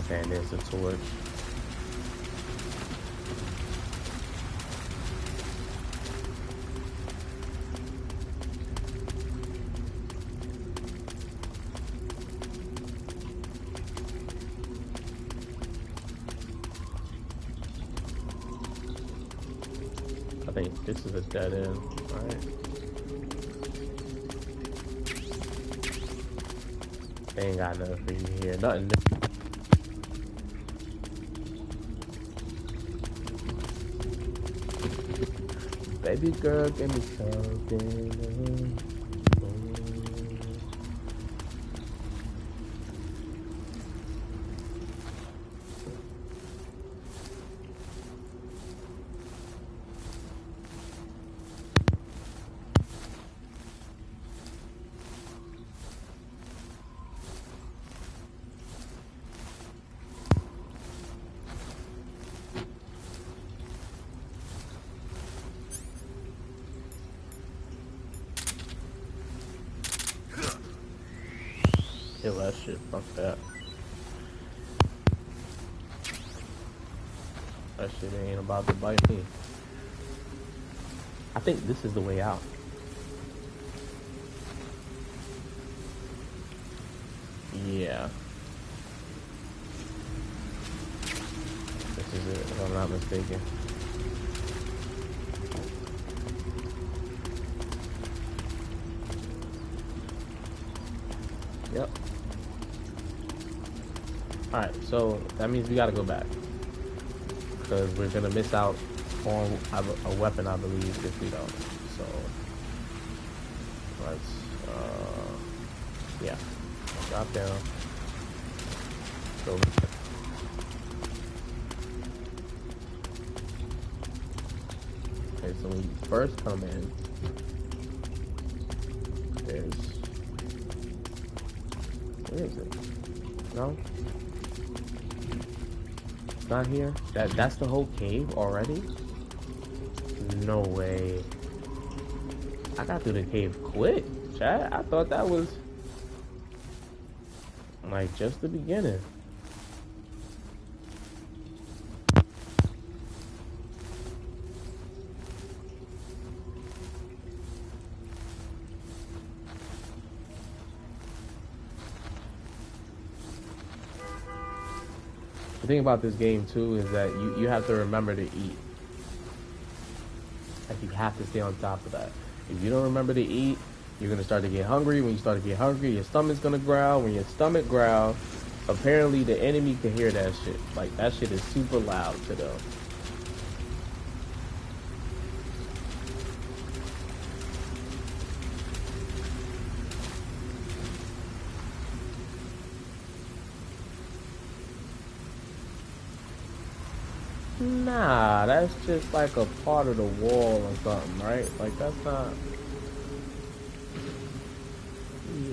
Okay, and there's the torch. I think this is a dead end, right? They ain't got nothing for you here. Nothing. Baby girl, give me something. Kill that shit, fuck that. That shit ain't about to bite me. I think this is the way out. Yeah. This is it, if I'm not mistaken. Yep. Alright, so that means we gotta go back. Because we're gonna miss out on a weapon, I believe, if we don't. So, let's, yeah. Drop down. Go. Okay, so when you first come in, there's, where is it? No? It's not here? That's the whole cave already? No way. I got through the cave quick, chat. I thought that was like just the beginning. The thing about this game too is that you have to remember to eat. Like you have to stay on top of that. If you don't remember to eat, you're gonna start to get hungry. When you start to get hungry, your stomach's gonna growl. When your stomach growls, apparently the enemy can hear that shit. Like that shit is super loud to them. Nah, that's just like a part of the wall or something, right? Like that's not.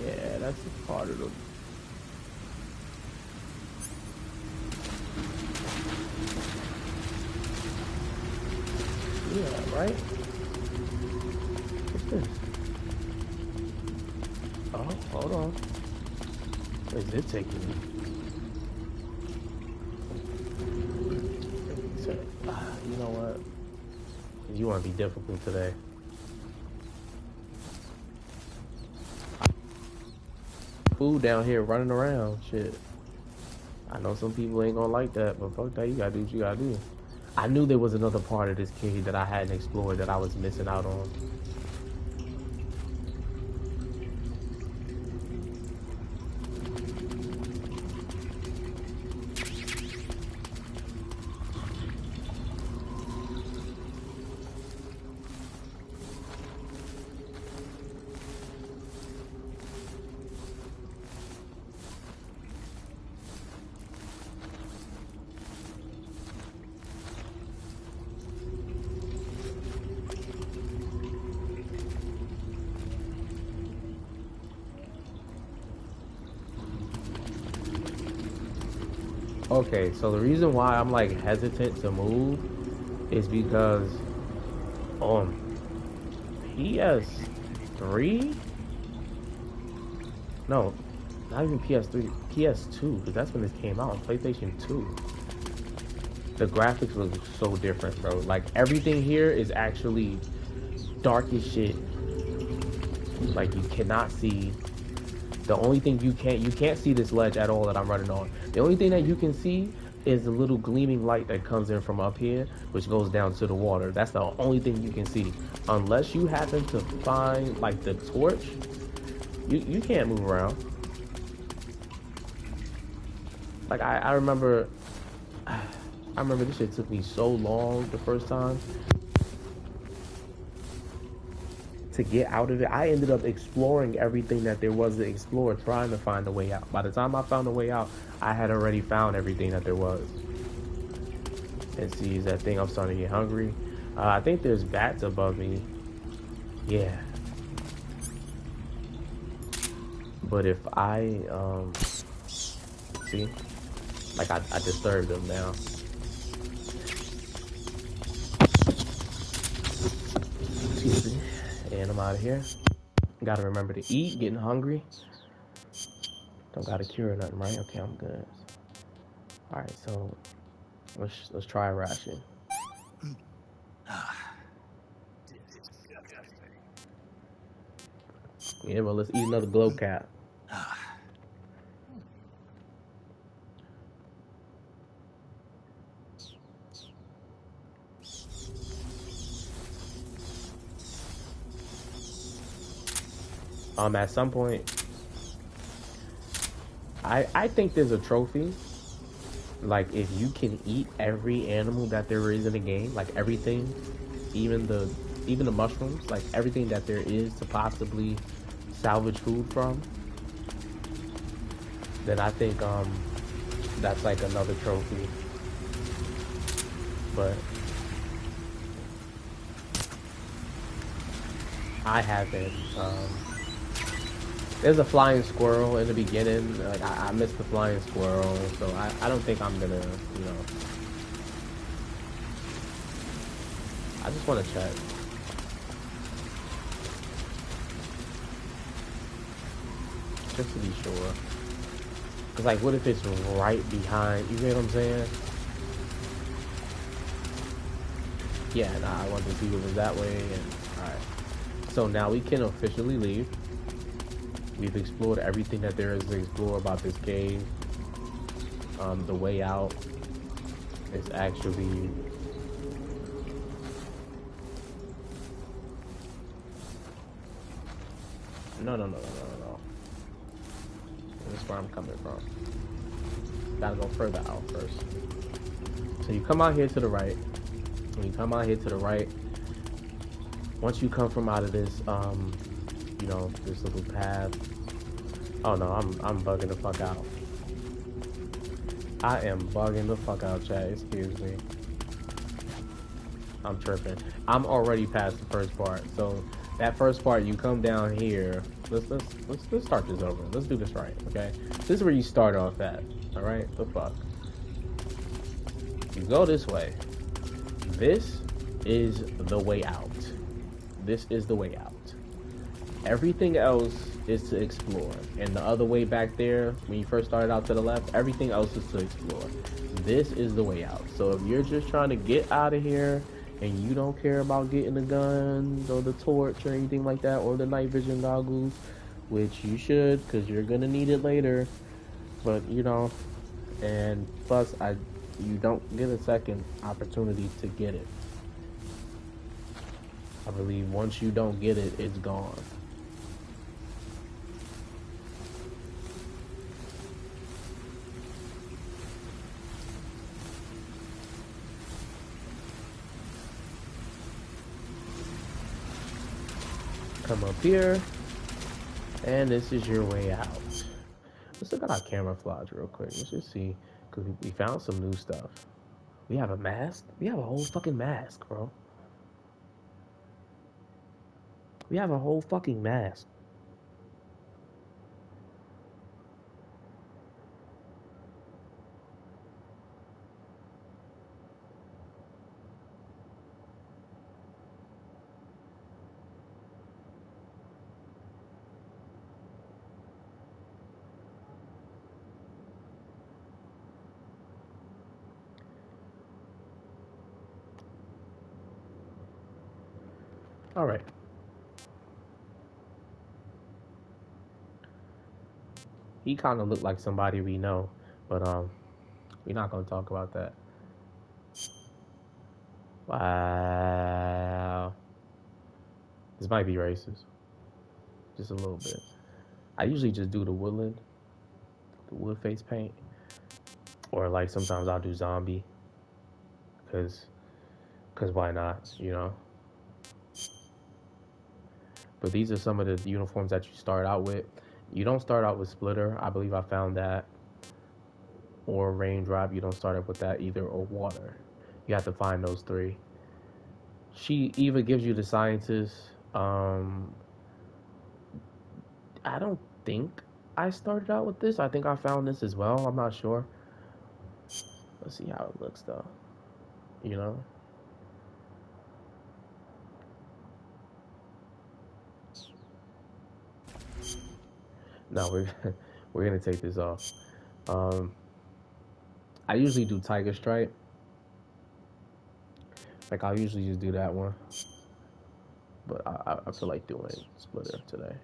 Yeah, that's a part of the. Yeah, right? What's this? Oh, hold on. Where's it taking me? You know what? You want to be difficult today. Food down here running around. Shit. I know some people ain't gonna like that, but fuck that, you gotta do what you gotta do. I knew there was another part of this cave that I hadn't explored that I was missing out on. Okay, so the reason why I'm like hesitant to move is because on PS3, no, not even PS3, PS2, because that's when this came out, PlayStation 2. The graphics look so different, bro. Like everything here is actually dark as shit. Like you cannot see. The only thing you can't see this ledge at all that I'm running on. The only thing that you can see is the little gleaming light that comes in from up here, which goes down to the water. That's the only thing you can see. Unless you happen to find like the torch, you can't move around. Like I remember this shit took me so long the first time to get out of it. I ended up exploring everything that there was to explore, trying to find a way out. By the time I found a way out, I had already found everything that there was. And see, is that thing, I'm starting to get hungry. I think there's bats above me. Yeah. But if I, see? Like I disturbed them now. Excuse me. And I'm out of here. Gotta remember to eat, getting hungry. Don't gotta cure or nothing, right? Okay, I'm good. Alright, so let's try a ration. Yeah, well, let's eat another glow cap. At some point, I think there's a trophy. Like, if you can eat every animal that there is in the game, like everything, even the mushrooms, like everything that there is to possibly salvage food from, then I think that's like another trophy. But I haven't. There's a flying squirrel in the beginning. Like I missed the flying squirrel, so I don't think I'm gonna, you know. I just want to check. Just to be sure. Cause like, what if it's right behind? You get what I'm saying? Yeah, nah, I wanted to see if it was that way. And all right. So now we can officially leave. We've explored everything that there is to explore about this cave. The way out is actually no. This is where I'm coming from. Gotta go further out first. So you come out here to the right. When you come out here to the right, once you come from out of this, you know, this little path. Oh no, I'm bugging the fuck out. I am bugging the fuck out, chat. Excuse me. I'm tripping. I'm already past the first part. So that first part, you come down here. Let's start this over. Let's do this right, okay? This is where you start off at. All right, the fuck. You go this way. This is the way out. This is the way out. Everything else is to explore. And the other way back there, when you first started out to the left, everything else is to explore. This is the way out. So if you're just trying to get out of here and you don't care about getting the guns or the torch or anything like that, or the night vision goggles, which you should, because you're gonna need it later, but you know, and plus you don't get a second opportunity to get it. I believe once you don't get it, it's gone. Come up here, and this is your way out. Let's look at our camera flaws real quick. Let's just see, because we found some new stuff. We have a mask? We have a whole fucking mask, bro. We have a whole fucking mask. All right. He kind of looked like somebody we know, but we're not gonna talk about that. Wow. This might be racist, just a little bit. I usually just do the wood face paint, or like sometimes I'll do zombie, cause why not, you know? But these are some of the uniforms that you start out with. You don't start out with splitter. I believe I found that. Or raindrop. You don't start out with that either, or water. You have to find those three. She even gives you the scientists. I don't think I started out with this. I think I found this as well. I'm not sure. Let's see how it looks though. You know? No, we're gonna take this off. I usually do Tiger Stripe. Like I'll usually just do that one, but I feel like doing Splitter today.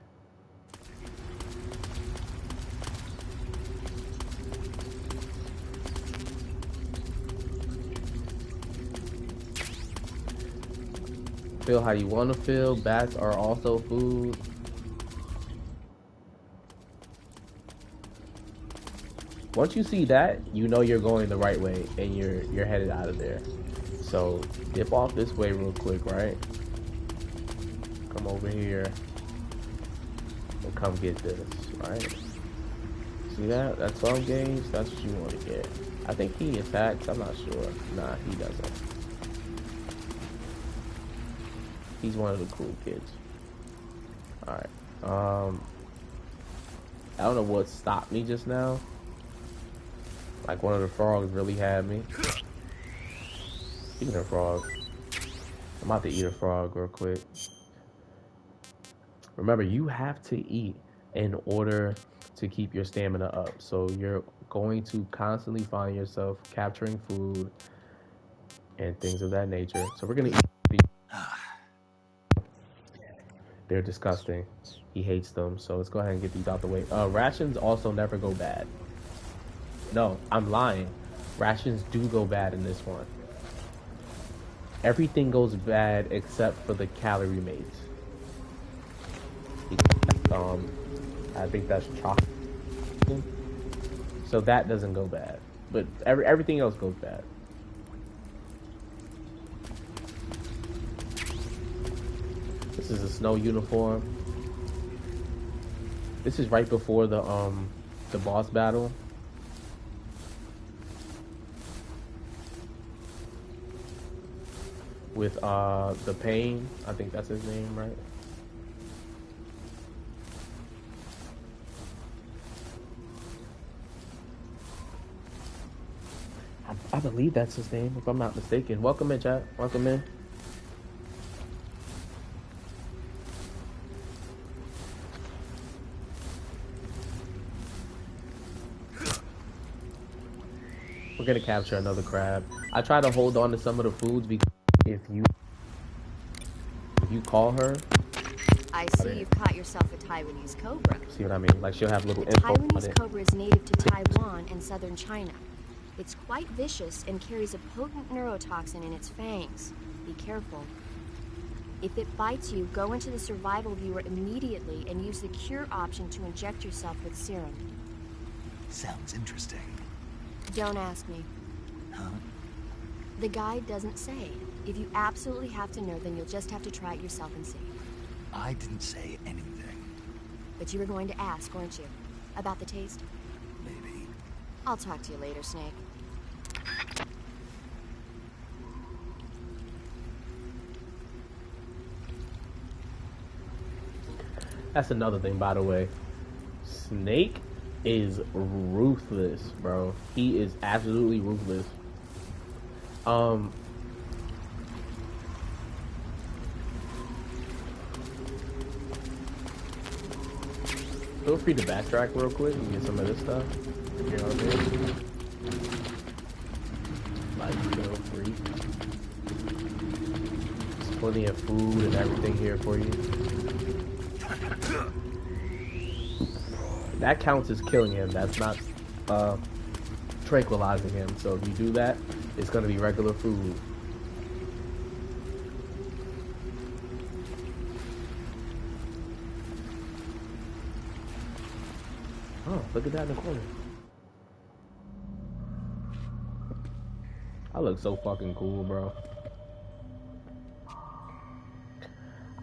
Feel how you want to feel. Bats are also food. Once you see that, you know you're going the right way and you're headed out of there. So dip off this way real quick, right? Come over here and come get this, right? See that? That's 12 gauge. That's what you want to get. I think he attacks. I'm not sure. Nah, he doesn't. He's one of the cool kids. Alright. I don't know what stopped me just now. Like one of the frogs really had me. Speaking of frogs, I'm about to eat a frog real quick. Remember, you have to eat in order to keep your stamina up. So you're going to constantly find yourself capturing food and things of that nature. So we're gonna eat these. They're disgusting. He hates them. So let's go ahead and get these out the way. Rations also never go bad. No, I'm lying. Rations do go bad in this one. Everything goes bad except for the calorie mates. I think that's chocolate. So that doesn't go bad. But everything else goes bad. This is a snow uniform. This is right before the boss battle. With the Pain, I think that's his name, right? I believe that's his name, if I'm not mistaken. Welcome in, chat. Welcome in. We're gonna capture another crab. I try to hold on to some of the foods because if you call her,
I see you've caught yourself a Taiwanese cobra.
See what I mean? Like she'll have little
The
info on
Taiwanese
it.
cobra is native to Taiwan and southern China. It's quite vicious and carries a potent neurotoxin in its fangs. Be careful. If it bites you, go into the survival viewer immediately and use the cure option to inject yourself with serum.
Sounds interesting.
Don't ask me.
Huh?
The guide doesn't say. If you absolutely have to know, then you'll just have to try it yourself and see.
I didn't say anything.
But you were going to ask, weren't you? About the taste?
Maybe.
I'll talk to you later, Snake.
That's another thing, by the way. Snake is ruthless, bro. He is absolutely ruthless. Feel free to backtrack real quick and get some of this stuff. You know what I mean? Like, feel free. There's plenty of food and everything here for you. That counts as killing him. That's not tranquilizing him. So if you do that, it's gonna be regular food. Oh, look at that in the corner. I look so fucking cool, bro.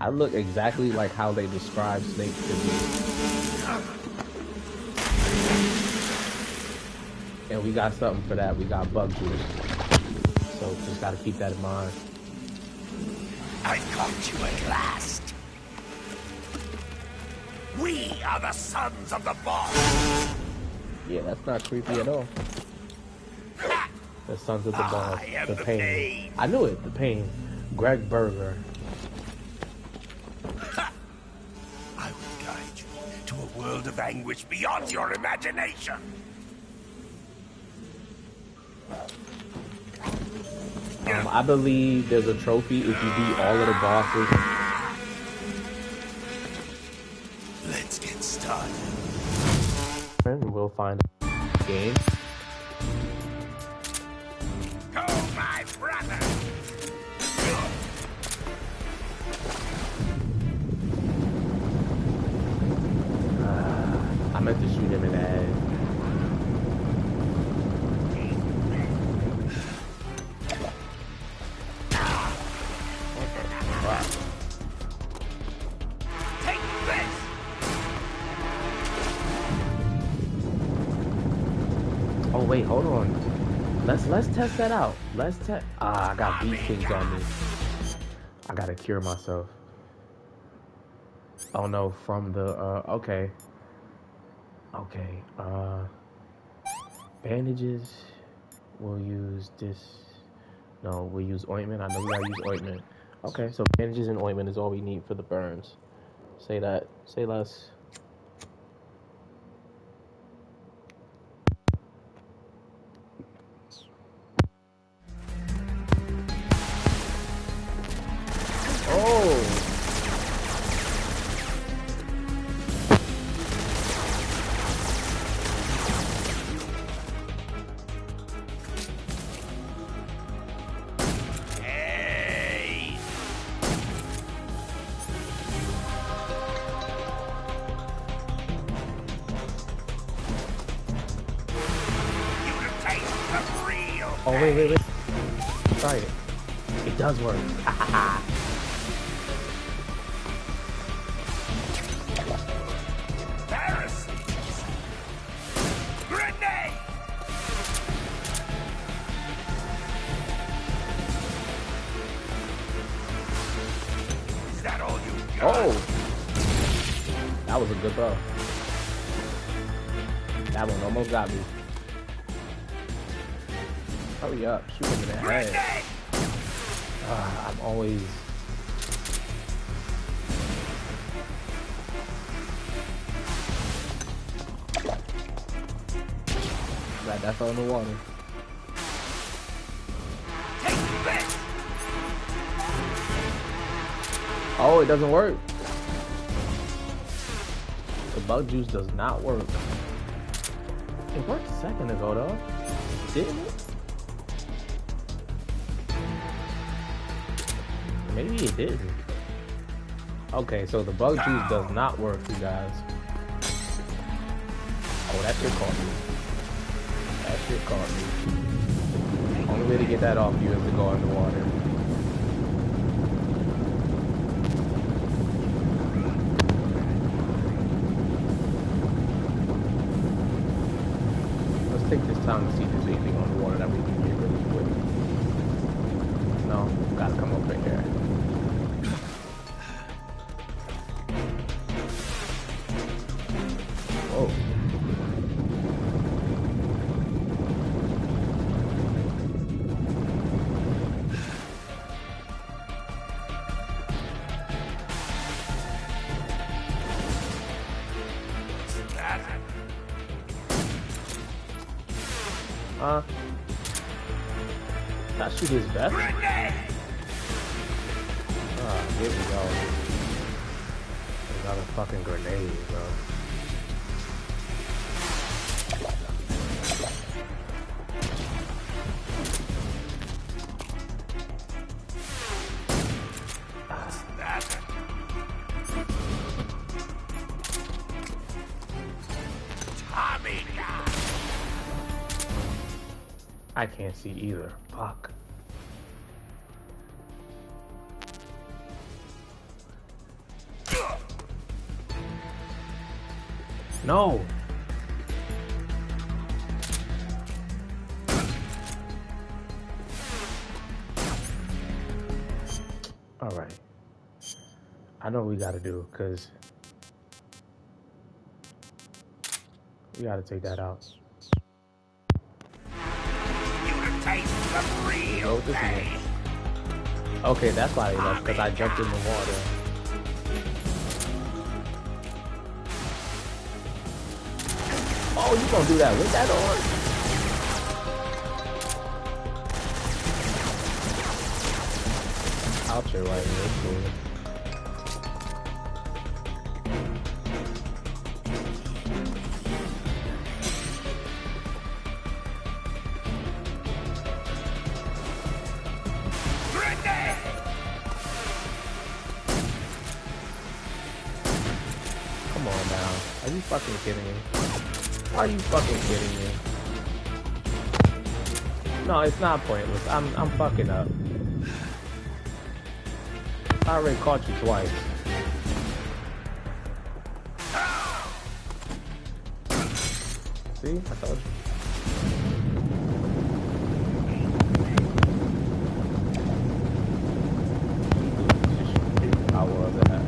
I look exactly like how they describe Snake to be. And we got something for that. We got bug juice. So just gotta keep that in mind.
I caught you at last. We are the sons of the boss.
Yeah, that's not creepy at all. The sons of the boss. The pain. I knew it. The pain. Greg Berger.
I will guide you to a world of anguish beyond your imagination.
I believe there's a trophy if you beat all of the bosses.
Let's get started.
And we'll find a game.
Go, my brother.
I meant to shoot him in the head.
Take this.
Oh wait, hold on. Let's test that out. Let's test. I got beat things on me. I gotta cure myself. Oh no, from the okay. Okay, bandages. We'll use this. No, we'll use ointment. I know we gotta use ointment. Okay, so bandages and ointment is all we need for the burns. Say that. Say less. Oh! Oh, wait. Try it. It does work.
Pharisees! Grenade! Is that all you got?
Oh! That was a good throw. That one almost got me. Hurry up, shoot him in the head. I'm always... Glad that fell in the water. Oh, it doesn't work. bug juice does not work. It worked a second ago though. Didn't it? Maybe it didn't. Okay, so the bug juice does not work, you guys. Oh, that shit caught me. That shit caught me. Only way to get that off you is to go underwater. Let's take this time to see if there's anything on the water that we can get really quick. No, gotta come up right here. Whoa. That shoot his best. Ah, here we go. Another fucking grenade, bro. I can't see either. Fuck. No. All right. I know what we gotta do, cause we gotta take that out. Okay, that's why they left, because I jumped in the water. Oh, you gonna do that with that on? Out your right here, cool. Come on now. Are you fucking kidding me? Are you fucking kidding me? No, it's not pointless. I'm fucking up. I already caught you twice. See? I told you. I was at that.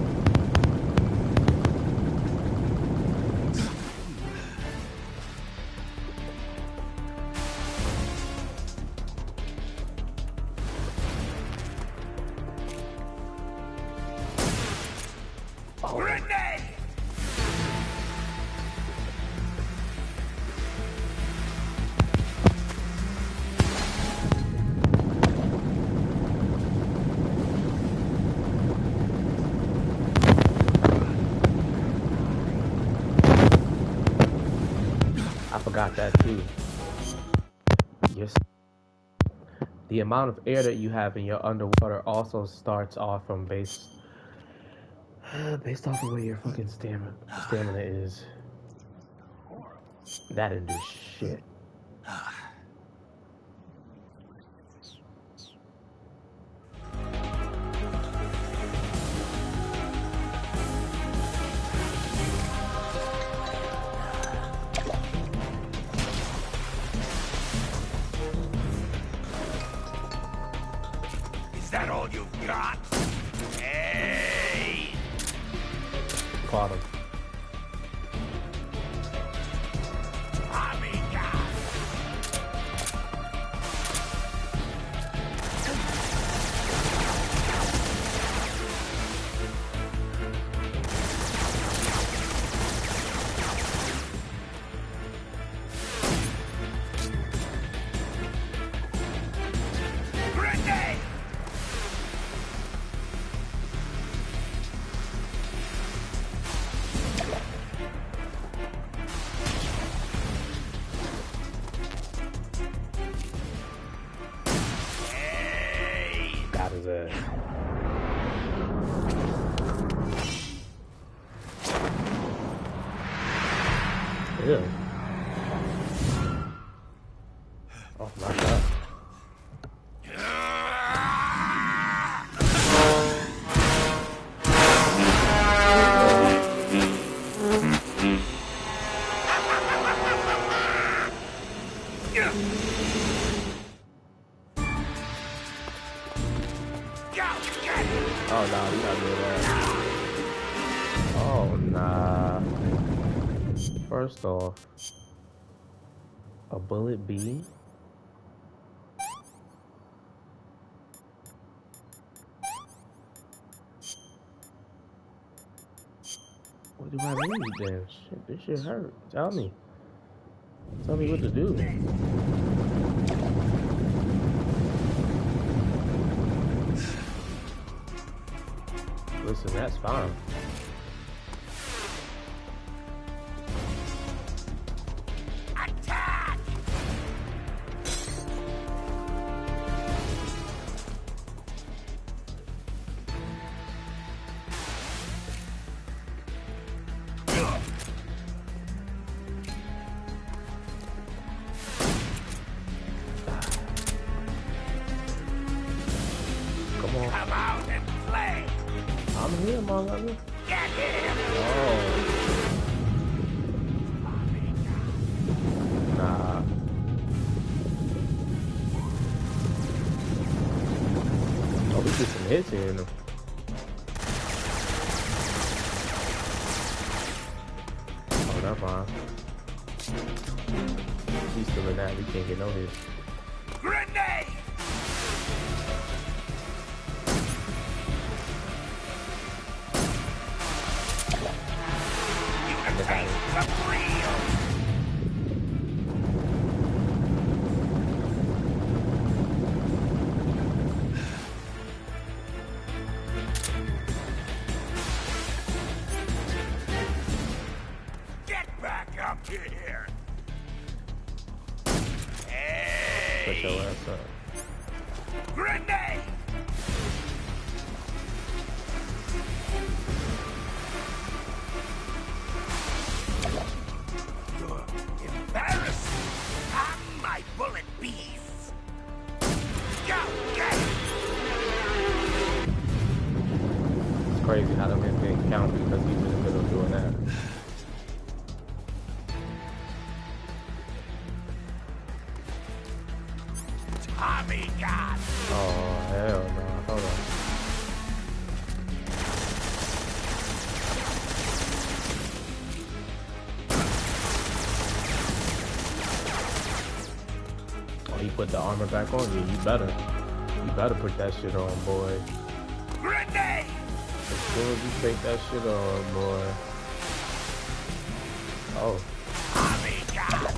I forgot that too. Yes. The amount of air that you have in your underwater also starts off from based off of where your fucking stamina is. That didn't do shit.
Is that all you've got? Hey!
Caught him. Okay. Yeah. Oh my god. Oh nah, we gotta do that. Oh nah. First off, a bullet B. What do I need then? Shit, this shit hurt. Tell me. Tell me what to do. Listen, that's fine.
Attack!
Come on.
Come out and play.
I'm here, motherfucker.
Get him.
Oh. Nah. Oh, we get some hits here. Oh, that's fine. He's still in that. We can't get no hits.
Grenade! Get back up here!
Put your ass up.
Grenade! You're embarrassing. I'm my bullet beast. Go get it!
It's crazy how them hits didn't count because he was in the middle of doing that.
Tommy God!
Oh, hell no. Hold on. Oh, he put the armor back on you. You better put that shit on, boy.
Grenade!
As soon as you take that shit on, boy. Oh.
Tommy God!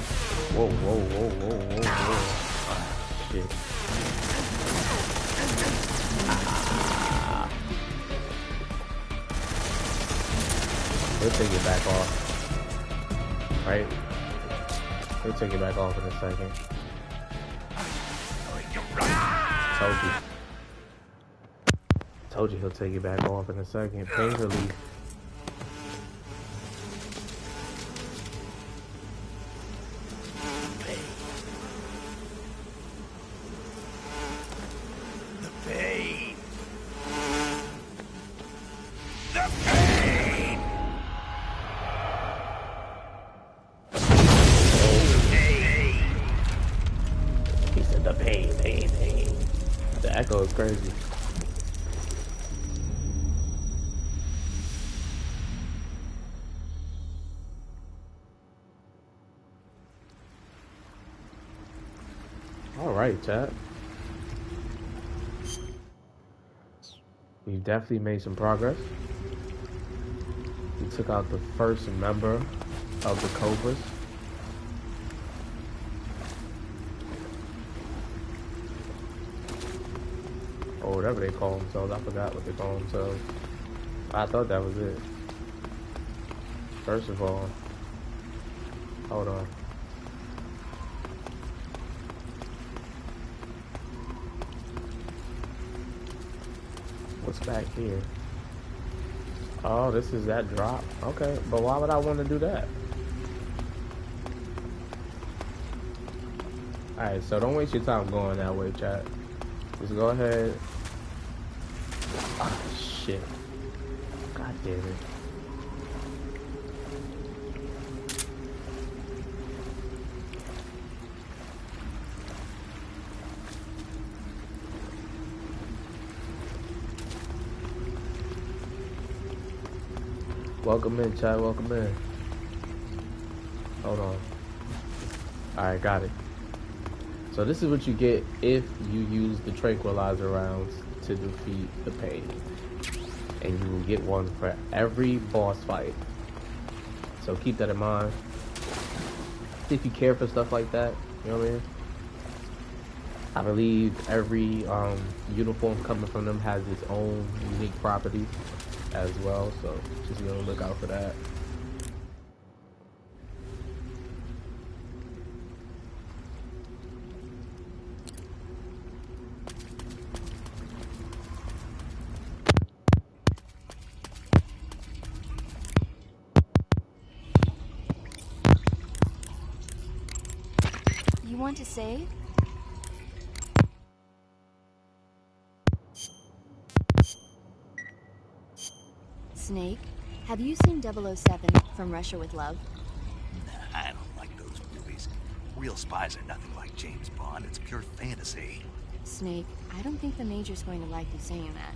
Whoa, whoa, whoa, whoa, whoa, whoa. Ah, shit. He'll take it back off. Right? He'll take it back off in a second. Told you. Told you he'll take it back off in a second. Pain relief.
The pain! The pain!
He said the pain, pain, pain. The echo is crazy. All right, chat. We've definitely made some progress. We took out the first member of the Cobras. Or whatever they call themselves. I forgot what they call themselves. I thought that was it. First of all, hold on. What's back here? Oh, this is that drop. Okay, but why would I want to do that? Alright, so don't waste your time going that way, chat. Just go ahead. Ah, shit. God damn it. Welcome in, chat. Welcome in. Hold on. Alright, got it. So this is what you get if you use the tranquilizer rounds to defeat the pain. And you will get one for every boss fight. So keep that in mind. If you care for stuff like that, you know what I mean? I believe every uniform coming from them has its own unique properties as well, so just be on the lookout for that.
You want to save? Snake, have you seen 007 from Russia with Love?
Nah, I don't like those movies. Real spies are nothing like James Bond. It's pure fantasy.
Snake, I don't think the Major's going to like you saying that.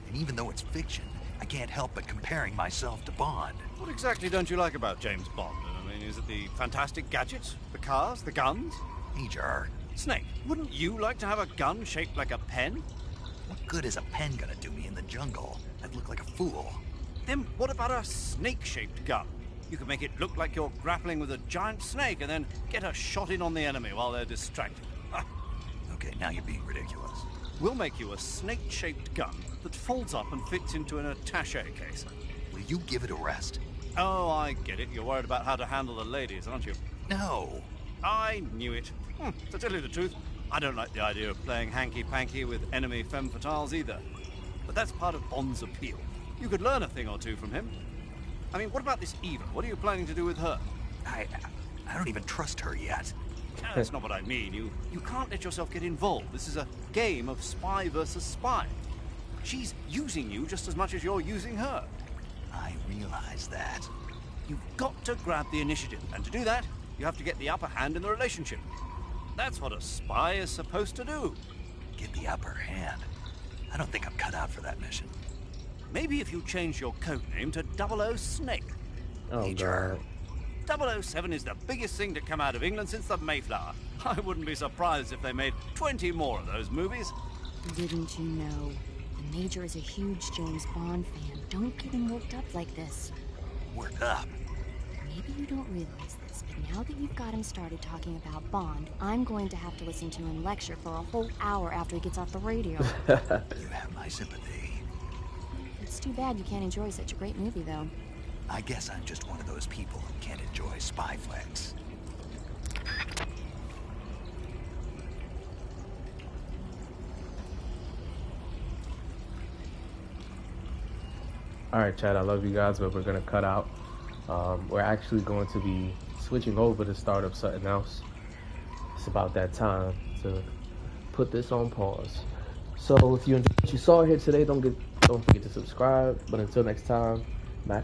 And even though it's fiction, I can't help but comparing myself to Bond.
What exactly don't you like about James Bond? I mean, is it the fantastic gadgets, the cars, the guns?
Major.
Snake, wouldn't you like to have a gun shaped like a pen?
What good is a pen gonna do me in the jungle? I'd look like a fool.
Then what about a snake-shaped gun? You could make it look like you're grappling with a giant snake and then get a shot in on the enemy while they're distracted.
Okay, now you're being ridiculous.
We'll make you a snake-shaped gun that folds up and fits into an attaché case.
Will you give it a rest?
Oh, I get it. You're worried about how to handle the ladies, aren't you?
No.
I knew it. To tell you the truth, I don't like the idea of playing hanky-panky with enemy femme fatales either. But that's part of Bond's appeal. You could learn a thing or two from him. I mean, what about this Eva? What are you planning to do with her?
I don't even trust her yet.
That's not what I mean. You can't let yourself get involved. This is a game of spy versus spy. She's using you just as much as you're using her.
I realize that.
You've got to grab the initiative, and to do that, you have to get the upper hand in the relationship. That's what a spy is supposed to do.
Get the upper hand? I don't think I'm cut out for that mission.
Maybe if you change your code name to 00 Snake.
Oh,
Major. 007 is the biggest thing to come out of England since the Mayflower. I wouldn't be surprised if they made 20 more of those movies.
Didn't you know? The Major is a huge James Bond fan. Don't get him worked up like this.
Worked up?
Maybe you don't realize this, but now that you've got him started talking about Bond, I'm going to have to listen to him lecture for a whole hour after he gets off the radio.
You have my sympathy.
It's too bad you can't enjoy such a great movie, though.
I guess I'm just one of those people who can't enjoy spy flicks.
Alright, Chad, I love you guys, but we're going to cut out. We're actually going to be switching over to start up something else. It's about that time to put this on pause. So if you enjoyed what you saw here today, don't forget to subscribe. But until next time, Mac.